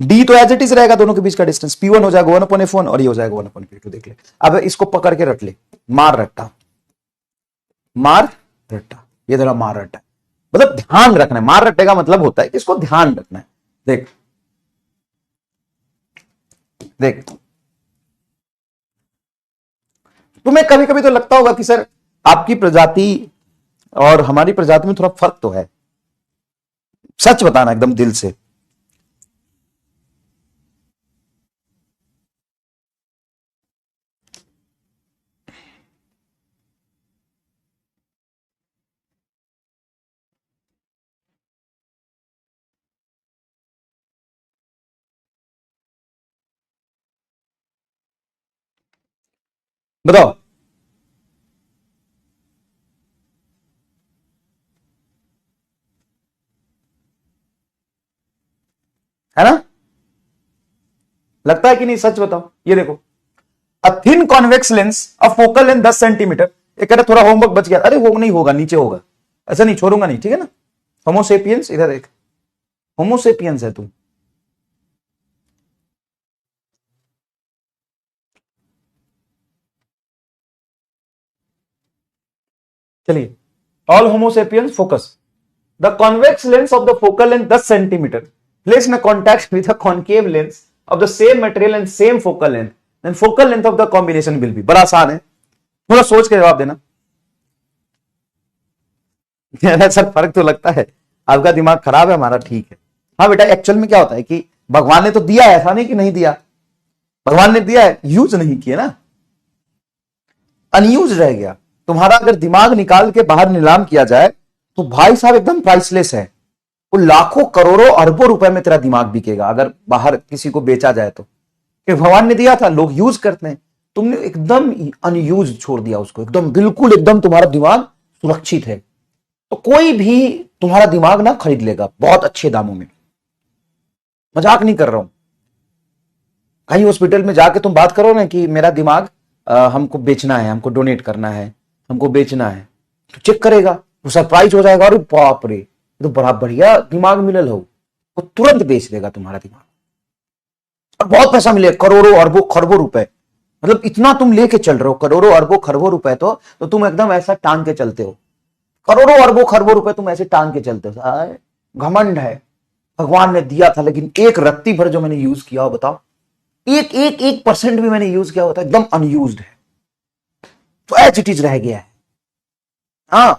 D, तो एज इट इज रहेगा दोनों के बीच का डिस्टेंस, P1 हो जाएगा 1/F1 और ये हो जाएगा 1/P2। देख ले, अब इसको पकड़ के रट ले, मार रट्टा, मार रट्टा, ये तेरा मार रट्टा है। मतलब ध्यान रखना है, मार रट्टे का मतलब होता है कि इसको ध्यान रखना है। देख देख, तुम्हें कभी कभी तो लगता होगा कि सर आपकी प्रजाति और हमारी प्रजाति में थोड़ा फर्क तो है। सच बताना एकदम दिल से। बताओ, है ना? लगता है कि नहीं? सच बताओ। ये देखो, a thin convex lens of focal length 10 centimetre. ये कह रहा थोड़ा होमवर्क बच गया, अरे वो नहीं होगा, नीचे होगा, ऐसा नहीं छोड़ूंगा नहीं, ठीक है ना? होमोसेपियंस, इधर देख, होमोसेपियंस है तू। चलिए, all homo sapiens focus, the convex lens of the focal length 10 centimetre place in contact with the concave lens of the same material and same focal length, then focal length of the combination will be. बड़ा आसान है, थोड़ा सोच के जवाब देना। Sir फर्क तो लगता है, आपका दिमाग खराब है, हमारा ठीक है। हाँ बेटा, एक्चुअल में क्या होता है कि भगवान ने तो दिया है, ऐसा नहीं कि नहीं दिया, भगवान ने दिया है, यूज नहीं किया ना, अनयूज रह गया। तुम्हारा अगर दिमाग निकाल के बाहर नीलाम किया जाए तो भाई साहब एकदम प्राइसलेस है, वो लाखों करोड़ों अरबों रुपए में तेरा दिमाग बिकेगा अगर बाहर किसी को बेचा जाए तो। कि भगवान ने दिया था, लोग यूज करते हैं, तुमने एकदम अनयूज छोड़ दिया उसको, एकदम बिल्कुल एकदम तुम्हारा दिमाग सुरक्षित है, तो कोई भी तुम्हारा दिमाग ना खरीद लेगा बहुत अच्छे दामों में। मजाक नहीं कर रहा हूं। कहीं हॉस्पिटल में जाके तुम बात करो ना कि मेरा दिमाग हमको बेचना है, हमको डोनेट करना है, हमको बेचना है, तो चेक करेगा, वो सरप्राइज हो जाएगा, अरे बाप रे तो बड़ा बढ़िया दिमाग मिलल हो, वो तुरंत बेच देगा तुम्हारा दिमाग और बहुत पैसा मिलेगा, करोड़ों अरबों खरबों रुपए। मतलब इतना तुम लेके चल रहे हो, करोड़ों अरबों खरबों रुपए, तो तुम एकदम ऐसा टांग के चलते हो, करोड़ों अरबों खरबों रुपए तुम ऐसे टांग के चलते हो। घमंड है, भगवान ने दिया था लेकिन एक रत्ती भर जो मैंने यूज किया हो, बताओ, एक एक एक परसेंट भी मैंने यूज किया होता, एकदम अनयूज्ड है, तो एज इट इज रह गया है। हाँ,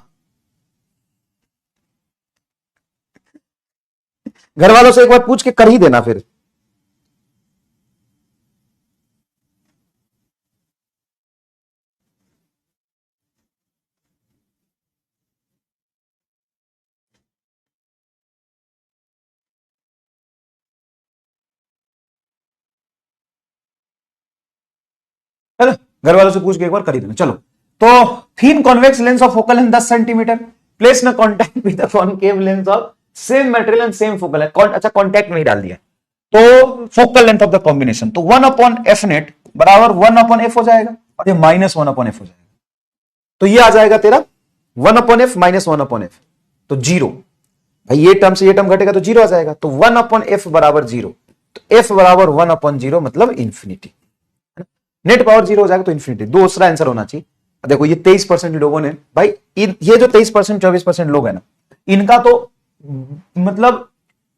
घर वालों से एक बार पूछ के कर ही देना फिर। है ना, घर वालों से पूछ के एक बार कर ही देना। चलो, तो thin convex lens of focal length 10 centimetre place in contact with the concave lens of same material and same focal length. अच्छा, कॉन्टैक्ट नहीं डाल दिया, तो focal length of the combination, तो 1/F नेट बराबर 1/F हो जाएगा और ये -1/F हो जाएगा, तो ये आ जाएगा तेरा 1/F माइनस 1/F, तो जीरो। भाई ये टर्म से ये टर्म घटेगा तो जीरो आ जाएगा, तो 1/F बराबर जीरो, तो F बराबर 1/0 मतलब इंफिनिटी। नेट पावर जीरो हो जाएगा तो इंफिनिटी। दूसरा आंसर होना चाहिए। देखो ये 23% लोगों ने, भाई ये जो 23% 24% लोग है ना, इनका तो मतलब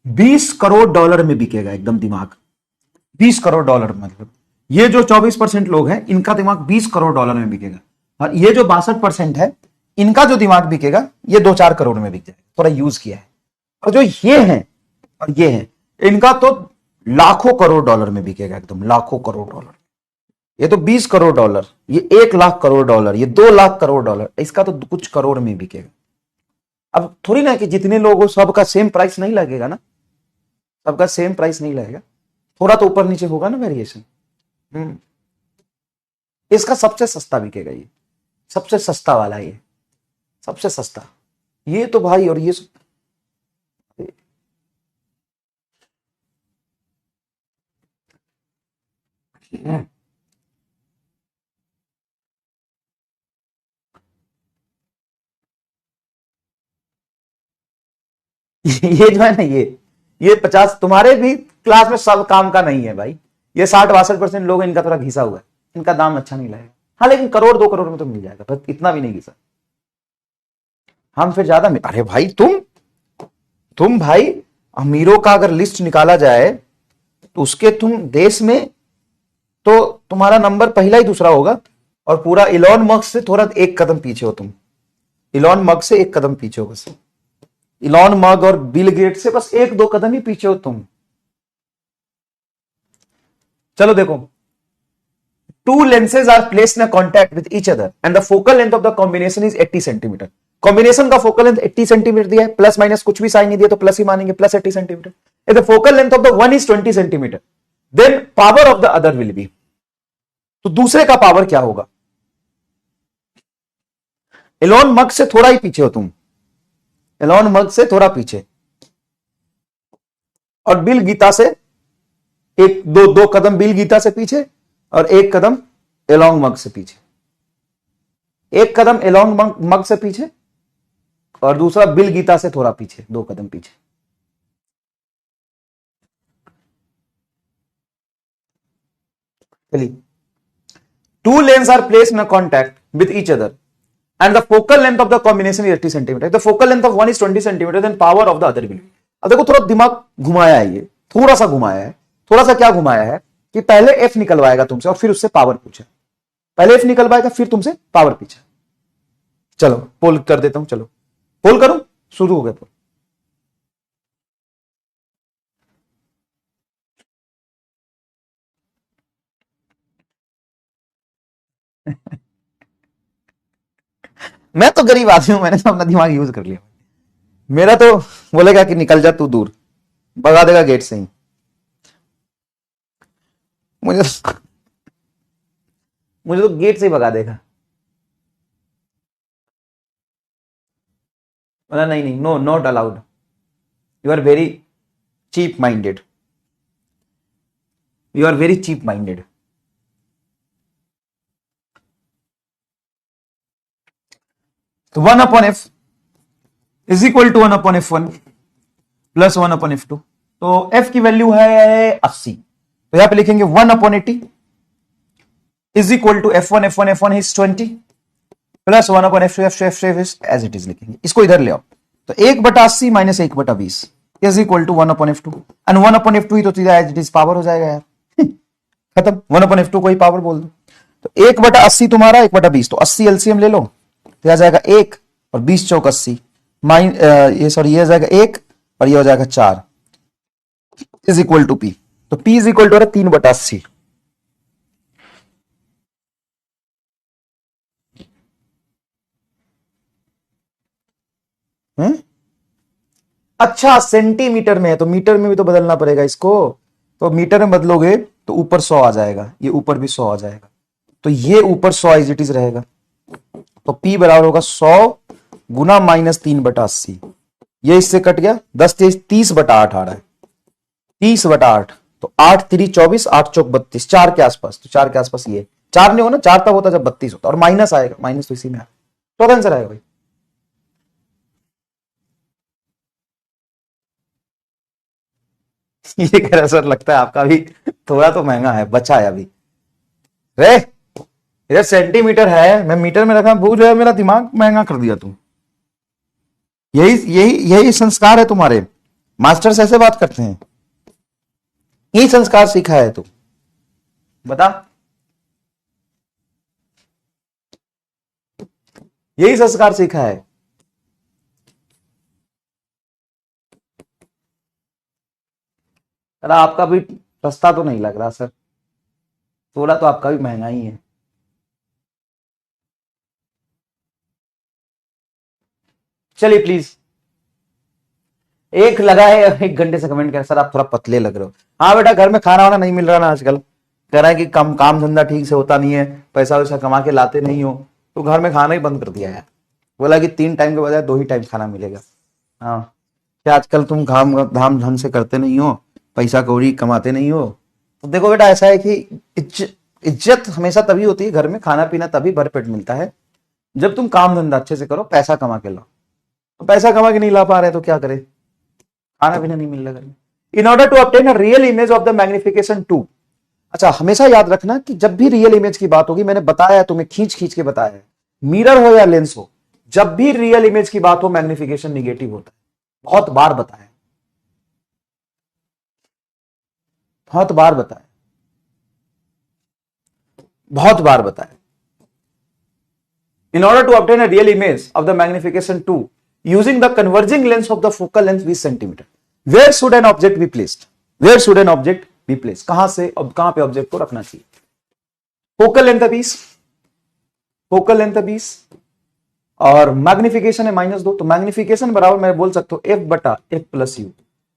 20 करोड़ डॉलर में बिकेगा एकदम दिमाग, 20 करोड़ डॉलर। मतलब ये जो 24% लोग हैं इनका दिमाग 20 करोड़ डॉलर में बिकेगा, और ये जो 62% है इनका जो दिमाग बिकेगा ये 2-4 करोड़ में बिक जाएगा, थोड़ा यूज किया है। और जो ये हैं और ये हैं, इनका तो लाखों करोड़ डॉलर में बिकेगा, एकदम लाखों करोड़ डॉलर। ये तो 20 करोड़ डॉलर, ये 1 लाख करोड़ डॉलर, ये 2 लाख करोड़ डॉलर, इसका तो कुछ करोड़ में बिकेगा। अब थोड़ी ना कि जितने लोग हो सबका सेम प्राइस नहीं लगेगा ना, सबका सेम प्राइस नहीं लगेगा, थोड़ा तो ऊपर नीचे होगा ना वेरिएशन। इसका सबसे सस्ता बिकेगा, ये सबसे सस्ता वाला, ये सबसे सस्ता, ये तो भाई। और ये ये जो है ना, ये 50 तुम्हारे भी क्लास में सब काम का नहीं है भाई। ये 60-62% लोग, इनका थोड़ा घिसा हुआ है, इनका दाम अच्छा नहीं लगेगा। हाँ लेकिन करोड़ 2 करोड़ में तो मिल जाएगा, बस इतना भी नहीं घिसा। हम फिर ज्यादा, अरे भाई तुम भाई, अमीरों का अगर लिस्ट निकाला जाए तो उसके तुम देश में तो तुम्हारा नंबर पहला ही दूसरा होगा, और पूरा इलॉन मस्क से थोड़ा एक कदम पीछे हो तुम, इलॉन मस्क से एक कदम पीछे हो बस, इलॉन मस्क और बिल गेट से बस 1-2 कदम ही पीछे हो तुम। चलो देखो, two lenses are placed in contact with each other and the focal length of the combination is 80 centimetre. Combination का फोकल लेंथ 80 सेंटीमीटर दिया है, प्लस माइनस कुछ भी साइन नहीं दिया तो प्लस ही मानेंगे, plus 80 centimetre. If the focal length of the one is 20 centimetre then power of the other will be, तो दूसरे का पावर क्या होगा? एलोन मस्क से थोड़ा ही पीछे हो तुम, एलोन मस्क से थोड़ा पीछे, और बिल गीता से एक दो कदम बिल गीता से पीछे, और एक कदम एलोन मस्क से पीछे, एक कदम एलोन मस्क से पीछे, और दूसरा बिल गीता से थोड़ा पीछे, 2 कदम पीछे। चलिए, two lens are placed in contact with each other and the focal length of the combination is 80 centimeter. The focal length of one is 20 centimeter, then power of the other will be. अब देखो थोड़ा दिमाग घुमाया है, ये थोड़ा सा घुमाया है, थोड़ा सा क्या घुमाया है कि पहले एफ निकलवाएगा तुमसे और फिर उससे पावर पूछे, पहले एफ निकलवाएगा फिर तुमसे पावर पूछे। चलो पोल कर देता हूं, चलो पोल करूं, शुरू हो गया पोल। मैं तो गरीब आदमी हूं, मैंने तो अपना दिमाग यूज कर लिया। मेरा तो बोलेगा कि निकल जा तू दूर, भगा देगा गेट से ही मुझे, मुझे तो गेट से ही भगा देगा। बोला नहीं नहीं, no not allowed, you are very cheap minded, you are very cheap minded. तो 1/f is equal to 1/f1 plus 1/f2, तो f की वैल्यू है 80, तो यहां पे लिखेंगे 1/80 is equal to f1 is 20 plus 1/f2 f2 as it is लिखेंगे। इसको इधर ले आओ, तो 1/80 minus 1/20 is equal to 1/f2, and 1/f2 ही तो सीधा एज इट इज पावर हो जाएगा यार, खत्म, 1/f2 को ही पावर बोल दो। तो 1/80 तुम्हारा 1/20, तो 80 एलसीएम ले लो, तो आ जाएगा 1 और 20 चौक 80, ये सॉरी ये हो जाएगा 1 और ये हो जाएगा 4 इज इक्वल टू पी, तो पी इज इक्वल टू 3/80। अच्छा सेंटीमीटर में है तो मीटर में भी तो बदलना पड़ेगा इसको, तो मीटर में बदलोगे तो ऊपर 100 आ जाएगा, ये ऊपर भी 100 आ जाएगा, तो ये ऊपर 100 एज इट इज रहेगा, तो P बराबर होगा 100 गुना माइनस 3/80, ये इससे कट गया, 10-30/8 आ रहा है, 30/8, तो 8×3 24, 8×4 32, 4 के आसपास, तो 4 के आसपास ये 4 नहीं हो ना, 4 तब होता जब 32 होता, और माइनस आएगा, माइनस तो इसी में तो आंसर आएगा भाई। ये कह रहा सर लगता है आपका भी थोड़ा तो महंगा है, बचा है अभी रे, इधर सेंटीमीटर है, मैं मीटर में रखा, भूल है, मेरा दिमाग महंगा कर दिया तुम। यही यही यही संस्कार है तुम्हारे, मास्टर्स ऐसे बात करते हैं, यही संस्कार सीखा है तू, बता, यही संस्कार सीखा है। सर आपका भी सस्ता तो नहीं लग रहा सर, थोड़ा तो आपका भी महंगा ही है। चलिए प्लीज, एक लगा है 1 घंटे से कमेंट कर सर आप थोड़ा पतले लग रहे हो। हाँ बेटा, घर में खाना वाना नहीं मिल रहा ना आजकल, कह रहा है कि काम धंधा ठीक से होता नहीं है, पैसा वैसा कमा के लाते नहीं हो, तो घर में खाना ही बंद कर दिया यार। बोला कि 3 टाइम के बजाय 2 ही टाइम खाना मिलेगा। हाँ, क्या आजकल तुम काम धाम ढंग से करते नहीं हो, पैसा कौड़ी कमाते नहीं हो। तो देखो बेटा, ऐसा है कि इज्जत हमेशा तभी होती है घर में, खाना पीना तभी भरपेट मिलता है जब तुम काम धंधा अच्छे से करो, पैसा कमा के लाओ। तो पैसा कमा के नहीं ला पा रहे तो क्या करे, खाना पीना नहीं मिल रहा घर में। In order to obtain a real image of the magnification 2। अच्छा, हमेशा याद रखना कि जब भी रियल इमेज की बात होगी, मैंने बताया तुम्हें, खींच खींच के बताया है, मिरर हो या लेंस हो, जब भी रियल इमेज की बात हो मैग्निफिकेशन निगेटिव होता है। बहुत बार बताया, बहुत बार बताया, बहुत बार बताया। In order to obtain a real image of the magnification 2 using the converging lens of the focal length 20 cm, where should an object be placed? Where should an object be placed? कहां से अब कहां पे object को रखना चाहिए? Focal length है 20, focal length है 20 और मैग्निफिकेशन है -2, तो मैग्निफिकेशन बराबर मैं बोल सकता हूं f बटा f प्लस यू।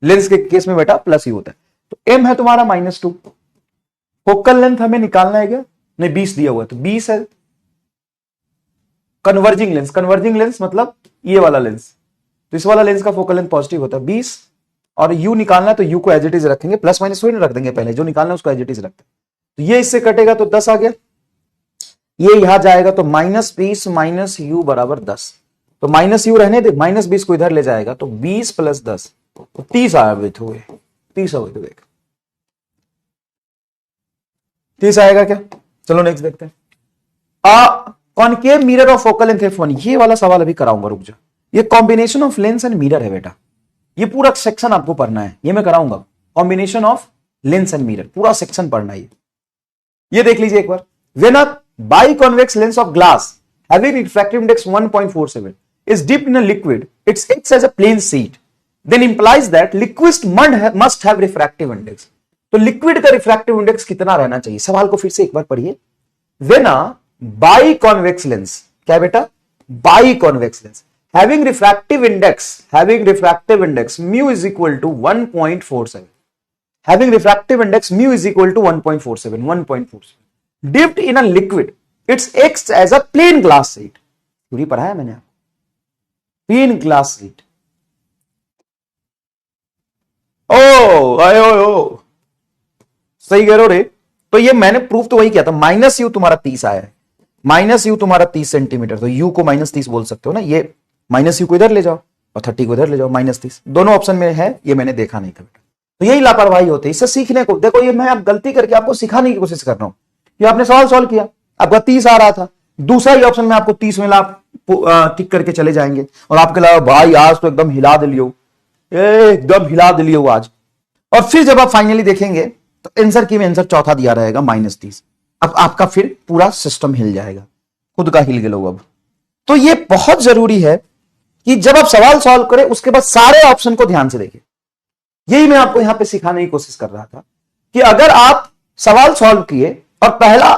लेंस के केस में बेटा प्लस यू होता है, तो m है तुम्हारा -2। फोकल लेंथ हमें निकालना है क्या? नहीं, 20 दिया हुआ है तो 20 है। कन्वर्जिंग लेंस, कन्वर्जिंग लेंस मतलब ये वाला लेंस, तो इस वाला लेंस का फोकल लेंथ पॉजिटिव होता है 20, और u निकालना है तो u को एज इट इज रखेंगे, प्लस माइनस थोड़ी रख देंगे, पहले जो निकालना है उसको एज इट इज रखते हैं। तो ये इससे कटेगा तो 10 आ गया, ये यहां जाएगा तो -20 माइनस यू बराबर 10, तो माइनस यू रहने दे, -20 को इधर ले जाएगा तो 20 प्लस 10 तो 30 आए हुए, 30 हो गए, 30 आएगा क्या? चलो नेक्स्ट देखते हैं। Concave mirror of focal length f1, ये वाला सवाल अभी कराऊंगा, रुक जा। ये combination of lens and mirror है बेटा, ये पूरा सेक्शन आपको पढ़ना है, ये मैं कराऊंगा। Combination of lens and mirror पूरा सेक्शन पढ़ना है। ये देख लीजिए एक बार। When a biconvex lens of glass having refractive index 1.47 is dipped in a liquid, it acts as a plane sheet, then implies that liquid must have refractive index। तो liquid का रिफ्रैक्टिव इंडेक्स कितना रहना चाहिए? सवाल को फिर से एक बार पढ़िए। व्हेन अ बाइकॉन्वेक्स लेंस, क्या बेटा? Biconvex lens having refractive index mu is equal to 1.47, having refractive index mu is equal to 1.47 dipped in a liquid, it acts as a plain glass sheet। पूरी पढ़ाया मैंने आपको, plane glass sheet. ओ सही कह रहे हो रे। तो ये मैंने प्रूफ तो वही किया था, माइनस यू तुम्हारा 30 आया है, माइनस यू तुम्हारा 30 सेंटीमीटर, तो यू को -30 बोल सकते हो ना। ये माइनस यू को इधर ले जाओ और 30 को इधर ले जाओ, -30 दोनों ऑप्शन में है, ये मैंने देखा नहीं था बेटा। तो यही लापरवाही होती है, इससे सीखने को। देखो ये मैं आप गलती करके आपको सिखाने की कोशिश कर रहा हूं। ये आपने सवाल सॉल्व किया, आपका 30 आ रहा था, दूसरा ही ऑप्शन में आपको 30 मिला, आप टिक करके चले जाएंगे और आपके अलावा भाई आज तो एकदम हिला दिलियो, एकदम हिला दिलियो आज। और फिर जब आप फाइनली देखेंगे तो आंसर की में आंसर चौथा दिया रहेगा -30। अब आपका फिर पूरा सिस्टम हिल जाएगा, खुद का हिल गए लोग अब। तो ये बहुत जरूरी है कि जब आप सवाल सॉल्व करें उसके बाद सारे ऑप्शन को ध्यान से देखें। यही मैं आपको यहां पे सिखाने की कोशिश कर रहा था कि अगर आप सवाल सॉल्व किए और पहला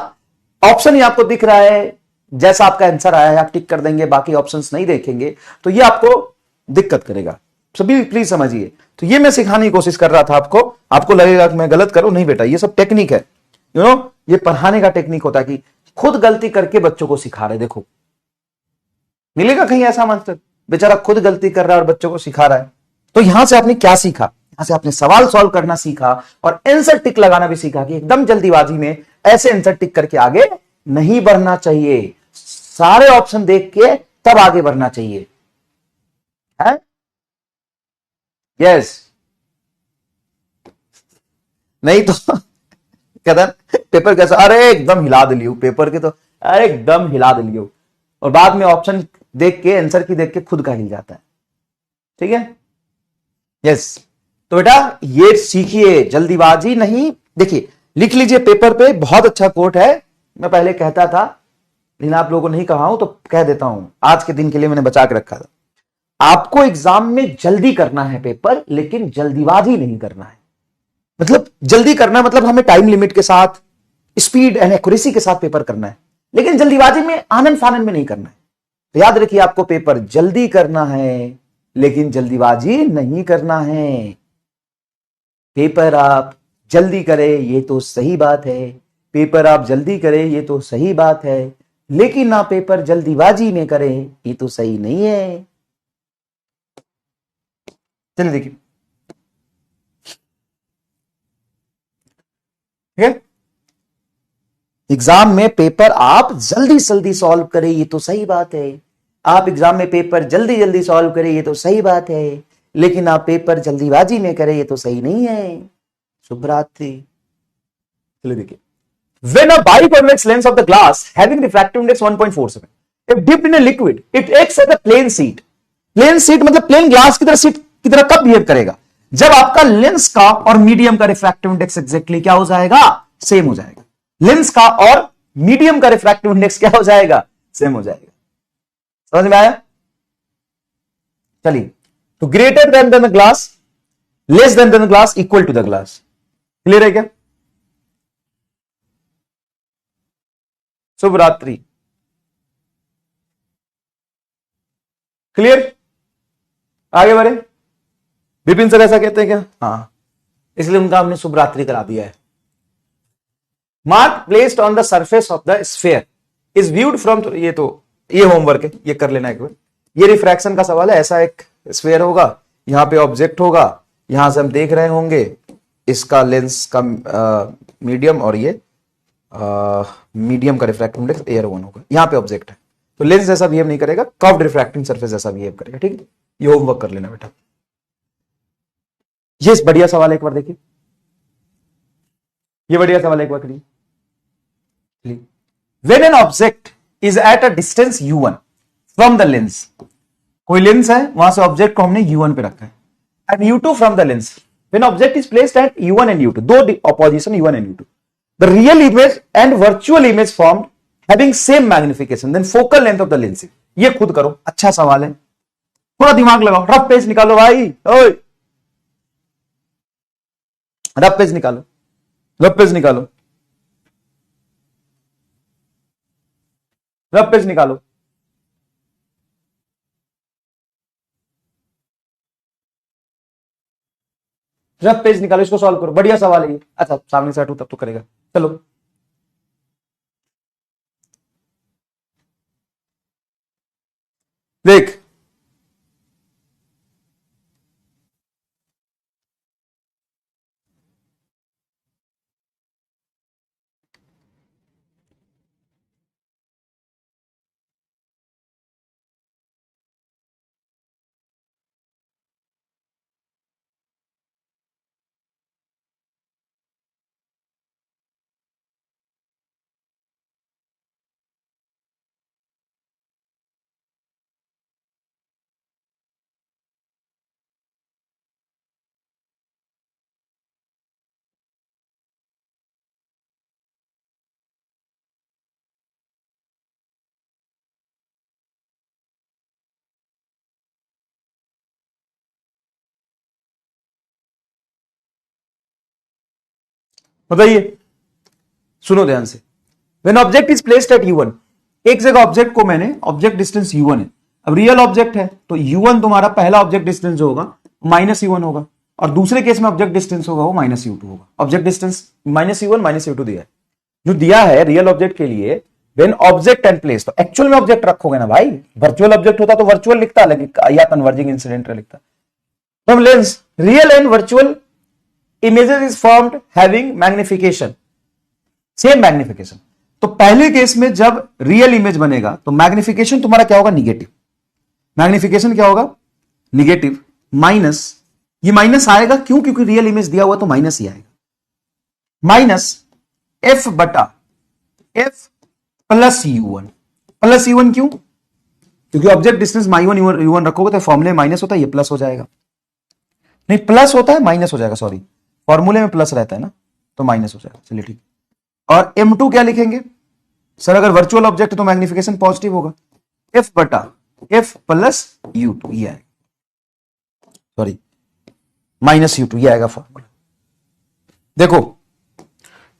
ऑप्शन ही आपको दिख रहा है, जैसा आपका आंसर आया है आप टिक कर देंगे, बाकी ऑप्शंस नहीं देखेंगे, तो ये आपको दिक्कत करेगा। सभी प्लीज समझिए। तो ये मैं सिखाने की कोशिश कर रहा था आपको लगेगा कि मैं गलत करूं, नहीं बेटा, ये सब टेक्निक है, ये पढ़ाने का टेक्निक होता है कि खुद गलती करके बच्चों को सिखा रहे। देखो मिलेगा कहीं ऐसा मास्टर बेचारा खुद गलती कर रहा है और बच्चों को सिखा रहा है। तो यहां से आपने क्या सीखा? यहां से आपने सवाल सॉल्व करना सीखा और आंसर टिक लगाना भी सीखा कि एकदम जल्दीबाजी में ऐसे आंसर टिक करके आगे नहीं बढ़ना चाहिए, सारे ऑप्शन देख के तब आगे बढ़ना चाहिए, है? यस, नहीं तो कहता पेपर कैसा, अरे एकदम हिला दिलियो पेपर के, तो अरे एकदम हिला दिलियो, और बाद में ऑप्शन देख के आंसर की देख के खुद का हिल जाता है। ठीक है, यस। तो बेटा ये सीखिए, जल्दीबाजी नहीं। देखिए लिख लीजिए पेपर पे, बहुत अच्छा कोट है, मैं पहले कहता था लेकिन आप लोगों को नहीं कहा हूं तो कह देता हूं, आज के दिन के लिए मैंने बचा के रखा था। आपको एग्जाम में जल्दी करना है पेपर, लेकिन जल्दीबाजी नहीं करना है। मतलब जल्दी करना, मतलब हमें टाइम लिमिट के साथ, स्पीड एंड एक्यूरेसी के साथ पेपर करना है, लेकिन जल्दीबाजी में, आनंद फानंद में नहीं करना है। तो याद रखिए, आपको पेपर जल्दी करना है लेकिन जल्दीबाजी नहीं करना है। पेपर आप जल्दी करें ये तो सही बात है, पेपर आप जल्दी करें ये तो सही बात है, लेकिन ना पेपर जल्दीबाजी में करें ये तो सही नहीं है। चलिए देखिए, ठीक है, एग्जाम में पेपर आप जल्दी जल्दी सॉल्व करें ये तो सही बात है, आप एग्जाम में पेपर जल्दी जल्दी सॉल्व करें ये तो सही बात है, लेकिन आप पेपर जल्दीबाजी में करें ये तो सही नहीं है। शुभ रात्रि। चलिए देखिए, when a biconvex lens of the glass having refractive index 1.47 if dipped in a liquid it acts as a plane sheet। Plane sheet मतलब प्लेन ग्लास की तरह सीट की तरह कब बिहेव करेगा, जब आपका लेंस का और मीडियम का रिफ्रैक्टिव इंडेक्स एग्जैक्टली क्या हो जाएगा, सेम हो जाएगा। लेंस का और मीडियम का रिफ्रैक्टिव इंडेक्स क्या हो जाएगा, सेम हो जाएगा। समझ में आया? चलिए, तो greater than the glass, less than the glass, equal to the glass. Clear है क्या? शुभ रात्रि। क्लियर? आगे बढ़े। विपिन सर ऐसा कहते हैं क्या? हाँ, इसलिए उनका हमने शुभ रात्रि करा दिया है। Mark placed on the surface of the sphere is viewed from, ये होमवर्क है, ये कर लेना एक बार। ये रिफ्रैक्शन का सवाल है। ऐसा एक स्फीयर होगा, यहां पे ऑब्जेक्ट होगा, यहां से हम देख रहे होंगे इसका लेंस का मीडियम, और ये मीडियम का रिफ्रैक्टिव इंडेक्स AR1 होगा। यहां पे ऑब्जेक्ट है, तो लेंस ऐसा बिहेव नहीं करेगा, कर्व्ड रिफ्रैक्टिंग सरफेस ऐसा बिहेव करेगा। ठीक है, ये होमवर्क कर लेना बेटा। ये बढ़िया सवाल है, एक बार देखिए, ये बढ़िया सवाल है, एक बार करिए। When an object is at a distance u1 from the lens, कोई लेंस है, वहां से ऑब्जेक्ट को हमने u1 पे रखा है, and u2 from the lens, when object is placed at u1 and u2, दो opposition u1 and u2, the real image and virtual image formed having same magnification, then focal length of the lens। ये खुद करो, अच्छा सवाल है, थोड़ा दिमाग लगाओ, रफ पेज निकालो भाई, ओए रफ पेज निकालो, रफ पेज निकालो, रफ पेज निकालो। रफ पेज निकालो, इसको सॉल्व करो, बढ़िया सवाल है ये। अच्छा, सामने से हटू तब तो करेगा। चलो, देख, बताइए, सुनो ध्यान से। When object is placed at u1, एक जगह ऑब्जेक्ट को मैंने, ऑब्जेक्ट डिस्टेंस u1 है, अब रियल ऑब्जेक्ट है तो u1 तुम्हारा पहला ऑब्जेक्ट डिस्टेंस जो होगा -u1 होगा, और दूसरे केस में ऑब्जेक्ट डिस्टेंस होगा वो -u2 होगा। ऑब्जेक्ट डिस्टेंस -u1 -u2 दिया है, जो दिया है रियल ऑब्जेक्ट के लिए। When object and place, तो एक्चुअल में ऑब्जेक्ट रखोगे ना भाई, वर्चुअल ऑब्जेक्ट होता तो वर्चुअल लिखता या कन्वर्जिंग इंसिडेंट लिखता। तो हम lens real and virtual images is formed having magnification, same magnification। तो पहले केस में जब रियल इमेज बनेगा तो मैग्निफिकेशन तुम्हारा क्या होगा, निगेटिव। मैग्निफिकेशन क्या होगा, निगेटिव, माइनस, ये माइनस आएगा क्यों, क्योंकि रियल इमेज दिया हुआ तो माइनस ही आएगा, माइनस f बटा f plus u1। Plus u1 क्यों, क्योंकि ऑब्जेक्ट डिस्टेंस -1 u1 रखोगे तो फॉर्मूले माइनस होता है, ये प्लस हो जाएगा, नहीं प्लस होता है माइनस हो जाएगा, सॉरी फॉर्मूले में प्लस रहता है ना, तो माइनस हो जाएगा। चलिए ठीक, और m2 क्या लिखेंगे सर, अगर वर्चुअल ऑब्जेक्ट तो मैग्निफिकेशन पॉजिटिव होगा, f बटा f प्लस u2, ये आएगा, सॉरी -u2, ये आएगा फॉर्मूला। देखो,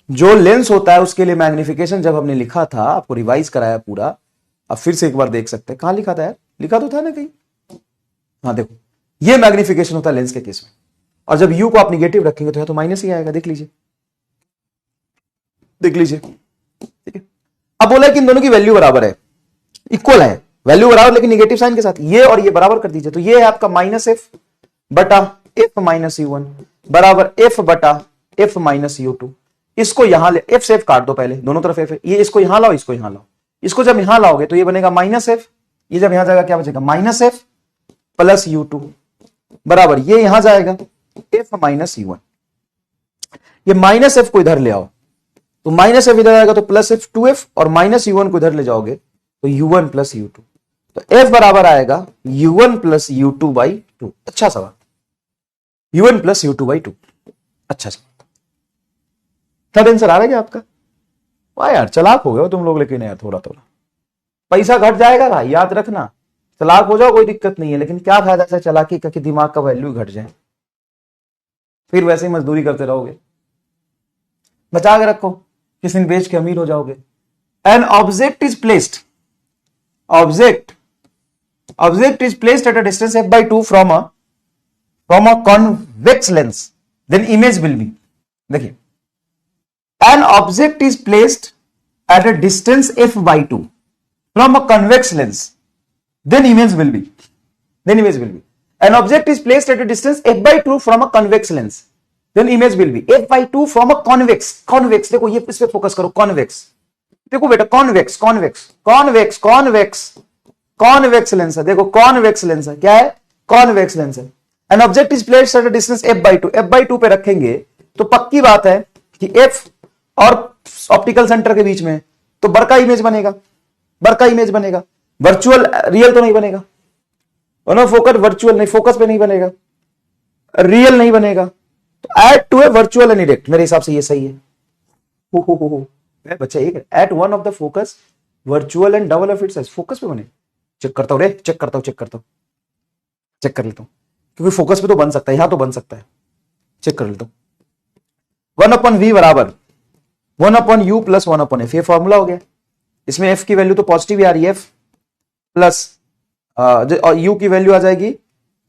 जो लेंस होता है उसके लिए मैग्निफिकेशन जब हमने लिखा था, आपको रिवाइज कराया पूरा, अब फिर से एक बार देख सकते हैं। कहां लिखा था यार? लिखा तो था ना कहीं। हाँ देखो, ये मैग्निफिकेशन होता है लेंस के केस में, और जब यू को आप निगेटिव रखेंगे तो यह तो माइनस ही आएगा। देख लीजिए, देख लीजिए, ठीक है। अब बोला कि इन दोनों की वैल्यू बराबर है, इक्वल है, वैल्यू बराबर लेकिन निगेटिव साइन के साथ, ये और ये बराबर कर दीजिए। तो ये है आपका माइनस एफ बटा एफ माइनस यू वन बराबर एफ बटा एफ माइनस यू टू। इसको यहां ले, एफ से एफ काट दो पहले, दोनों तरफ एफ है, ये इसको यहां लाओ, इसको यहां लाओ। इसको जब यहां लाओगे तो ये बनेगा माइनस एफ, ये जब यहां जाएगा क्या बचेगा? Minus F plus U two बराबर ये यहां जाएगा एफ माइनस यू वन। ये माइनस एफ को इधर ले आओ तो माइनस एफ इधर आएगा तो प्लस एफ टू एफ, और माइनस यू वन को इधर ले जाओगे तो U one plus U two. तो एफ बराबर आएगा U one plus U two by two. अच्छा सवाल, U one plus U two by two. अच्छा सवाल, थर्ड आंसर आ रहा है आपका? वाह यार, चलाक हो गए हो तुम लोग, लेकिन यार थोड़ा थोड़ा पैसा घट जाएगा भाई, याद रखना। चलाक हो जाओ कोई दिक्कत नहीं है, लेकिन क्या फायदा से चलाकी का कि दिमाग का वैल्यू घट जाए, फिर वैसे ही मजदूरी करते रहोगे। बचा के रखो, किसी दिन बेच के अमीर हो जाओगे। N object is placed, object is placed at a distance f by 2 from a convex lens, then image will be, देखिए, an object is placed at a distance f by 2 from a convex lens, then image will be, an object is placed at a distance f by 2 from a convex lens, then image will be f by 2 from a convex, देखो ये इस पे focus करो, convex, देखो बेटा, convex lens है, देखो convex lens है, क्या है? कॉन्वेक्स लेंस है। N object is placed at a distance f by 2, f by 2 पे रखेंगे तो पक्की बात है कि f और ऑप्टिकल सेंटर के बीच में तो बड़का इमेज बनेगा, वर्चुअल, रियल तो नहीं बनेगा, फोकस वर्चुअल नहीं, फोकस पे नहीं बनेगा, रियल नहीं बनेगा, तो at two a virtual and erect, मेरे हिसाब से ये सही है। बच्चा एक at one of the focus virtual and double of it size, focus पे बने। चेक करता हूं रे, चेक कर लेता हूं, क्योंकि फोकस पे तो बन सकता है, यहां तो बन सकता है, चेक कर लेता हूं। 1/v बराबर 1/u प्लस 1/f, ये फॉर्मूला हो गया। इसमें f की वैल्यू तो पॉजिटिव ही आ रही है, f प्लस u की वैल्यू आ जाएगी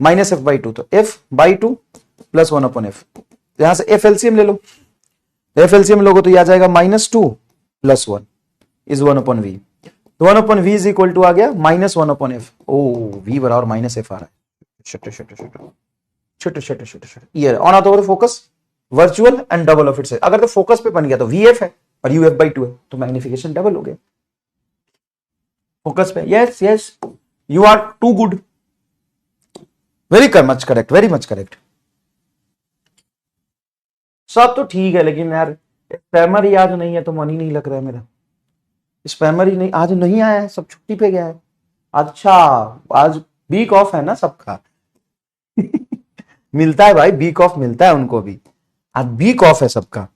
माइनस f by 2, तो f by 2 प्लस 1/f। यहां से f एलसीएम ले लो, f एलसीएम लोगे तो यह आ जाएगा -2 प्लस 1 इज 1/v। तो 1/v इज इक्वल टू आ गया -1/f। ओ v बराबर -f आ रहा है, छोटे ये ऑन आता है focus virtual and double of it size. अगर तो फोकस पे बन गया तो vf है और uf by 2 है, तो मैग्निफिकेशन डबल हो गया फोकस पे। Yes you are too good, very much correct. सब तो ठीक है, लेकिन यार स्पैमर ही आज नहीं है तो मन ही नहीं लग रहा है मेरा। स्पैमर ही नहीं, आज नहीं आया है, सब छुट्टी पे गया है। अच्छा, आज वीक ऑफ है ना सबका। मिलता है भाई, वीक ऑफ मिलता है उनको भी, आज वीक ऑफ है सबका,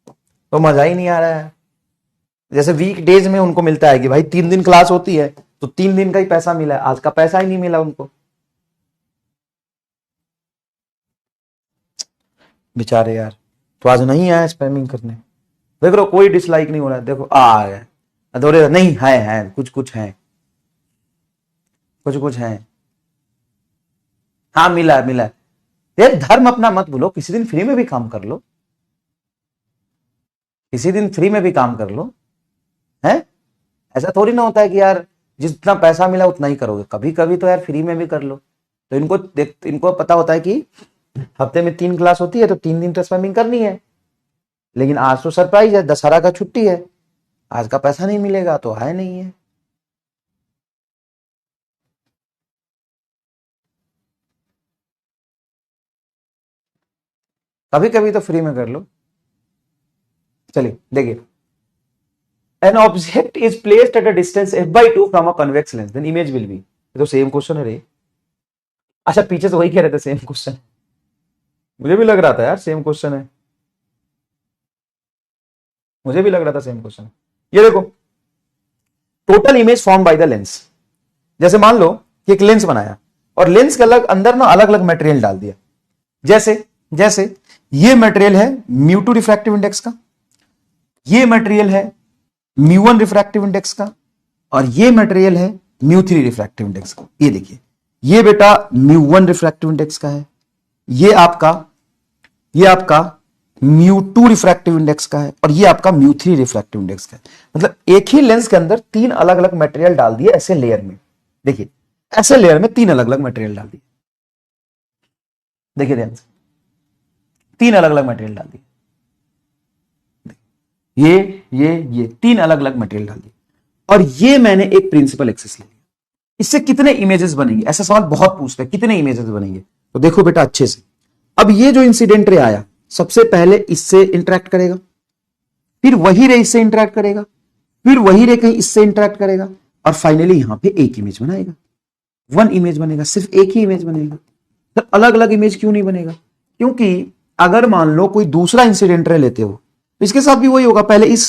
तो मजा ही नहीं आ रहा है। जैसे वीक डेज में उनको मिलता है कि भाई 3 दिन क्लास होती है तो 3 दिन का ही पैसा मिला है, आज का पैसा ही नहीं मिला उनको, बेचारे यार। तो आज नहीं आया स्पैमिंग करने, देख लो कोई डिसलाइक नहीं हो रहा है, देखो आ गया अधूरे नहीं है, कुछ है, हाँ मिला है। ये धर्म अपना मत भूलो, किसी दिन फ्री में भी काम कर लो, है ऐसा थोड़ी ना होता है कि यार जितना पैसा मिला उतना ही करोगे, कभी कभी तो यार फ्री में भी कर लो। तो इनको पता होता है कि हफ्ते में 3 क्लास होती है तो 3 दिन तो स्पैमिंग करनी है, लेकिन आज तो सरप्राइज है, दशहरा का छुट्टी है, आज का पैसा नहीं मिलेगा तो है नहीं है। कभी कभी तो फ्री में कर लो। चलिए देखिए, an object is placed at a distance f by 2 from a convex lens, then image will be. ये तो सेम क्वेश्चन है रे। अच्छा, पीछे तो वही कह रहे थे सेम क्वेश्चन, मुझे भी लग रहा था यार सेम क्वेश्चन है, ये देखो, total image form by the lens. जैसे मान लो कि एक लेंस बनाया और लेंस के अंदर ना अलग अलग मटेरियल डाल दिया, जैसे ये मटेरियल है μ2 रिफ्रैक्टिव इंडेक्स का, ये मटेरियल है μ1 रिफ्रैक्टिव इंडेक्स का, और ये मटेरियल है μ3 रिफ्रैक्टिव इंडेक्स का। ये देखिए, ये बेटा μ1 रिफ्रैक्टिव इंडेक्स का है, ये आपका μ2 रिफ्रैक्टिव इंडेक्स का है, और ये आपका μ3 रिफ्रैक्टिव इंडेक्स का है। मतलब एक ही लेंस के अंदर तीन अलग अलग मटेरियल डाल दिए ऐसे लेयर में। देखिए, ऐसे लेयर में तीन अलग अलग मटेरियल डाल दिए। देखिए ध्यान से, तीन अलग अलग मटेरियल डाल दिए, ये तीन अलग अलग मटेरियल डाल दिए। और ये मैंने एक प्रिंसिपल एक्सिस ले लिया। इससे कितने इमेजेस बनेंगे, ऐसा सवाल बहुत पूछते हैं, कितने इमेजेस बनेंगे। तो देखो बेटा अच्छे से, अब ये जो इंसिडेंट रे आया, सबसे पहले इससे इंटरेक्ट करेगा, फिर वही रे इससे इंटरेक्ट करेगा, फिर वही रे कहीं इससे इंटरेक्ट करेगा, और फाइनली यहां पे एक इमेज बनाएगा। वन इमेज बनेगा, सिर्फ एक ही इमेज बनेगा। तो अलग अलग इमेज क्यों नहीं बनेगा? क्योंकि अगर मान लो कोई दूसरा इंसिडेंट रे लेते हो, तो इसके साथ भी वही होगा। पहले इस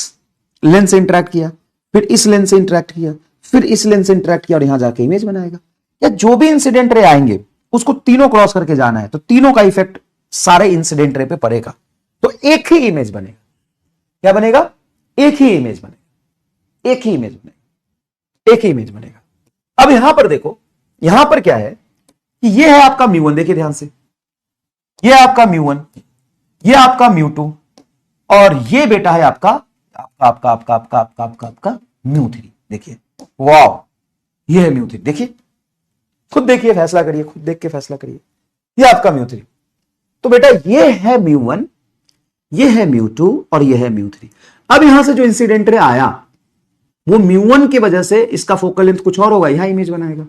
लेंस से इंटरेक्ट किया, फिर इस लेंस से इंटरेक्ट किया, फिर इस लेंस से इंटरेक्ट किया, और यहां जाके इमेज बनाएगा। या जो भी इंसिडेंट रे आएंगे उसको तीनों क्रॉस करके जाना है, तो तीनों का इफेक्ट सारे इंसिडेंट रे पे पड़ेगा, तो एक ही इमेज बनेगा। क्या बनेगा? एक ही इमेज बनेगा, एक ही इमेज बनेगा, एक ही इमेज बनेगा। अब यहां पर देखो, यहां पर क्या है कि ये है आपका μ1, देखिए ध्यान से, ये आपका μ1, ये आपका μ2, और ये बेटा है आपका आपका आपका आपका आपका आपका आपका μ3। देखिए, वाह, ये है μ3। देखिए, खुद देखिए, फैसला करिए, खुद देख के फैसला करिए। ये आपका μ3। तो बेटा ये है μ1, ये है μ2, और ये है μ3। अब यहां से जो इंसिडेंट रे आया, वो μ1 की वजह से इसका फोकल लेंथ कुछ और होगा, यहां इमेज बनाएगा।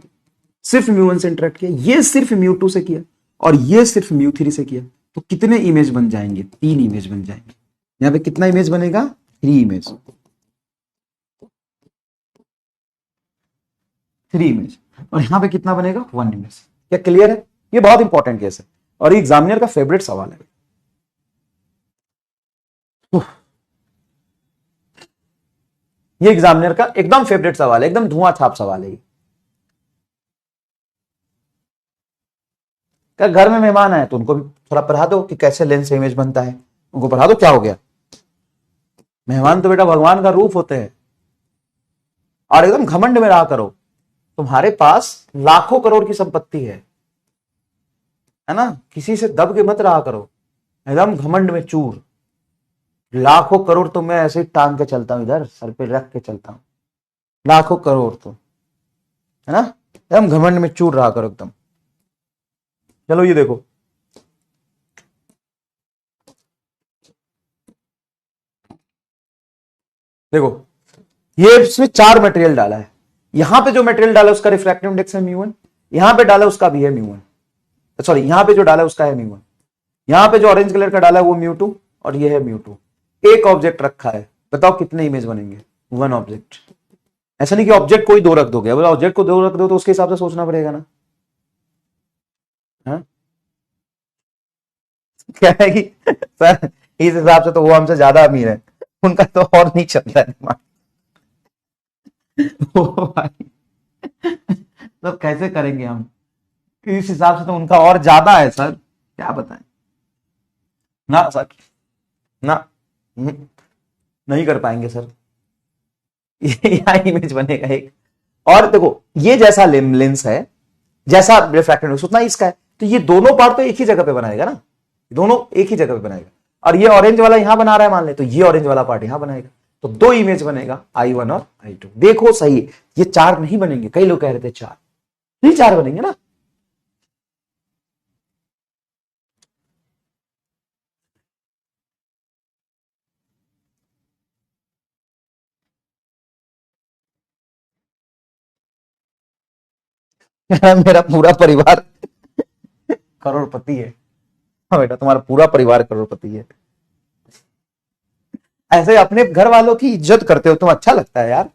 सिर्फ μ1 से इंटरेक्ट किया, ये सिर्फ μ2 से किया, और ये सिर्फ μ3 से किया। तो कितने इमेज बन जाएंगे? तीन इमेज बन जाएंगे। यहां पे कितना इमेज बनेगा? 3 इमेज, 3 इमेज। और यहां पे कितना बनेगा? 1 इमेज। क्या क्लियर है? ये बहुत इंपॉर्टेंट केस है, और ये एग्जामिनर का फेवरेट सवाल है। ये एग्जामिनर का एकदम फेवरेट सवाल है, एकदम धुआं छाप सवाल है। क्या घर में मेहमान आए तो उनको भी थोड़ा पढ़ा दो कि कैसे लेंस से इमेज बनता है, उनको पढ़ा दो, क्या हो गया? मेहमान तो बेटा भगवान का रूप होते हैं। और एकदम घमंड में रहा करो, तुम्हारे पास लाखों करोड़ की संपत्ति है ना, किसी से दब के मत रहा करो, एकदम घमंड में चूर। लाखों करोड़ तो मैं ऐसे ही टांग के चलता हूं, इधर सर पे रख के चलता हूं, लाखों करोड़ तो, है ना, एकदम घमंड में चूर रहा करो एकदम। चलो ये देखो, देखो ये इसमें 4 मटेरियल डाला है। यहां पे जो मटेरियल डाला है उसका रिफ्रैक्टिव इंडेक्स है μ1, यहां पे डाला उसका भी है μ1, सॉरी यहां पे जो डाला है उसका है μ1, यहां पे जो ऑरेंज कलर का डाला है वो μ2, और ये है μ2। एक ऑब्जेक्ट रखा है, बताओ कितने इमेज बनेंगे? 1 ऑब्जेक्ट। ऐसा नहीं कि ऑब्जेक्ट कोई 2 रख दोगे, अगर ऑब्जेक्ट को 2 रख दो तो उसके हिसाब से सोचना पड़ेगा ना। हाँ? क्या है कि सर इस हिसाब से तो वो हमसे ज्यादा अमीर है, उनका तो और नहीं चल रहा है दिमाग। ओ भाई, तो कैसे करेंगे हम? इस हिसाब से तो उनका और ज्यादा है सर, क्या बताएं। ना सर, ना, नहीं कर पाएंगे सर। यह इमेज बनेगा एक। और देखो, ये जैसा लेंस है, जैसा रिफ्रैक्टेड इंडेक्स उतना इसका है, तो ये दोनों पार्ट तो एक ही जगह पे बनाएगा ना, दोनों एक ही जगह पे बनाएगा। और ये ऑरेंज वाला यहां बना रहा है मान ले, तो ये ऑरेंज वाला पार्ट यहां बनाएगा, तो 2 इमेज बनेगा, I1 और I2। देखो सही, ये 4 नहीं बनेंगे, कई लोग कह रहे थे 4, नहीं 4 बनेंगे ना। मेरा पूरा परिवार करोड़पति है। हाँ बेटा, तुम्हारा पूरा परिवार करोड़पति है। ऐसे अपने घर वालों की इज्जत करते हो तुम, अच्छा लगता है यार।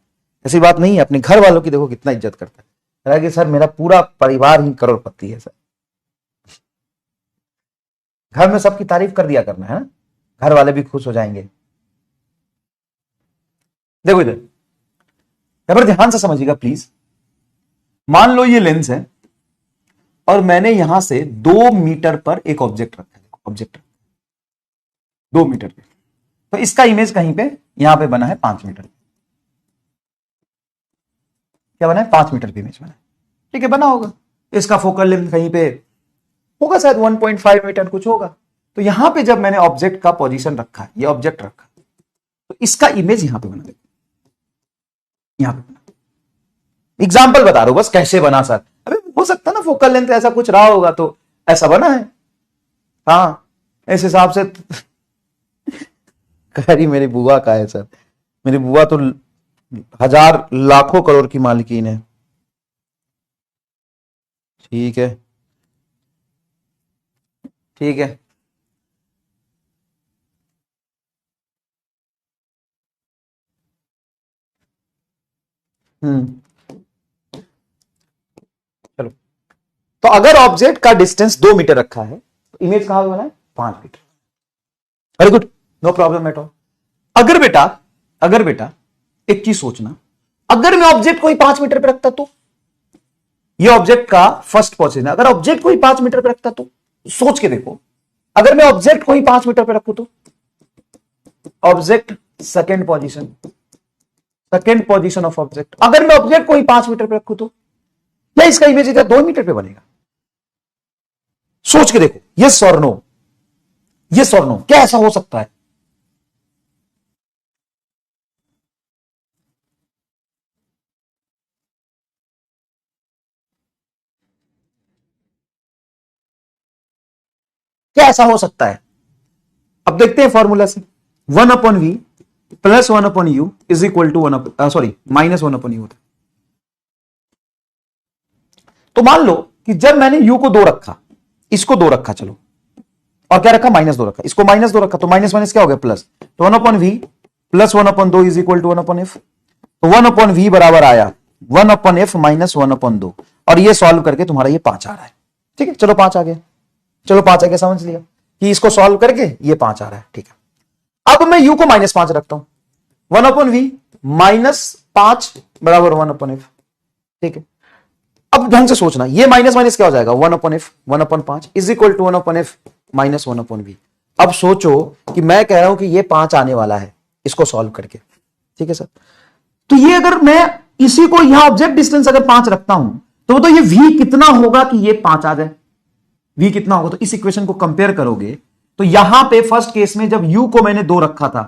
ऐसी बात नहीं है, अपने घर वालों की देखो कितना इज्जत करता है कि सर मेरा पूरा परिवार ही करोड़पति है सर। घर में सबकी तारीफ कर दिया करना है ना, घर वाले भी खुश हो जाएंगे। देखो इधर, पर ध्यान से समझिएगा प्लीज। मान लो ये लेंस है और मैंने यहां से 2 मीटर पर एक ऑब्जेक्ट रखा है, ऑब्जेक्ट 2 मीटर पे, तो इसका इमेज कहीं पे यहां पे बना है 5 मीटर। क्या बना है? 5 मीटर पे इमेज बना है, ठीक है, बना होगा। इसका फोकल लेंथ कहीं पे होगा शायद 1.5 मीटर कुछ होगा। तो यहां पे जब मैंने ऑब्जेक्ट का पोजीशन रखा, ये ऑब्जेक्ट रखा, तो इसका इमेज यहां पे बना, देखो यहां पे बना। एग्जाम्पल बता रहा हूं बस कैसे बना सर। अबे हो सकता ना फोकल लेंथ ऐसा कुछ रहा होगा तो ऐसा बना है। हाँ, इस हिसाब से कह रही मेरी बुआ का है सर, मेरी बुआ तो हजार लाखों करोड़ की मालकिन है। ठीक है, ठीक है। चलो, तो अगर ऑब्जेक्ट का डिस्टेंस 2 मीटर रखा है तो इमेज कहां पे बना है? 5 metre. Very good, no problem at all. अगर बेटा एक चीज सोचना, अगर मैं ऑब्जेक्ट को ही 5 मीटर पे रखता तो, ये ऑब्जेक्ट का फर्स्ट पोजीशन, अगर ऑब्जेक्ट को ही 5 मीटर पे रखता तो, सोच के देखो, अगर मैं ऑब्जेक्ट को ही 5 मीटर पे रखू तो, object second position of object, अगर मैं ऑब्जेक्ट को ही 5 मीटर पे रखू तो क्या इसका इमेज इधर 2 मीटर पे बनेगा? सोच के देखो, यस और नो, यस और नो, क्या ऐसा हो सकता है? क्या ऐसा हो सकता है? अब देखते हैं फॉर्मूला से। 1/v plus 1/u is equal to -1/u होता है। तो मान लो कि जब मैंने u को 2 रखा, इसको 2 रखा, चलो, और क्या रखा? -2 रखा, इसको -2 रखा, तो माइनस माइनस क्या हो गया? प्लस। तो 1/v plus 1/2 is equal to 1/f। तो 1/v बराबर आया 1/f माइनस 1/2, और ये सॉल्व करके तुम्हारा ये 5 आ रहा है। ठीक है, चलो 5 आ गया, चलो 5 आ गया, समझ लिया कि इसको सॉल्व करके ये 5 आ रहा है। ठीक है, अब मैं u को -5 रखता हूं, 1/v -5 बराबर 1/f। ठीक है, अब ढंग से सोचना, ये माइनस माइनस क्या हो जाएगा? 1/f 1/5 is equal to 1/f minus 1/v। अब सोचो कि मैं कह रहा हूं कि ये 5 आने वाला है इसको सॉल्व करके। ठीक है सर, तो ये अगर मैं इसी को यहां ऑब्जेक्ट डिस्टेंस अगर 5 रखता हूं तो ये v कितना होगा कि ये 5 आ जाए? v कितना होगा? तो इस इक्वेशन को कंपेयर करोगे तो यहां पे फर्स्ट केस में जब u को मैंने 2 रखा था,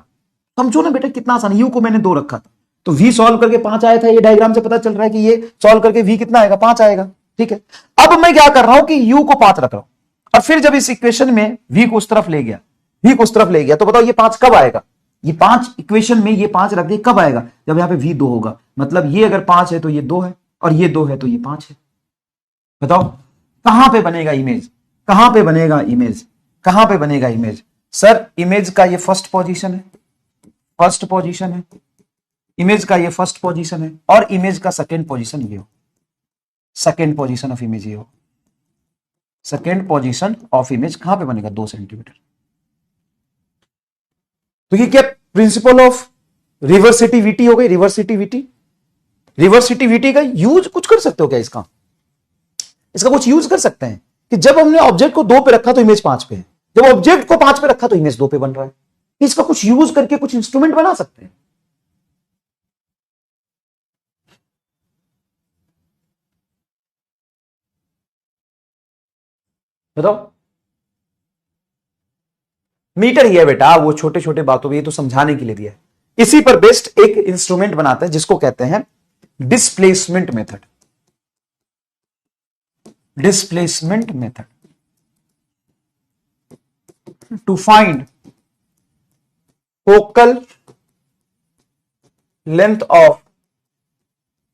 समझो ना बेटा कितना आसान, u को मैंने 2 रखा था तो v सॉल्व करके 5 आया था। ये डायग्राम से पता चल रहा है कि ये सॉल्व करके v कितना आएगा? 5 आएगा। ठीक है, अब मैं क्या कर रहा हूं कि u को 5 रख रहा हूं, और फिर जब इस इक्वेशन में v को उस तरफ ले गया, तो बताओ ये 5 कब आएगा? ये 5 इक्वेशन में ये 5 रख दिए, कब आएगा? जब यहां पे v 2 होगा। मतलब ये अगर 5 है तो ये 2 है, और ये 2 है तो ये 5 है। बताओ कहां पे बनेगा इमेज? कहां पे बनेगा इमेज? कहां पे बनेगा इमेज? सर इमेज का ये फर्स्ट पोजीशन है, फर्स्ट पोजीशन है, इमेज का ये फर्स्ट पोजीशन है, और इमेज का सेकेंड पोजीशन ये हो, सेकेंड पोजीशन ऑफ इमेज ये हो, सेकेंड पोजीशन ऑफ इमेज कहां पे बनेगा? 2 सेंटीमीटर। तो ये क्या प्रिंसिपल ऑफ रिवर्सिटिविटी हो गई? रिवर्सिटिविटी, रिवर्सिटिविटी का यूज कुछ कर सकते हो क्या? इसका कुछ यूज कर सकते हैं कि जब हमने ऑब्जेक्ट को 2 पे रखा तो इमेज 5 पे है, जब ऑब्जेक्ट को 5 पे रखा तो इमेज 2 पे बन रहा है। इसका कुछ यूज करके कुछ इंस्ट्रूमेंट बना सकते हैं। बताओ। मीटर ही है बेटा, वो छोटे छोटे बातों में, ये तो समझाने के लिए दिया है। इसी पर बेस्ड एक इंस्ट्रूमेंट बनाते हैं जिसको कहते हैं displacement method. Displacement method to find focal length of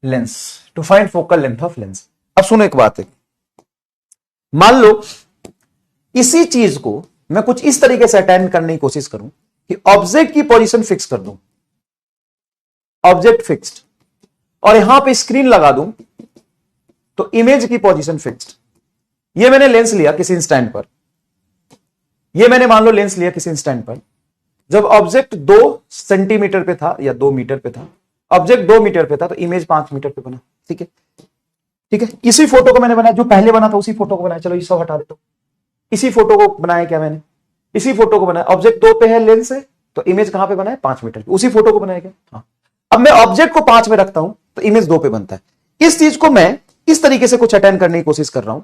lens, to find focal length of lens. अब सुनो एक बात है, मान लो इसी चीज को मैं कुछ इस तरीके से अटेंड करने की कोशिश करूं कि ऑब्जेक्ट की पोजीशन फिक्स कर दूं, ऑब्जेक्ट फिक्स्ड, और यहां पे स्क्रीन लगा दूं तो इमेज की पोजीशन फिक्स्ड। ये मैंने लेंस लिया किसी इंस्टेंट पर, ये मैंने मान लो लेंस लिया किसी इंस्टेंट पर, जब ऑब्जेक्ट 2 सेंटीमीटर पे था या 2 मीटर पे था, ऑब्जेक्ट 2 मीटर पे था तो इमेज 5 मीटर पे बना। ठीक है, ठीक है, इसी फोटो को मैंने बनाया, जो पहले बना था उसी फोटो को बनाया। चलो ये सब हटा देता हूं, इसी फोटो को बनाया क्या मैंने, इसी फोटो को बनाया, ऑब्जेक्ट 2 पे है, लेंस है, तो इमेज कहां पे बना है 5 मीटर पे, उसी फोटो को बनाया गया। हाँ, अब मैं ऑब्जेक्ट को 5 में रखता हूं तो इमेज 2 पे बनता है। इस चीज को मैं इस तरीके से कुछ अटेंड करने की कोशिश कर रहा हूं,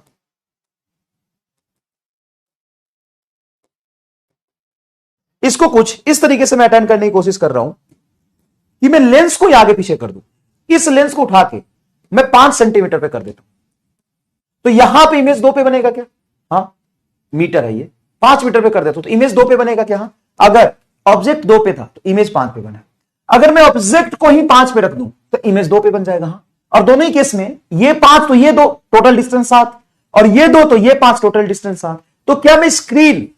इसको कुछ इस तरीके से मैं अटेंड करने की कोशिश कर रहा हूं कि मैं लेंस को आगे पीछे कर दूं, इस लेंस को उठा के मैं 5 सेंटीमीटर पे कर देता हूं, तो यहां पे इमेज 2 पे बनेगा क्या? हाँ, मीटर है ये, 5 मीटर पे कर देता हूं तो इमेज 2 पे बनेगा क्या? हाँ, अगर ऑब्जेक्ट 2 पे था तो इमेज 5 पे बना, अगर मैं ऑब्जेक्ट को ही 5 पे रख दूं तो इमेज 2 पे बन जाएगा। हाँ, और दोनों ही केस में ये 5 तो ये 2 टोटल डिस्टेंस 7, और ये 2 तो ये 5 टोटल डिस्टेंस 7। तो क्या मैं स्क्रीन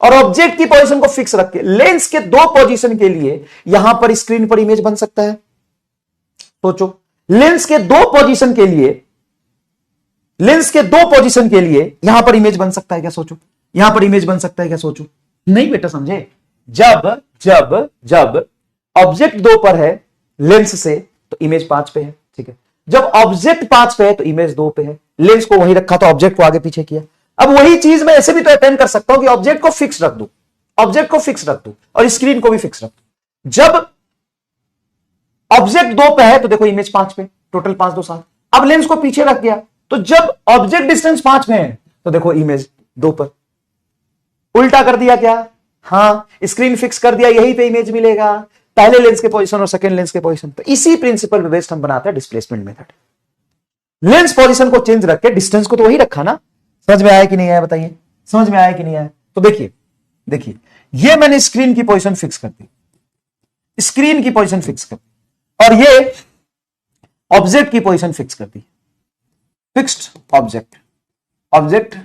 और ऑब्जेक्ट की पोजीशन को फिक्स रख के लेंस के 2 पोजीशन के लिए यहां पर स्क्रीन पर इमेज बन सकता है? सोचो, लेंस के 2 पोजीशन के लिए, लेंस के 2 पोजीशन के लिए यहां पर इमेज बन सकता है क्या? सोचो, यहां पर इमेज बन सकता है क्या? सोचो। नहीं बेटा, समझे? जब जब जब ऑब्जेक्ट 2 पर है लेंस से तो इमेज 5 पे है, ठीक है। जब ऑब्जेक्ट 5 पे है तो इमेज 2 पे है, लेंस को वहीं रखा तो ऑब्जेक्ट को आगे पीछे किया। अब वही चीज मैं ऐसे भी तो अटेंड कर सकता हूं कि ऑब्जेक्ट को फिक्स रख दूं, ऑब्जेक्ट को फिक्स रख दूं और स्क्रीन को भी फिक्स रख दूं। जब ऑब्जेक्ट 2 पे है तो देखो इमेज 5 पे, टोटल 5 2 7। अब लेंस को पीछे रख दिया तो जब ऑब्जेक्ट डिस्टेंस 5 पे है तो देखो इमेज 2 पर। उल्टा कर दिया क्या? हाँ, स्क्रीन फिक्स कर दिया, यहीं पे इमेज मिलेगा, पहले लेंस के पोजीशन और सेकंड लेंस के पोजीशन। तो इसी प्रिंसिपल पे बेस्ड हम बनाते हैं डिस्प्लेसमेंट मेथड। लेंस पोजीशन को चेंज रख के डिस्टेंस को तो वही रखा ना। समझ में आया कि नहीं आया? बताइए, समझ में आया कि नहीं आया? तो देखिए देखिए, ये मैंने स्क्रीन की पोजीशन फिक्स कर दी, स्क्रीन की पोजीशन फिक्स कर दी, और ये ऑब्जेक्ट की पोजीशन फिक्स कर दी। Fixed object, object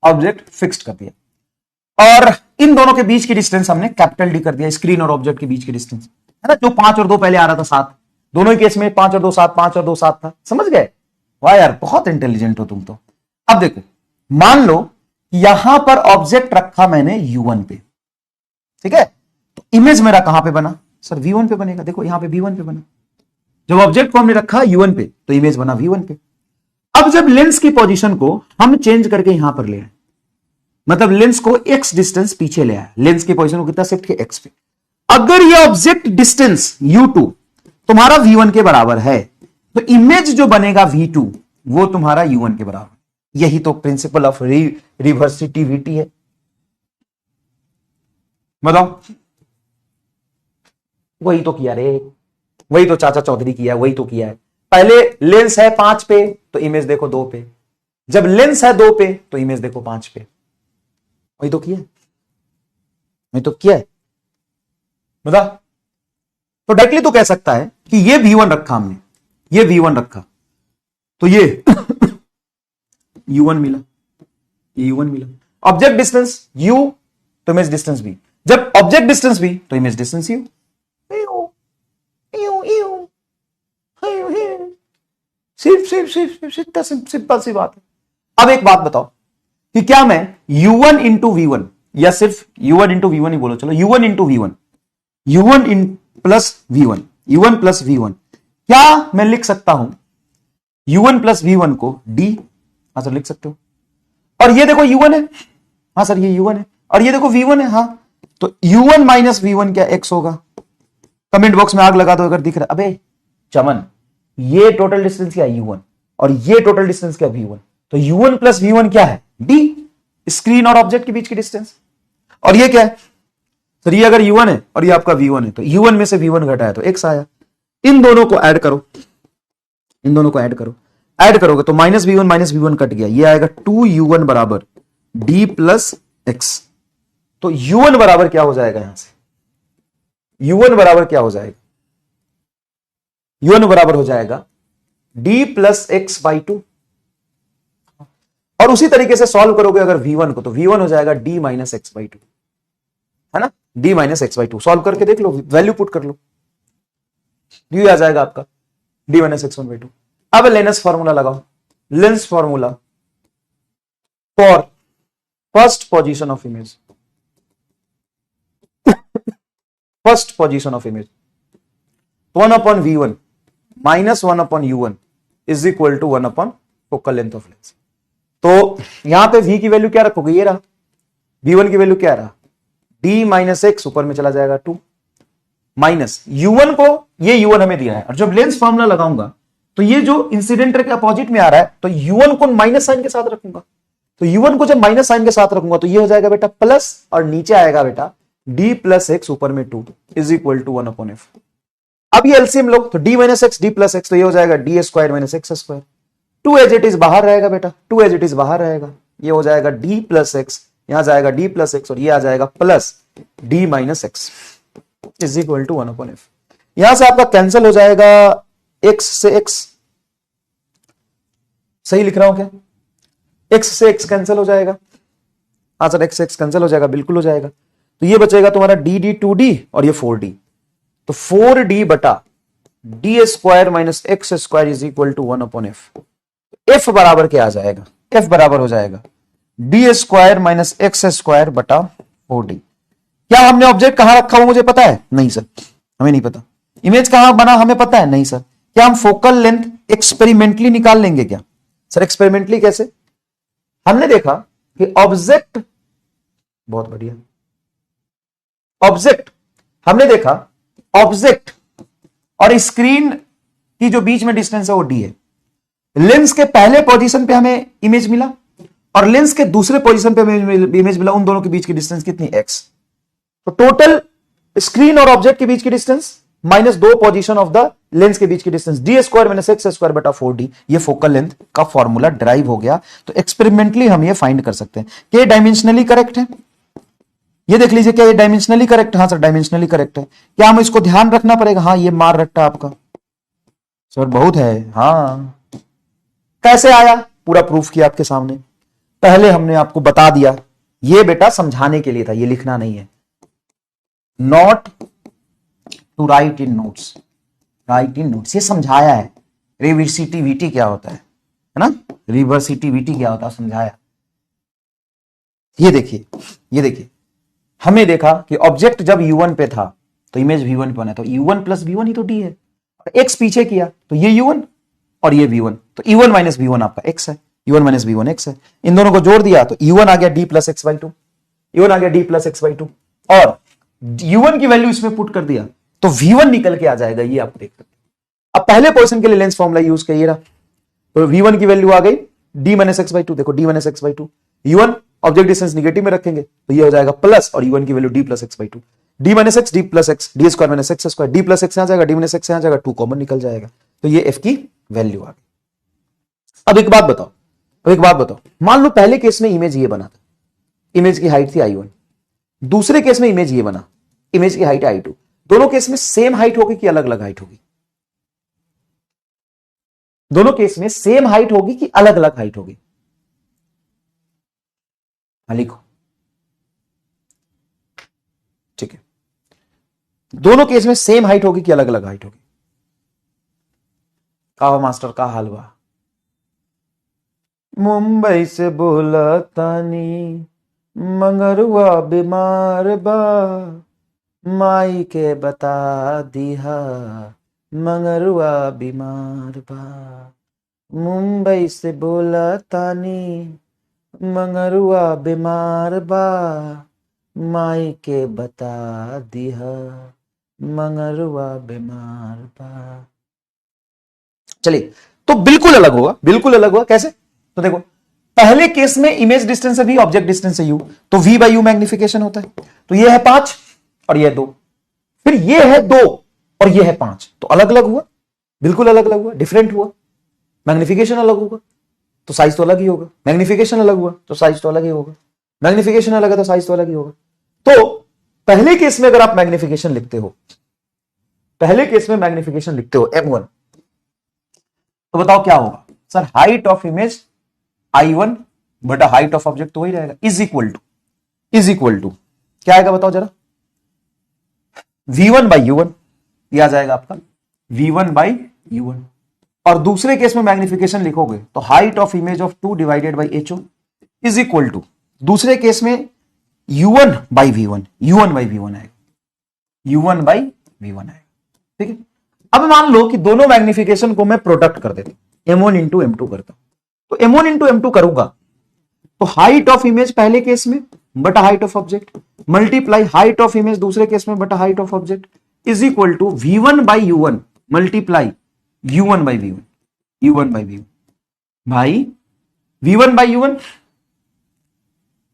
object fixed कर दिया, और इन दोनों के बीच की डिस्टेंस हमने कैपिटल डी कर दिया, स्क्रीन और ऑब्जेक्ट के बीच की डिस्टेंस, है ना। जो 5 और 2 पहले आ रहा था 7, दोनों ही केस में 5 और 2 7, 5 और 2 7 था। समझ गए? वाह यार, बहुत इंटेलिजेंट हो तुम तो। अब देखो, मान लो यहां पर ऑब्जेक्ट रखा मैंने U1 पे, ठीक है, तो इमेज मेरा कहां पे बना? सर V1 पे बनेगा। देखो यहां पे V1 पे बना, जब ऑब्जेक्ट को हमने रखा U1 पे तो इमेज बना V1 पे। अब जब लेंस की पोजीशन को हम चेंज करके यहां पर ले आए, मतलब लेंस को x डिस्टेंस पीछे ले आया, लेंस की पोजीशन को कितना शिफ्ट किया? x पे। अगर ये ऑब्जेक्ट डिस्टेंस U2 तुम्हारा V1 के बराबर है तो इमेज जो बनेगा V2 वो तुम्हारा U1 के बराबर। यही तो प्रिंसिपल ऑफ रिवर्सिटिविटी है। बताओ, वही तो किया रे, वही तो चाचा चौधरी किया, वही तो किया है। पहले लेंस है 5 पे तो इमेज देखो 2 पे, जब लेंस है 2 पे तो इमेज देखो 5 पे। वही तो किया है, वही तो किया है। बता, तो डायरेक्टली तो कह सकता है कि ये V1 रखा हमने, ये V1 रखा तो ये U1 मिला, ये U1 मिला। ऑब्जेक्ट डिस्टेंस U तो इमेज डिस्टेंस V, जब ऑब्जेक्ट डिस्टेंस V तो इमेज डिस्टेंस U। सिंपल सी बात है। अब एक बात बताओ कि क्या मैं U1 इंटू V1 या सिर्फ U1 इंटू V1 ही बोलो, चलो U1 into V1, U1 in plus V1, U1 plus V1, क्या मैं लिख सकता हूं U1 प्लस V1 को D? हाँ सर लिख सकते हो। और ये देखो U1 है, हाँ सर ये U1 है, और ये देखो V1 है, हाँ तो U1 माइनस V1 क्या X होगा? कमेंट बॉक्स में आग लगा दो अगर दिख रहा। अबे चमन, ये टोटल डिस्टेंस क्या है? U1, और ये टोटल डिस्टेंस क्या है? V1। तो U1 प्लस V1 क्या है? D, स्क्रीन और ऑब्जेक्ट के बीच की डिस्टेंस। और ये क्या है सर? ये अगर U1 है और ये आपका V1 है तो U1 में से V1 घटाया तो X आया। इन दोनों को ऐड करो, इन दोनों को ऐड करो, ऐड करोगे तो माइनस V1 कट गया, ये आएगा 2U1 बराबर D प्लस X। तो U1 बराबर क्या हो जाएगा? यहां से U1 बराबर क्या हो जाएगा? U1 बराबर हो जाएगा D प्लस X बाई 2। और उसी तरीके से सॉल्व करोगे अगर V1 को तो V1 हो जाएगा D माइनस एक्स बाई 2, है ना, D minus x by 2। Solve करके देख लो, वैल्यू पुट कर लो, D आ जाएगा आपका D माइनस एक्स 1 बाई 2। अब लेंस फॉर्मूला लगाओ, lens formula for first position of image, first position of image 1 upon V1 minus 1 upon U1 is equal to 1 upon focal length of lens. तो यहां पे V की value क्या रखोगे? ये रहा V1 की वैल्यू क्या रहा, d माइनस एक्स, ऊपर में चला जाएगा 2 माइनस U1 को, ये U1 हमें दिया है, और जब लेंस फार्मूला लगाऊंगा तो ये जो इंसिडेंट के अपोजिट में आ रहा है, तो U1 को माइनस साइन के साथ रखूंगा, तो U1 को जब माइनस साइन के साथ रखूंगा तो ये हो जाएगा बेटा प्लस, और नीचे आएगा बेटा d प्लस एक्स ऊपर में 2 इज इक्वल टू 1/f। अब ये एलसीएम लोग, तो d minus x d plus X, तो ये हो जाएगा d square minus x square, 2 as it is बाहर रहेगा बेटा, 2 एज इट इज बाहर रहेगा, ये हो जाएगा d प्लस एक्स, यहां जाएगा d प्लस एक्स, और ये आ जाएगा plus d minus X is equal to 1/f। यहां से आपका कैंसिल हो जाएगा x से x, सही लिख रहा हूं क्या, x से x कैंसिल हो जाएगा, हाँ सर x से x कैंसिल हो जाएगा, बिल्कुल हो जाएगा, तो ये बचेगा तुम्हारा dd 2d और ये 4d, तो 4d बटा d square minus x square is equal to 1/f। f बराबर क्या आ जाएगा, f बराबर हो जाएगा d square minus x square बटा 4d। क्या हमने ऑब्जेक्ट कहां रखा हुआ मुझे पता है, नहीं सर हमें नहीं पता। इमेज कहां बना हमें पता है, नहीं सर। क्या हम फोकल लेंथ एक्सपेरिमेंटली निकाल लेंगे क्या, सर एक्सपेरिमेंटली कैसे, हमने देखा कि ऑब्जेक्ट, बहुत बढ़िया, ऑब्जेक्ट, हमने देखा ऑब्जेक्ट और स्क्रीन की जो बीच में डिस्टेंस है वो d है। लेंस के पहले पोजीशन पे हमें इमेज मिला और लेंस के दूसरे पोजीशन पे हमें इमेज मिला, उन दोनों के बीच की डिस्टेंस कितनी, x। तो टोटल स्क्रीन और ऑब्जेक्ट के बीच की distance minus 2 position of the lens के बीच की distance, d square minus x square बटा 4d, ये फोकल लेंथ का फॉर्मूला ड्राइव हो गया। तो एक्सपेरिमेंटली हम ये फाइंड कर सकते हैं कि ये डायमेंशनली करेक्ट है, ये देख लीजिए क्या ये डायमेंशनली करेक्ट, हाँ सर डायमेंशनली करेक्ट है। क्या हम इसको ध्यान रखना पड़ेगा, हाँ ये मार रट्टा आपका सर बहुत है, हाँ कैसे आया, पूरा प्रूफ किया आपके सामने, पहले हमने आपको बता दिया, ये बेटा समझाने के लिए था, ये लिखना नहीं है, not to write in notes, write in notes, ये समझाया है, रिवर्सिटिविटी क्या होता है ना, रिवर्सिटिविटी क्या होता है समझाया। ये देखिए, ये देखिए, हमने देखा कि ऑब्जेक्ट जब U1 पे था तो इमेज V1 पे बना, तो U1 प्लस V1 ही तो D है, x पीछे किया तो ये U1 और ये V1, तो U1 माइनस V1 आपका x है, U1 माइनस V1 x है, इन दोनों को जोड़ दिया तो U1 आ गया D plus x by 2, U1 आ गया D प्लस एक्स बाई 2, और U1 की वैल्यू इसमें पुट कर दिया तो V1 निकल के आ जाएगा, ये आप देख सकते हैं। अब पहले पोर्शन के लिए लेंस फॉर्मूला यूज किया रहा, तो V1 की वैल्यू आ गई D माइनस एक्स बाई 2, देखो D minus x by 2, U1 object distance negative में रखेंगे तो ये हो जाएगा प्लस, और U1 की value D plus x by 2, D minus x D plus x, D square minus x square, D plus x आ जाएगा, D माइनस एक्स आ जाएगा, 2 कॉमन निकल जाएगा, तो ये F की वैल्यू आ गई। अब एक बात बताओ, अब एक बात बताओ, मान लो पहले केस में इमेज ये बना था, इमेज की हाइट थी I1, दूसरे केस में इमेज ये बना, इमेज की हाइट I2, दोनों केस में सेम हाइट होगी कि अलग अलग हाइट होगी, दोनों केस में सेम हाइट होगी कि अलग अलग हाइट होगी, लिखो, ठीक है, दोनों केस में सेम हाइट होगी कि अलग अलग हाइट होगी, का मास्टर का हलवा, मुंबई से बोला तानी मंगरुआ बीमार बा, माई के बता दिया मंगरुआ बीमार बा, मुंबई से बोला तानी मंगरुआ बीमार बा, माई के बता दिया मंगरुआ बीमार बा। चलिए, तो बिल्कुल अलग होगा, बिल्कुल अलग होगा, कैसे, तो देखो पहले केस में इमेज डिस्टेंस है V, ऑब्जेक्ट डिस्टेंस है U, तो V बाई U मैग्निफिकेशन होता है, तो ये है 5 और ये है 2, फिर ये है 2 और ये है 5, तो अलग अलग हुआ, बिल्कुल अलग अलग हुआ, डिफरेंट हुआ, मैग्निफिकेशन अलग होगा तो साइज तो अलग ही होगा, मैग्निफिकेशन अलग हुआ तो साइज तो अलग ही होगा, मैग्निफिकेशन अलग है तो साइज तो अलग ही होगा। तो पहले केस में अगर आप मैग्निफिकेशन लिखते हो, पहले केस में मैग्निफिकेशन लिखते हो M1, तो बताओ क्या होगा sir, height of image I1 बटा हाइट ऑफ ऑब्जेक्ट तो वही रहेगा, इज इक्वल टू क्या आएगा बताओ जरा, V1 बाई U1, यह आ जाएगा आपका V1 बाई U1, और दूसरे केस में मैग्निफिकेशन लिखोगे तो height of image of 2 divided by HO is equal to, दूसरे केस में U1 by V1, U1 by V1 आएगा, U1 बाई V1 आएगा, ठीक है। अब मान लो कि दोनों मैग्निफिकेशन को मैं प्रोडक्ट कर देता हूं, M1 इंटू M2 करता हूं, तो M1 इंटू M2 करूंगा तो हाइट ऑफ इमेज पहले केस में बटा height of object multiply height of image दूसरे केस में बटा height of object is equal to v1 by u1 multiply u1 by v1 u1 by v1 भाई v1 by u1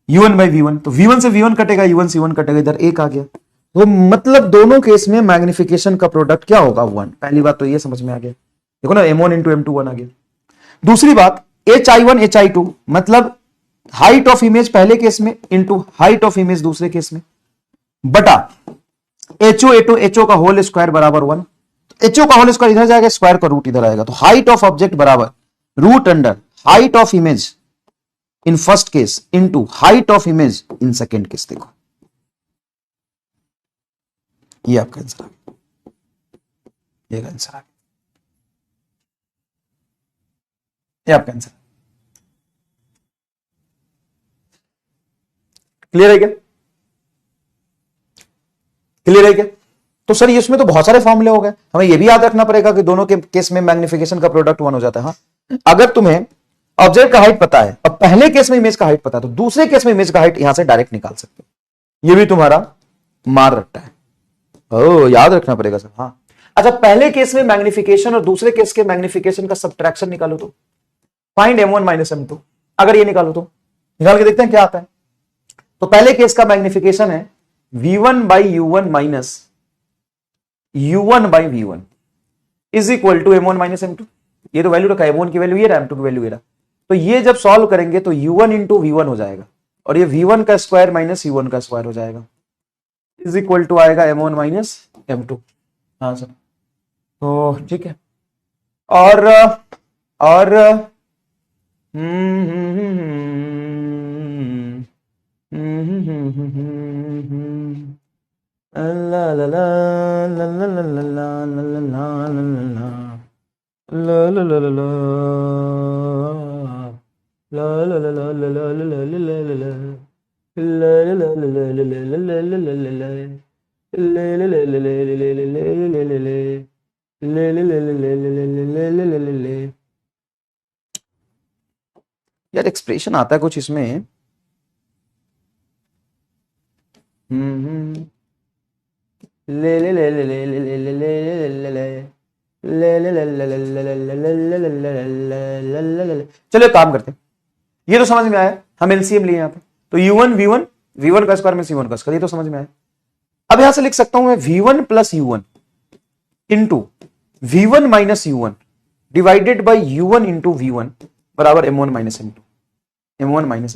u1 by v1 तो v1 से v1 कटेगा u1 से u1 कटेगा इधर एक आ गया तो मतलब दोनों केस में मैग्निफिकेशन का प्रोडक्ट क्या होगा 1 पहली बात तो ये समझ में आ गया देखो ना m1 इंटू m2 1 आ गया दूसरी बात hi1 hi2 मतलब हाइट ऑफ इमेज पहले केस में इंटू हाइट ऑफ इमेज दूसरे केस में बटा ho का होल स्क्वायर बराबर 1 ho का होल स्क्वायर इधर जाएगा स्क्वायर का रूट इधर आएगा तो हाइट ऑफ ऑब्जेक्ट बराबर root under height of image in first case into height of image in second case देखो ये आपका आंसर आ गया ये आंसर आ गया ये आपका आंसर क्लियर है क्या क्लियर है क्या तो सर इसमें तो बहुत सारे फॉर्मूले हो गए हमें यह भी याद रखना पड़ेगा कि दोनों के केस में मैग्निफिकेशन का प्रोडक्ट 1 हो जाता है हाँ अगर तुम्हें ऑब्जेक्ट का हाइट पता है और पहले केस में इमेज का हाइट पता है तो दूसरे केस में इमेज का हाइट यहां से डायरेक्ट निकाल सकते हो यह भी तुम्हारा मार रट्टा है ओ याद रखना पड़ेगा सर हाँ अच्छा पहले केस में मैग्निफिकेशन और दूसरे केस के मैग्निफिकेशन का सब्ट्रैक्शन निकालो तो फाइंड m1 माइनस m2 अगर ये निकालो तो निकाल के देखते हैं क्या आता है तो पहले केस का मैग्निफिकेशन है v1 by u1 minus u1 by v1 is equal to m1 minus m2 ये तो वैल्यू रखा है m1 की वैल्यू ये रहा m2 की वैल्यू ये रहा तो ये जब सॉल्व करेंगे तो u1 इंटू v1 हो जाएगा और ये v1 का स्क्वायर माइनस u1 का स्क्वायर हो जाएगा इज इक्वल टू आएगा m1 माइनस m2 हाँ सर तो ठीक है और ला ला ला ला ला ला ला ला ला ला ला यार एक्सप्रेशन आता है कुछ इसमें ले ले ले ले ले ले ले ले ले ले ले चलो काम करते हैं ये तो समझ में आया हम एलसीएम लिए यहां पे तो u1 v1 v1 का स्क्वायर में c1 का स्क्वायर ये तो समझ में आया अब यहां से लिख सकता हूं मैं v1 plus u1 into v1 minus u1 divided by u1 into v1 बराबर m1 माइनस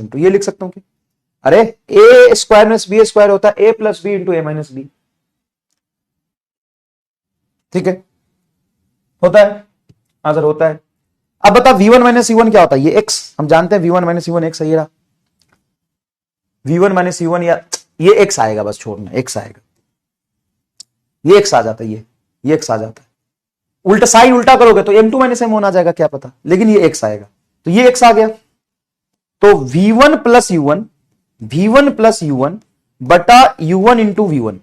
m2 ये लिख सकता हूं क्या अरे a square minus b square होता है a plus B into a minus B ठीक है होता है आंसर होता है अब बता v1 माइनस c1 क्या होता है ये x हम जानते हैं v1 माइनस c1 x है ये रहा v1 माइनस c1 या ये x आएगा बस छोड़ना x आएगा ये x आ जाता है ये x आ जाता है उल्टा साइन उल्टा करोगे तो m2 माइनस m1 आ जाएगा क्या पता लेकिन ये x आएगा तो ये x आ गया तो v1 प्लस u1 बटा u1 इंटू v1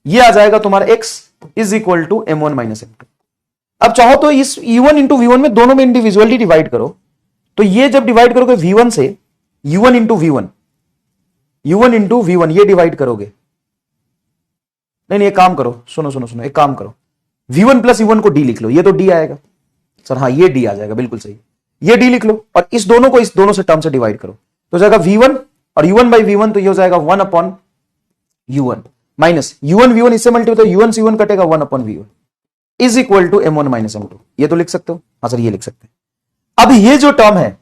ये आ जाएगा तुम्हारा x is equal to m1 minus m2 अब चाहो तो इस u1 इंटू v1 में दोनों में इंडिविजुअली डिवाइड करो तो ये जब डिवाइड करोगे v1 से u1 इंटू v1 ये डिवाइड करोगे नहीं एक काम करो सुनो एक काम करो v1 प्लस u1 को d लिख लो ये तो d आएगा सर हाँ ये d आ जाएगा बिल्कुल सही ये d लिख लो और इस दोनों को इस दोनों से टर्म से डिवाइड करो तो जाएगा v1 और u1 बाई v1 तो ये हो जाएगा 1 upon u1 minus u1 v1 इससे मल्टीप्लाई u1 c1 कटेगा 1 upon v1 is equal to m1 minus m2 ये तो लिख सकते हो हाँ सर ये लिख सकते हैं अब ये जो टर्म है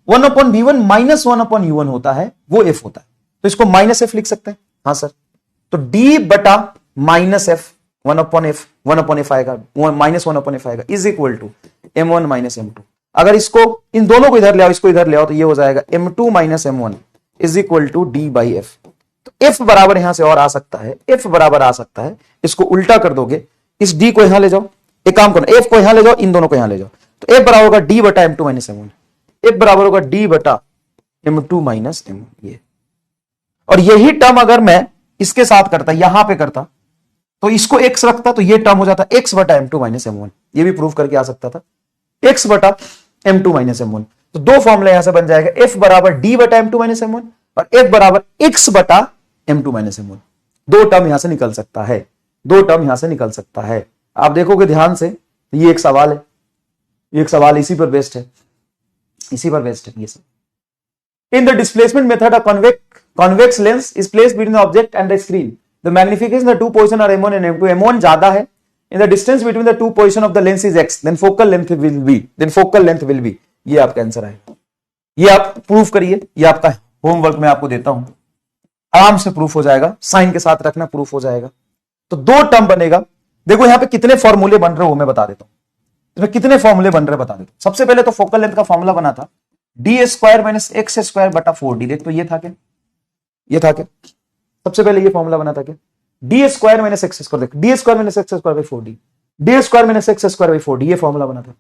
1 upon v1 minus 1 upon u1 होता है वो f होता है तो इसको माइनस f लिख सकते हैं हाँ सर तो d बटा माइनस f 1 अपॉन f आएगा माइनस 1 अपॉन f आएगा is equal to m1 minus m2 अगर इसको इन दोनों को इधर ले आओ इसको इधर ले आओ तो ये हो जाएगा m2 minus m1 is equal to d by f तो f बराबर यहां से और आ सकता है f बराबर आ सकता है इसको उल्टा कर दोगे इस d को यहां ले जाओ एक काम करो f को यहां ले जाओ इन दोनों को यहां ले जाओ तो f बराबर होगा d बटा m2 माइनस m1 f बराबर होगा d बटा m2 माइनस m1 ये और यही टर्म अगर मैं इसके साथ करता यहां पे करता तो इसको x रखता तो ये टर्म हो जाता x बटा m2 माइनस m1 ये भी प्रूफ करके आ सकता था x बटा m2 माइनस m1 तो दो फॉर्मूला यहां से बन जाएगा f बराबर d बटा m2 माइनस m1 और F बराबर x बटा m2 माइनस m1। दो टर्म यहां से निकल सकता है, दो टर्म यहां से निकल सकता है। आप देखोगे ध्यान से, ये एक सवाल है, ये एक सवाल इसी पर बेस्ड है, इसी पर बेस्ड है ये सब। In the displacement method, a convex lens is placed between the object and the screen. The magnification of the two positions are m1 and m2. m1 ज्यादा है. In the distance between the two positions of the lens is x. Then focal length will be. Then focal length will be. ये आपका answer आएगा। ये आप proof करिए, ये आपका होमवर्क में आपको देता हूं, आराम से प्रूफ हो जाएगा, साइन के साथ रखना, प्रूफ हो जाएगा। तो दो टर्म बनेगा। देखो यहां पे कितने फॉर्मूले बन रहे हो मैं बता देता हूं, इसमें कितने फॉर्मूले बन रहे बता देता हूं। सबसे पहले तो फोकल लेंथ का फॉर्मूला बना था D square minus x square बटा 4d। देख तो ये था क्या, ये था क्या, सबसे पहले ये फॉर्मूला बना था क्या, D square minus x square. देख D square minus x square by 4d, D square minus x square by 4d, ये फॉर्मूला बना था।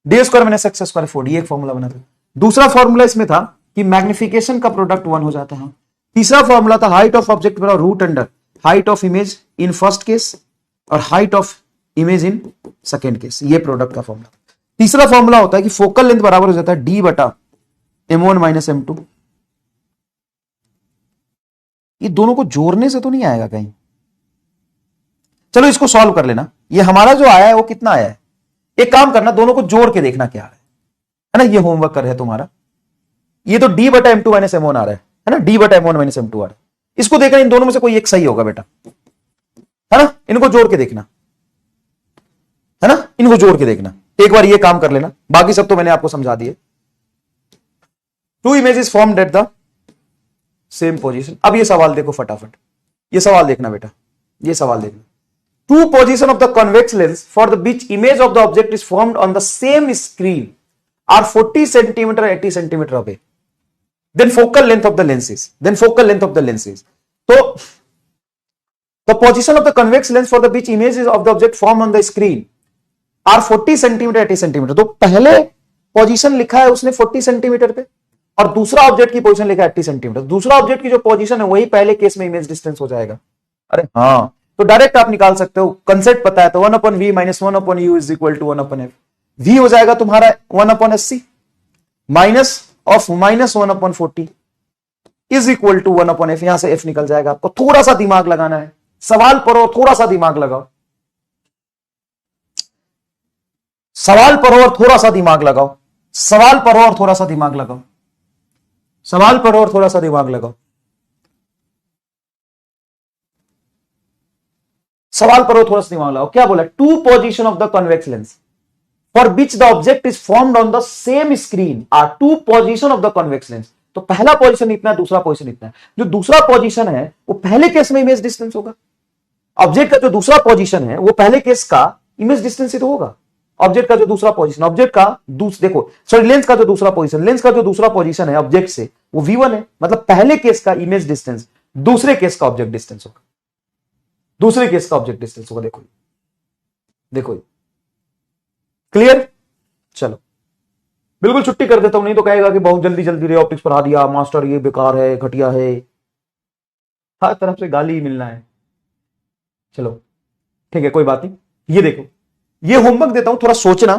D square minus x square 4d, एक फॉर्मूला बना था। दूसरा फॉर्मूला इसमें था कि मैग्निफिकेशन का प्रोडक्ट 1 हो जाता है। तीसरा फॉर्मूला था हाइट ऑफ ऑब्जेक्ट बराबर root under height of image in first case और height of image in second case, ये प्रोडक्ट का फॉर्मूला। तीसरा फॉर्मूला होता है कि फोकल लेंथ बराबर हो जाता है डी बटा m1 माइनस m2। ये दोनों को जोड़ने से तो नहीं आएगा कहीं, चलो इसको सॉल्व कर लेना। ये हमारा जो आया है वो कितना आया है, एक काम करना, दोनों को जोड़ के देखना क्या है ना, ये होमवर्क कर रहे हैं तुम्हारा। ये तो d बटा m2 माइनस m1 आ रहा है ना, d बटा m1 माइनस m2 आ रहा है। इसको देखना, इन दोनों में से कोई एक सही होगा बेटा, है ना, इनको जोड़ के देखना, है ना, इनको जोड़ के देखना। एक बार ये काम कर लेना, बाकी सब तो मैंने आपको समझा दिए। Two images formed at the same position. अब ये सवाल देखो फटाफट, ये सवाल देखना बेटा, ये सवाल देखना। Two position of the convex lens for the which image of the object is formed on the same screen are 40 centimetre 80 centimetre away, then focal length of the lenses, then focal length of the lenses. तो the position of the convex lens for the which images of the object form on the screen are 40 centimetre 80 centimetre. तो पहले position लिखा है उसने 40 centimetre पे और दूसरा object की पोजीशन लिखा है 80 सेंटीमीटर। दूसरा ऑब्जेक्ट की जो पोजीशन है वही पहले केस में इमेज डिस्टेंस हो जाएगा। अरे हाँ, तो डायरेक्ट आप निकाल सकते हो, कंसेप्ट पता है तो 1/v minus 1/u is equal to 1/f। v हो जाएगा तुम्हारा 1/sc minus of minus 1/40 is equal to 1/f। यहां से f निकल जाएगा। आपको थोड़ा सा दिमाग लगाना है, सवाल पढ़ो, थोड़ा सा दिमाग लगाओ, सवाल पढ़ो और थोड़ा सा दिमाग लगाओ, सवाल पढ़ो और थोड़ा सा दिमाग लगाओ, सवाल पढ़ो और थोड़ा सा दिमाग लगाओ, सवाल पढ़ो थोड़ा सा दिमाग लगाओ। क्या बोला, two position of the convex lens for which the object is formed on the same screen are two position of the convex lens. तो पहला पोजीशन इतना है, दूसरा पोजीशन इतना है। जो दूसरा पोजीशन है वो पहले केस में इमेज डिस्टेंस होगा। ऑब्जेक्ट का जो दूसरा पोजीशन है वो पहले केस का इमेज डिस्टेंस ही तो होगा। ऑब्जेक्ट का जो दूसरा पोजीशन, ऑब्जेक्ट का देखो सॉरी लेंस का जो दूसरा पोजीशन, लेंस का जो दूसरा पोजीशन है ऑब्जेक्ट से वो v1 है। मतलब पहले केस का इमेज डिस्टेंस दूसरे केस का ऑब्जेक्ट डिस्टेंस होगा, दूसरे केस का ऑब्जेक्ट डिस्टेंस होगा। देखो देखो, क्लियर। चलो बिल्कुल छुट्टी कर देता हूं, नहीं तो कहेगा कि बहुत जल्दी जल्दी रे ऑप्टिक्स पढ़ा दिया मास्टर, ये बेकार है, घटिया है, हर तरफ से गाली ही मिलना है। चलो ठीक है, कोई बात नहीं। ये देखो, ये होमवर्क देता हूं, थोड़ा सोचना,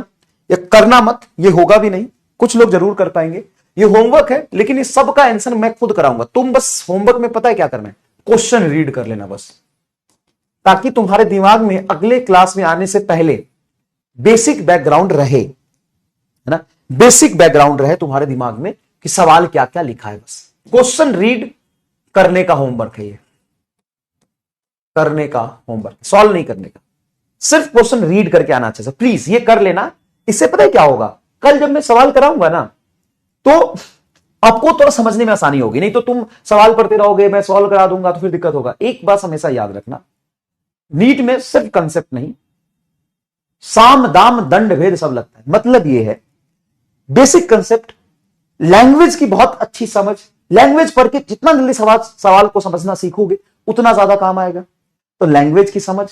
ये करना मत, ये होगा भी नहीं, कुछ लोग जरूर कर पाएंगे। ये होमवर्क है लेकिन इस सब का आंसर मैं खुद कराऊंगा। तुम बस होमवर्क में पता है क्या करना है, क्वेश्चन रीड कर लेना बस, ताकि तुम्हारे दिमाग में अगले क्लास में आने से पहले बेसिक बैकग्राउंड रहे, है ना, बेसिक बैकग्राउंड रहे तुम्हारे दिमाग में कि सवाल क्या क्या लिखा है। बस क्वेश्चन रीड करने का होमवर्क है, ये करने का होमवर्क, सॉल्व नहीं करने का, सिर्फ क्वेश्चन रीड करके आना चाहिए। प्लीज ये कर लेना। इससे पता है क्या होगा, कल जब मैं सवाल कराऊंगा ना तो आपको थोड़ा समझने में आसानी होगी। नहीं तो तुम सवाल पढ़ते रहोगे, मैं सॉल्व करा दूंगा तो फिर दिक्कत होगा। एक बात हमेशा याद रखना, नीट में सिर्फ कंसेप्ट नहीं, साम दाम दंड भेद सब लगता है। मतलब यह है बेसिक कंसेप्ट, लैंग्वेज की बहुत अच्छी समझ, लैंग्वेज पढ़ के जितना जल्दी सवाल को समझना सीखोगे उतना ज्यादा काम आएगा। तो लैंग्वेज की समझ,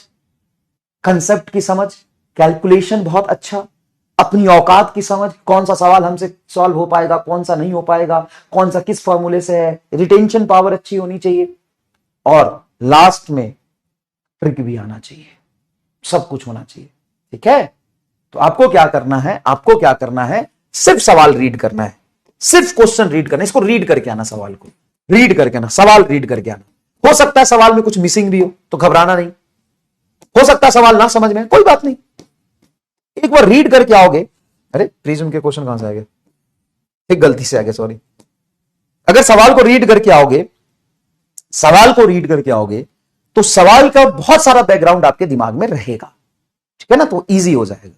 कंसेप्ट की समझ, कैलकुलेशन बहुत अच्छा, अपनी औकात की समझ, कौन सा सवाल हमसे सॉल्व हो पाएगा, कौन सा नहीं हो पाएगा, कौन सा किस फॉर्मूले से है, रिटेंशन पावर अच्छी होनी चाहिए और लास्ट में ट्रिक भी आना चाहिए, सब कुछ होना चाहिए। ठीक है, तो आपको क्या करना है, आपको क्या करना है, सिर्फ सवाल रीड करना है, सिर्फ क्वेश्चन रीड करना है। इसको रीड करके आना सवाल को, रीड करके आना, सवाल रीड करके आना। हो सकता है सवाल में कुछ मिसिंग भी हो, तो घबराना नहीं। हो सकता है सवाल ना समझ में, कोई बात नहीं, एक बार रीड करके आओगे। अरे प्रिज्म के क्वेश्चन कहां से आ गए, एक गलती से आ गए, सॉरी। अगर सवाल को रीड करके आओगे, सवाल को रीड करके आओगे, तो सवाल का बहुत सारा बैकग्राउंड आपके दिमाग में रहेगा, ठीक है ना, तो इजी हो जाएगा।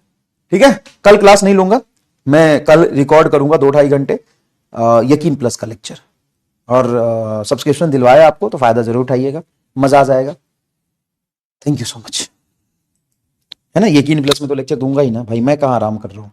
ठीक है, कल क्लास नहीं लूंगा मैं, कल रिकॉर्ड करूंगा 2-2.5 घंटे यकीन प्लस का लेक्चर, और सब्सक्रिप्शन दिलवाया आपको तो फायदा जरूर उठाइएगा, मजा आ जाएगा। थैंक यू सो मच, है ना। यकीन प्लस में तो लेक्चर दूंगा ही ना भाई, मैं कहां आराम कर रहा हूं।